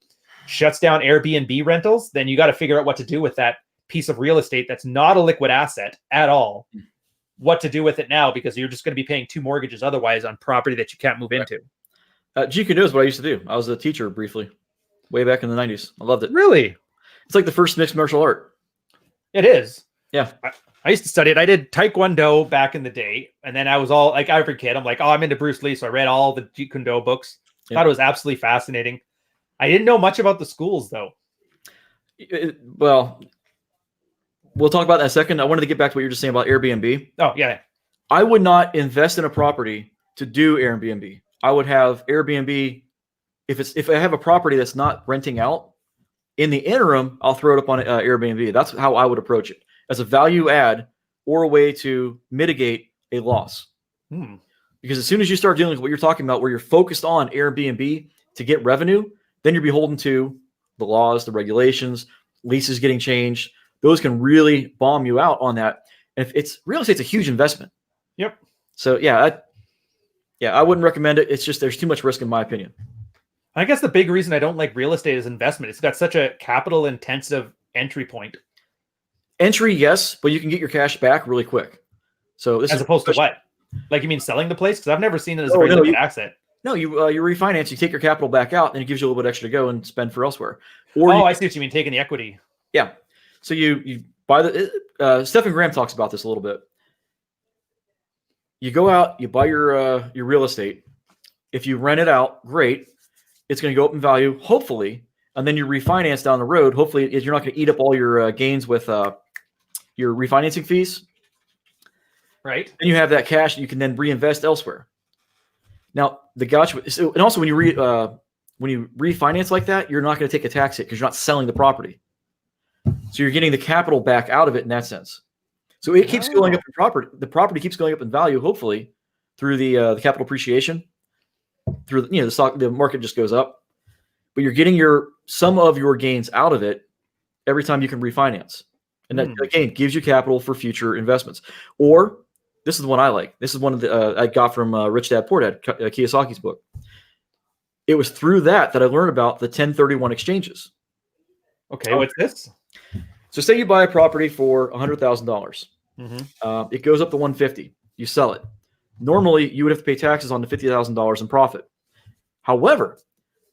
shuts down Airbnb rentals, then you got to figure out what to do with that piece of real estate that's not a liquid asset at all. What to do with it now, because you're just going to be paying 2 mortgages otherwise on property that you can't move into. GQ knows what I used to do. I was a teacher briefly, way back in the 90s. I loved it. Really? It's like the first mixed martial art. It is. Yeah. I used to study it. I did Taekwondo back in the day. And then I was all like every kid. I'm like, oh, I'm into Bruce Lee. So I read all the Jeet Kune Do books. Yep. Thought it was absolutely fascinating. I didn't know much about the schools though. Well, we'll talk about that in a second. I wanted to get back to what you were just saying about Airbnb. Oh, yeah. I would not invest in a property to do Airbnb. I would have Airbnb if I have a property that's not renting out. In the interim, I'll throw it up on Airbnb. That's how I would approach it, as a value add or a way to mitigate a loss. Because as soon as you start dealing with what you're talking about, where you're focused on Airbnb to get revenue, then you're beholden to the laws, the regulations, leases getting changed. Those can really bomb you out on that. And if it's real estate's a huge investment. Yep. So I wouldn't recommend it. It's just there's too much risk in my opinion. I guess the big reason I don't like real estate is investment. It's got such a capital intensive entry point. Entry, yes, but you can get your cash back really quick. So this as is opposed to what? Like you mean selling the place? Because I've never seen it as a very liquid asset. No, you refinance, you take your capital back out, and it gives you a little bit extra to go and spend for elsewhere. Or I see what you mean, taking the equity. Yeah. So you buy the Stephen Graham talks about this a little bit. You go out, you buy your real estate. If you rent it out, great. It's going to go up in value, hopefully, and then you refinance down the road. Hopefully, you're not going to eat up all your gains with your refinancing fees. Right. And you have that cash you can then reinvest elsewhere. Now, the gotcha. So, and also when you refinance like that, you're not going to take a tax hit because you're not selling the property. So you're getting the capital back out of it in that sense. So it keeps going up in property. The property keeps going up in value, hopefully, through the capital appreciation. Through the market just goes up, but you're getting some of your gains out of it every time you can refinance, and that again gives you capital for future investments. Or this is the one I like. This is one of the I got from Rich Dad Poor Dad, Kiyosaki's book. It was through that I learned about the 1031 exchanges. Okay, what's this? So say you buy a property for $100,000. It goes up to $150,000. You sell it. Normally, you would have to pay taxes on the $50,000 in profit. However,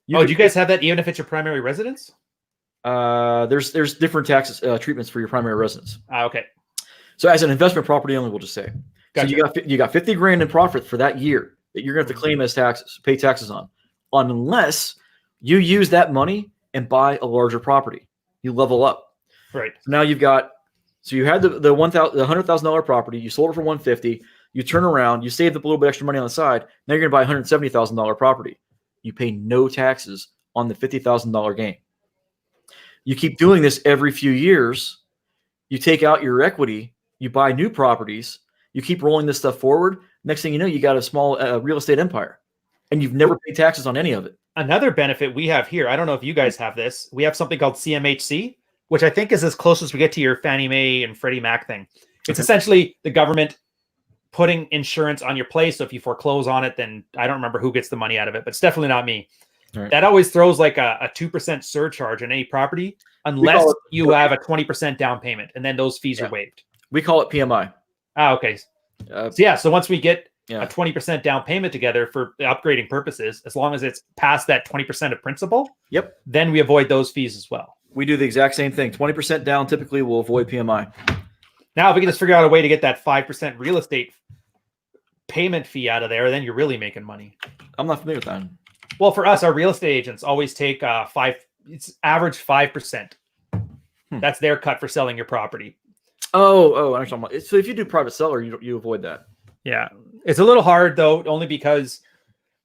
do you guys have that even if it's your primary residence? There's different tax treatments for your primary residence. Okay. So as an investment property only, we'll just say. Gotcha. So you got $50,000 in profit for that year that you're going to have to claim as taxes, pay taxes on, unless you use that money and buy a larger property. You level up. Right. So now you had the $100,000 property. You sold it for $150,000. You turn around, you saved up a little bit extra money on the side. Now you're going to buy a $170,000 property. You pay no taxes on the $50,000 gain. You keep doing this every few years. You take out your equity. You buy new properties. You keep rolling this stuff forward. Next thing you know, you got a small real estate empire, and you've never paid taxes on any of it. Another benefit we have here, I don't know if you guys have this. We have something called CMHC, which I think is as close as we get to your Fannie Mae and Freddie Mac thing. It's essentially the government putting insurance on your place. So if you foreclose on it, then I don't remember who gets the money out of it, but it's definitely not me. Right. That always throws like a 2% surcharge on any property, unless you have a 20% down payment, and then those fees are waived. We call it PMI. Okay. So once we get a 20% down payment together for upgrading purposes, as long as it's past that 20% of principal, then we avoid those fees as well. We do the exact same thing. 20% down typically will avoid PMI. Now, if we can just figure out a way to get that 5% real estate payment fee out of there, then you're really making money. I'm not familiar with that. Well, for us, our real estate agents always take it's average 5%. That's their cut for selling your property. Oh, I understand. So if you do private seller, you avoid that. Yeah. It's a little hard though, only because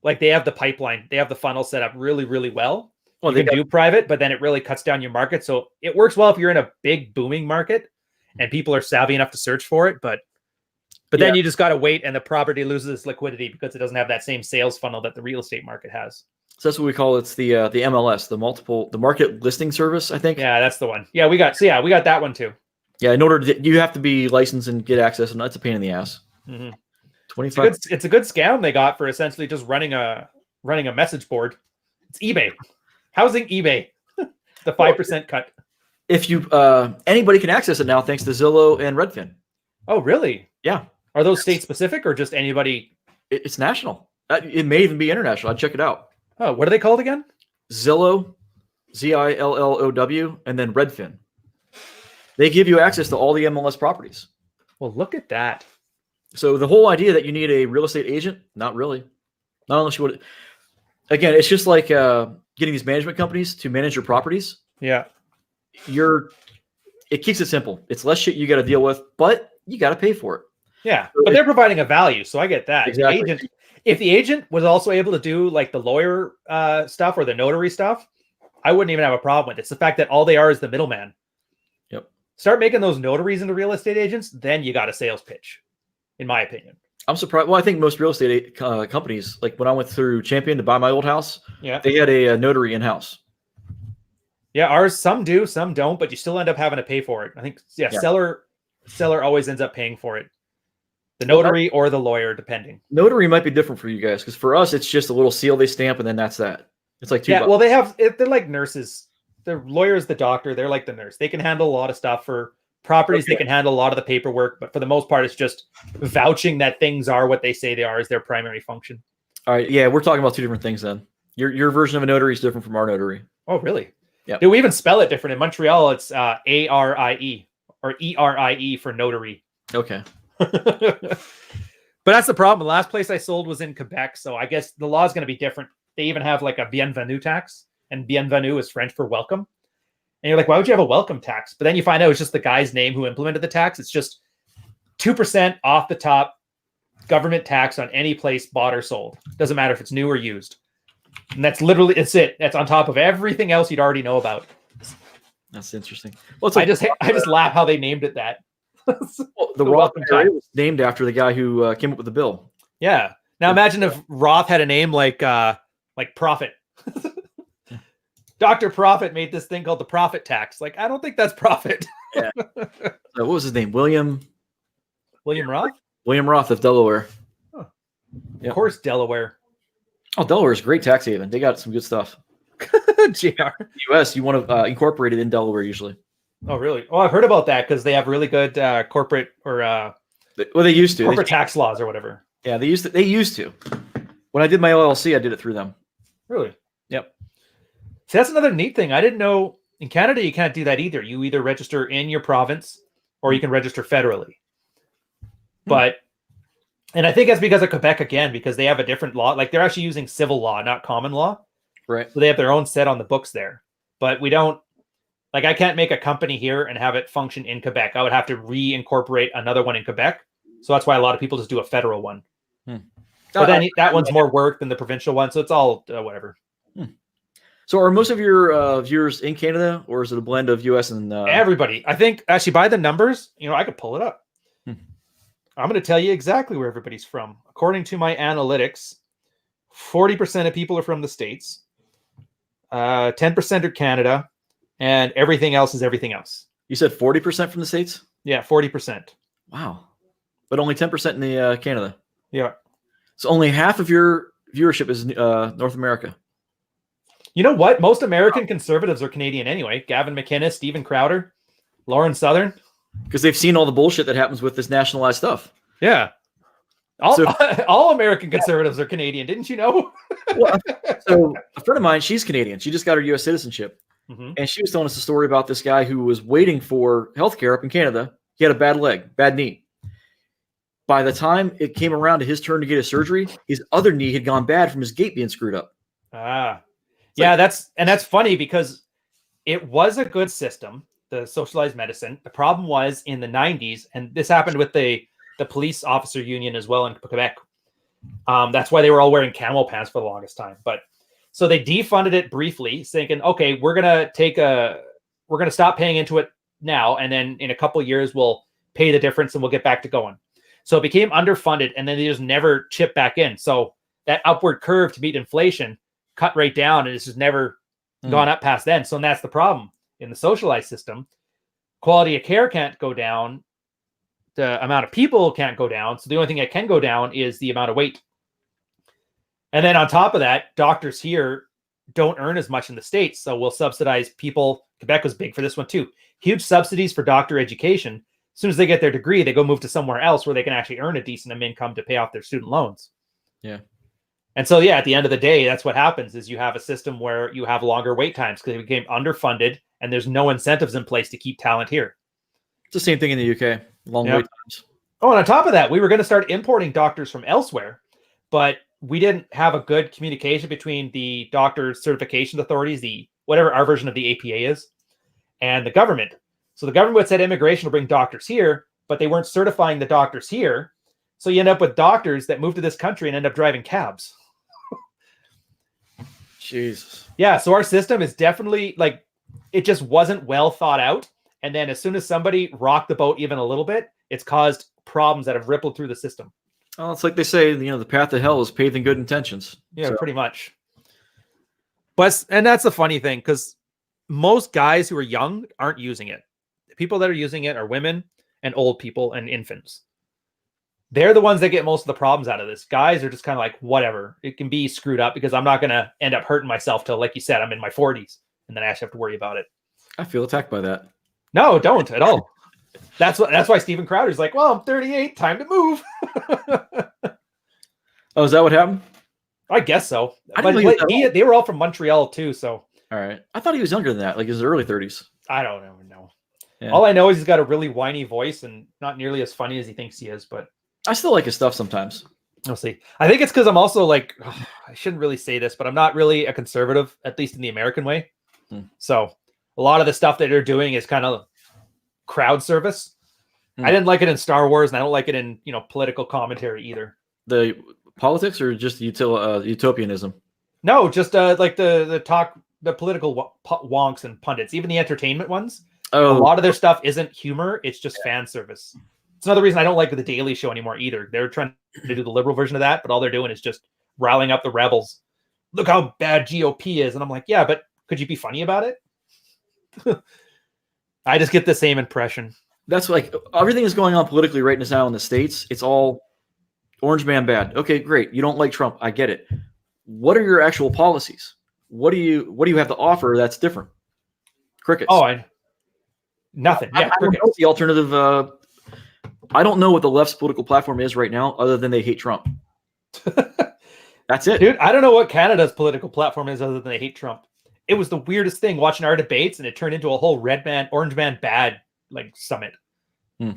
like they have the pipeline, they have the funnel set up really, really well. Well, you can do private, but then it really cuts down your market. So it works well if you're in a big booming market and people are savvy enough to search for it. But then you just got to wait, and the property loses its liquidity because it doesn't have that same sales funnel that the real estate market has. So that's what we call it's the MLS, the market listing service, I think. Yeah, that's the one. Yeah, we got that one too. Yeah, in order to you have to be licensed and get access, and that's a pain in the ass. 25. It's a good scam they got for essentially just running a message board. It's eBay. Housing eBay. The 5% cut. If you anybody can access it now thanks to Zillow and Redfin. Oh, really? Yeah. Are those state specific or just anybody? It's national. It may even be international. I'd check it out. Oh, what are they called again? Zillow, Zillow, and then Redfin. They give you access to all the MLS properties. Well, look at that. So the whole idea that you need a real estate agent, not really. Not unless you would. Again, it's just like getting these management companies to manage your properties. Yeah. It keeps it simple. It's less shit you got to deal with, but you got to pay for it. Yeah, but they're providing a value, so I get that. Exactly. If the agent was also able to do like the lawyer stuff or the notary stuff, I wouldn't even have a problem with it. It's the fact that all they are is the middleman. Yep. Start making those notaries into real estate agents, then you got a sales pitch, in my opinion. I'm surprised. Well, I think most real estate companies, like when I went through Champion to buy my old house, yeah, they had a notary in-house. Yeah, ours, some do, some don't, but you still end up having to pay for it. I think, yeah. seller always ends up paying for it. The notary or the lawyer, depending. Notary might be different for you guys, because for us, it's just a little seal they stamp, and then that's that. It's like $2. Well, they're like nurses. The lawyer is the doctor. They're like the nurse. They can handle a lot of stuff for properties. Okay. They can handle a lot of the paperwork, but for the most part, it's just vouching that things are what they say they are is their primary function. All right. Yeah, we're talking about two different things then. Your version of a notary is different from our notary. Oh, really? Yeah. We even spell it different. In Montreal, it's ARIE or ERIE for notary. Okay. But that's the problem. The last place I sold was in Quebec, so I guess the law is going to be different. They even have like a bienvenue tax, and bienvenue is French for welcome. And you're like, why would you have a welcome tax? But then you find out it's just the guy's name who implemented the tax. It's just 2% off the top government tax on any place bought or sold. Doesn't matter if it's new or used. And that's literally, it's it. That's on top of everything else you'd already know about. That's interesting. Well, it's like, I just laugh how they named it that. The Roth IRA was named after the guy who came up with the bill. Yeah. Now imagine if Roth had a name like Profit. Dr. Profit made this thing called the profit tax. Like, I don't think that's profit. Yeah. What was his name? William Roth? William Roth of Delaware. Huh. Yep. Of course, Delaware. Oh, Delaware is a great tax haven. They got some good stuff. GR. US, you want to incorporate it in Delaware usually. Oh, really? Oh, I've heard about that because they have really good corporate or they used to corporate tax laws or whatever. Yeah, they used to. When I did my LLC, I did it through them. Really? Yep. See, that's another neat thing. I didn't know in Canada you can't do that either. You either register in your province or you can register federally. But and I think that's because of Quebec again, because they have a different law. Like they're actually using civil law, not common law. Right. So they have their own set on the books there. But we don't. Like, I can't make a company here and have it function in Quebec. I would have to reincorporate another one in Quebec. So that's why a lot of people just do a federal one. But then that one's more work than the provincial one. So it's all whatever. So are most of your viewers in Canada, or is it a blend of U.S. and... Everybody. I think, actually, by the numbers, I could pull it up. I'm going to tell you exactly where everybody's from. According to my analytics, 40% of people are from the States. 10% are Canada. And everything else is everything else. You said 40% from the States? Yeah, 40%. Wow. But only 10% in the Canada. Yeah. So only half of your viewership is North America. You know what? Most American conservatives are Canadian anyway. Gavin McInnes, Stephen Crowder, Lauren Southern. Because they've seen all the bullshit that happens with this nationalized stuff. Yeah. All American conservatives are Canadian. Didn't you know? Well, so a friend of mine, she's Canadian. She just got her U.S. citizenship. Mm-hmm. And she was telling us a story about this guy who was waiting for healthcare up in Canada. He had a bad leg, bad knee. By the time it came around to his turn to get his surgery, his other knee had gone bad from his gait being screwed up. Yeah, that's funny because it was a good system, the socialized medicine. The problem was in the 90s, and this happened with the police officer union as well in Quebec. That's why they were all wearing camel pants for the longest time. But so they defunded it briefly, thinking, okay, we're gonna stop paying into it now, and then in a couple of years we'll pay the difference and we'll get back to going. So it became underfunded, and then they just never chipped back in. So that upward curve to meet inflation cut right down, and it's just never gone up past then. So that's the problem in the socialized system. Quality of care can't go down. The amount of people can't go down. So the only thing that can go down is the amount of weight. And then on top of that, doctors here don't earn as much in the States. So we'll subsidize people. Quebec was big for this one too. Huge subsidies for doctor education. As soon as they get their degree, they go move to somewhere else where they can actually earn a decent income to pay off their student loans. Yeah. And so, yeah, at the end of the day, that's what happens is you have a system where you have longer wait times because it became underfunded and there's no incentives in place to keep talent here. It's the same thing in the UK. Long Yeah. wait times. Oh, and on top of that, we were going to start importing doctors from elsewhere, but we didn't have a good communication between the doctor certification authorities, the whatever our version of the APA is, and the government. So the government said immigration will bring doctors here, but they weren't certifying the doctors here. So you end up with doctors that move to this country and end up driving cabs. Jesus. Yeah, so our system is definitely like, it just wasn't well thought out. And then as soon as somebody rocked the boat even a little bit, it's caused problems that have rippled through the system. Well, it's like they say, the path to hell is paved in good intentions. Yeah, pretty much. And that's the funny thing, because most guys who are young aren't using it. The people that are using it are women and old people and infants. They're the ones that get most of the problems out of this. Guys are just kind of like, whatever. It can be screwed up because I'm not going to end up hurting myself till, like you said, I'm in my 40s. And then I actually have to worry about it. I feel attacked by that. No, don't at all. That's why Steven Crowder's like, well, I'm 38, time to move. Oh, is that what happened? I guess so. But they were all from Montreal too, so. All right. I thought he was younger than that, like his early 30s. I don't know. Yeah. All I know is he's got a really whiny voice and not nearly as funny as he thinks he is, but I still like his stuff sometimes. We'll see. I think it's because I'm also like, I shouldn't really say this, but I'm not really a conservative, at least in the American way. So a lot of the stuff that they're doing is kind of crowd service. I didn't like it in Star Wars, and I don't like it in political commentary either. The politics or just utopianism? No, just like the political wonks and pundits, even the entertainment ones. Oh, a lot of their stuff isn't humor; it's just fan service. It's another reason I don't like the Daily Show anymore either. They're trying to do the liberal version of that, but all they're doing is just riling up the rebels. Look how bad GOP is, and I'm like, yeah, but could you be funny about it? I just get the same impression. That's like everything is going on politically right now in the States. It's all orange man bad. Okay, great. You don't like Trump. I get it. What are your actual policies? What do you have to offer that's different? Crickets. Oh, nothing. Yeah, I don't know what the alternative. I don't know what the left's political platform is right now, other than they hate Trump. That's it, dude. I don't know what Canada's political platform is other than they hate Trump. It was the weirdest thing watching our debates, and it turned into a whole orange man bad like summit. It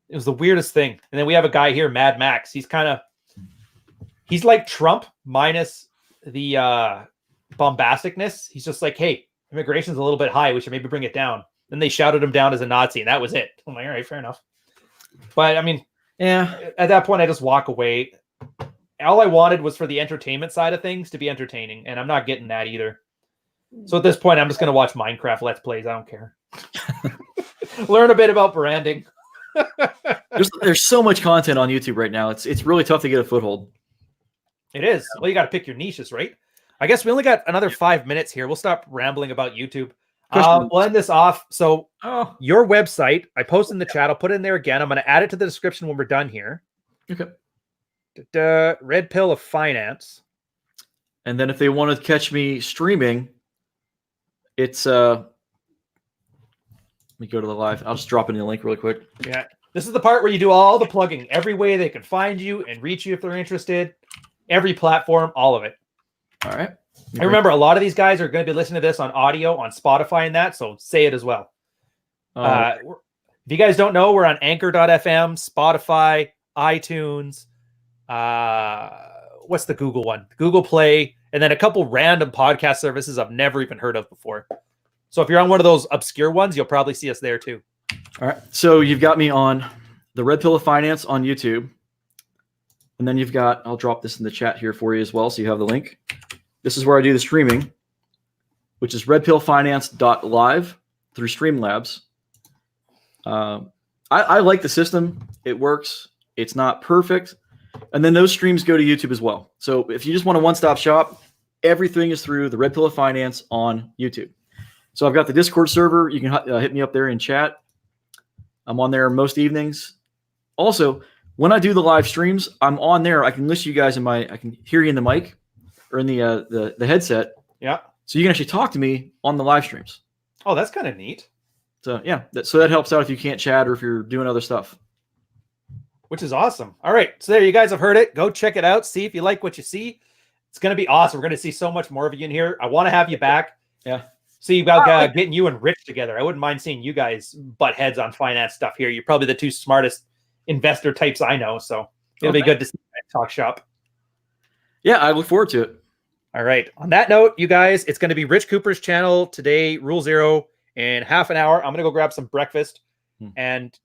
was the weirdest thing. And then we have a guy here, Mad Max. He's like Trump minus the bombasticness. He's just like, hey, immigration's a little bit high. We should maybe bring it down. Then they shouted him down as a Nazi, and that was it. I'm like, all right, fair enough. But I mean, yeah, at that point, I just walk away. All I wanted was for the entertainment side of things to be entertaining, and I'm not getting that either. So at this point, I'm just going to watch Minecraft Let's Plays. I don't care. Learn a bit about branding. There's so much content on YouTube right now. It's really tough to get a foothold. It is. Well, you got to pick your niches, right? I guess we only got another 5 minutes here. We'll stop rambling about YouTube. We'll end this off. So your website, I posted in the chat. I'll put it in there again. I'm going to add it to the description when we're done here. Okay. Red Pill of Finance. And then if they want to catch me streaming, it's let me go to the live. I'll just drop in the link really quick. Yeah. This is the part where you do all the plugging. Every way they can find you and reach you if they're interested. Every platform, all of it. All right. I remember a lot of these guys are going to be listening to this on audio, on Spotify and that, so say it as well. If you guys don't know, we're on Anchor.fm, Spotify, iTunes, what's the Google one? Google Play, and then a couple random podcast services I've never even heard of before. So if you're on one of those obscure ones, you'll probably see us there too. All right. So you've got me on the Red Pill of Finance on YouTube. And then you've got, I'll drop this in the chat here for you as well, so you have the link. This is where I do the streaming, which is redpillfinance.live through Streamlabs. I like the system. It works. It's not perfect. And then those streams go to YouTube as well. So if you just want a one-stop shop, everything is through the Red Pill of Finance on YouTube. So I've got the Discord server. You can hit me up there in chat. I'm on there most evenings. Also, when I do the live streams, I'm on there. I can list you guys I can hear you in the mic or in the headset. Yeah. So you can actually talk to me on the live streams. Oh, that's kind of neat. So yeah, so that helps out if you can't chat or if you're doing other stuff. Which is awesome. All right. So there you guys have heard it. Go check it out. See if you like what you see. It's going to be awesome. We're going to see so much more of you in here. I want to have you back. Yeah. see about getting you and Rich together. I wouldn't mind seeing you guys butt heads on finance stuff here. You're probably the two smartest investor types I know. So it'll be good to see you talk shop. Yeah, I look forward to it. All right. On that note, you guys, it's going to be Rich Cooper's channel today, Rule Zero, in half an hour. I'm going to go grab some breakfast. And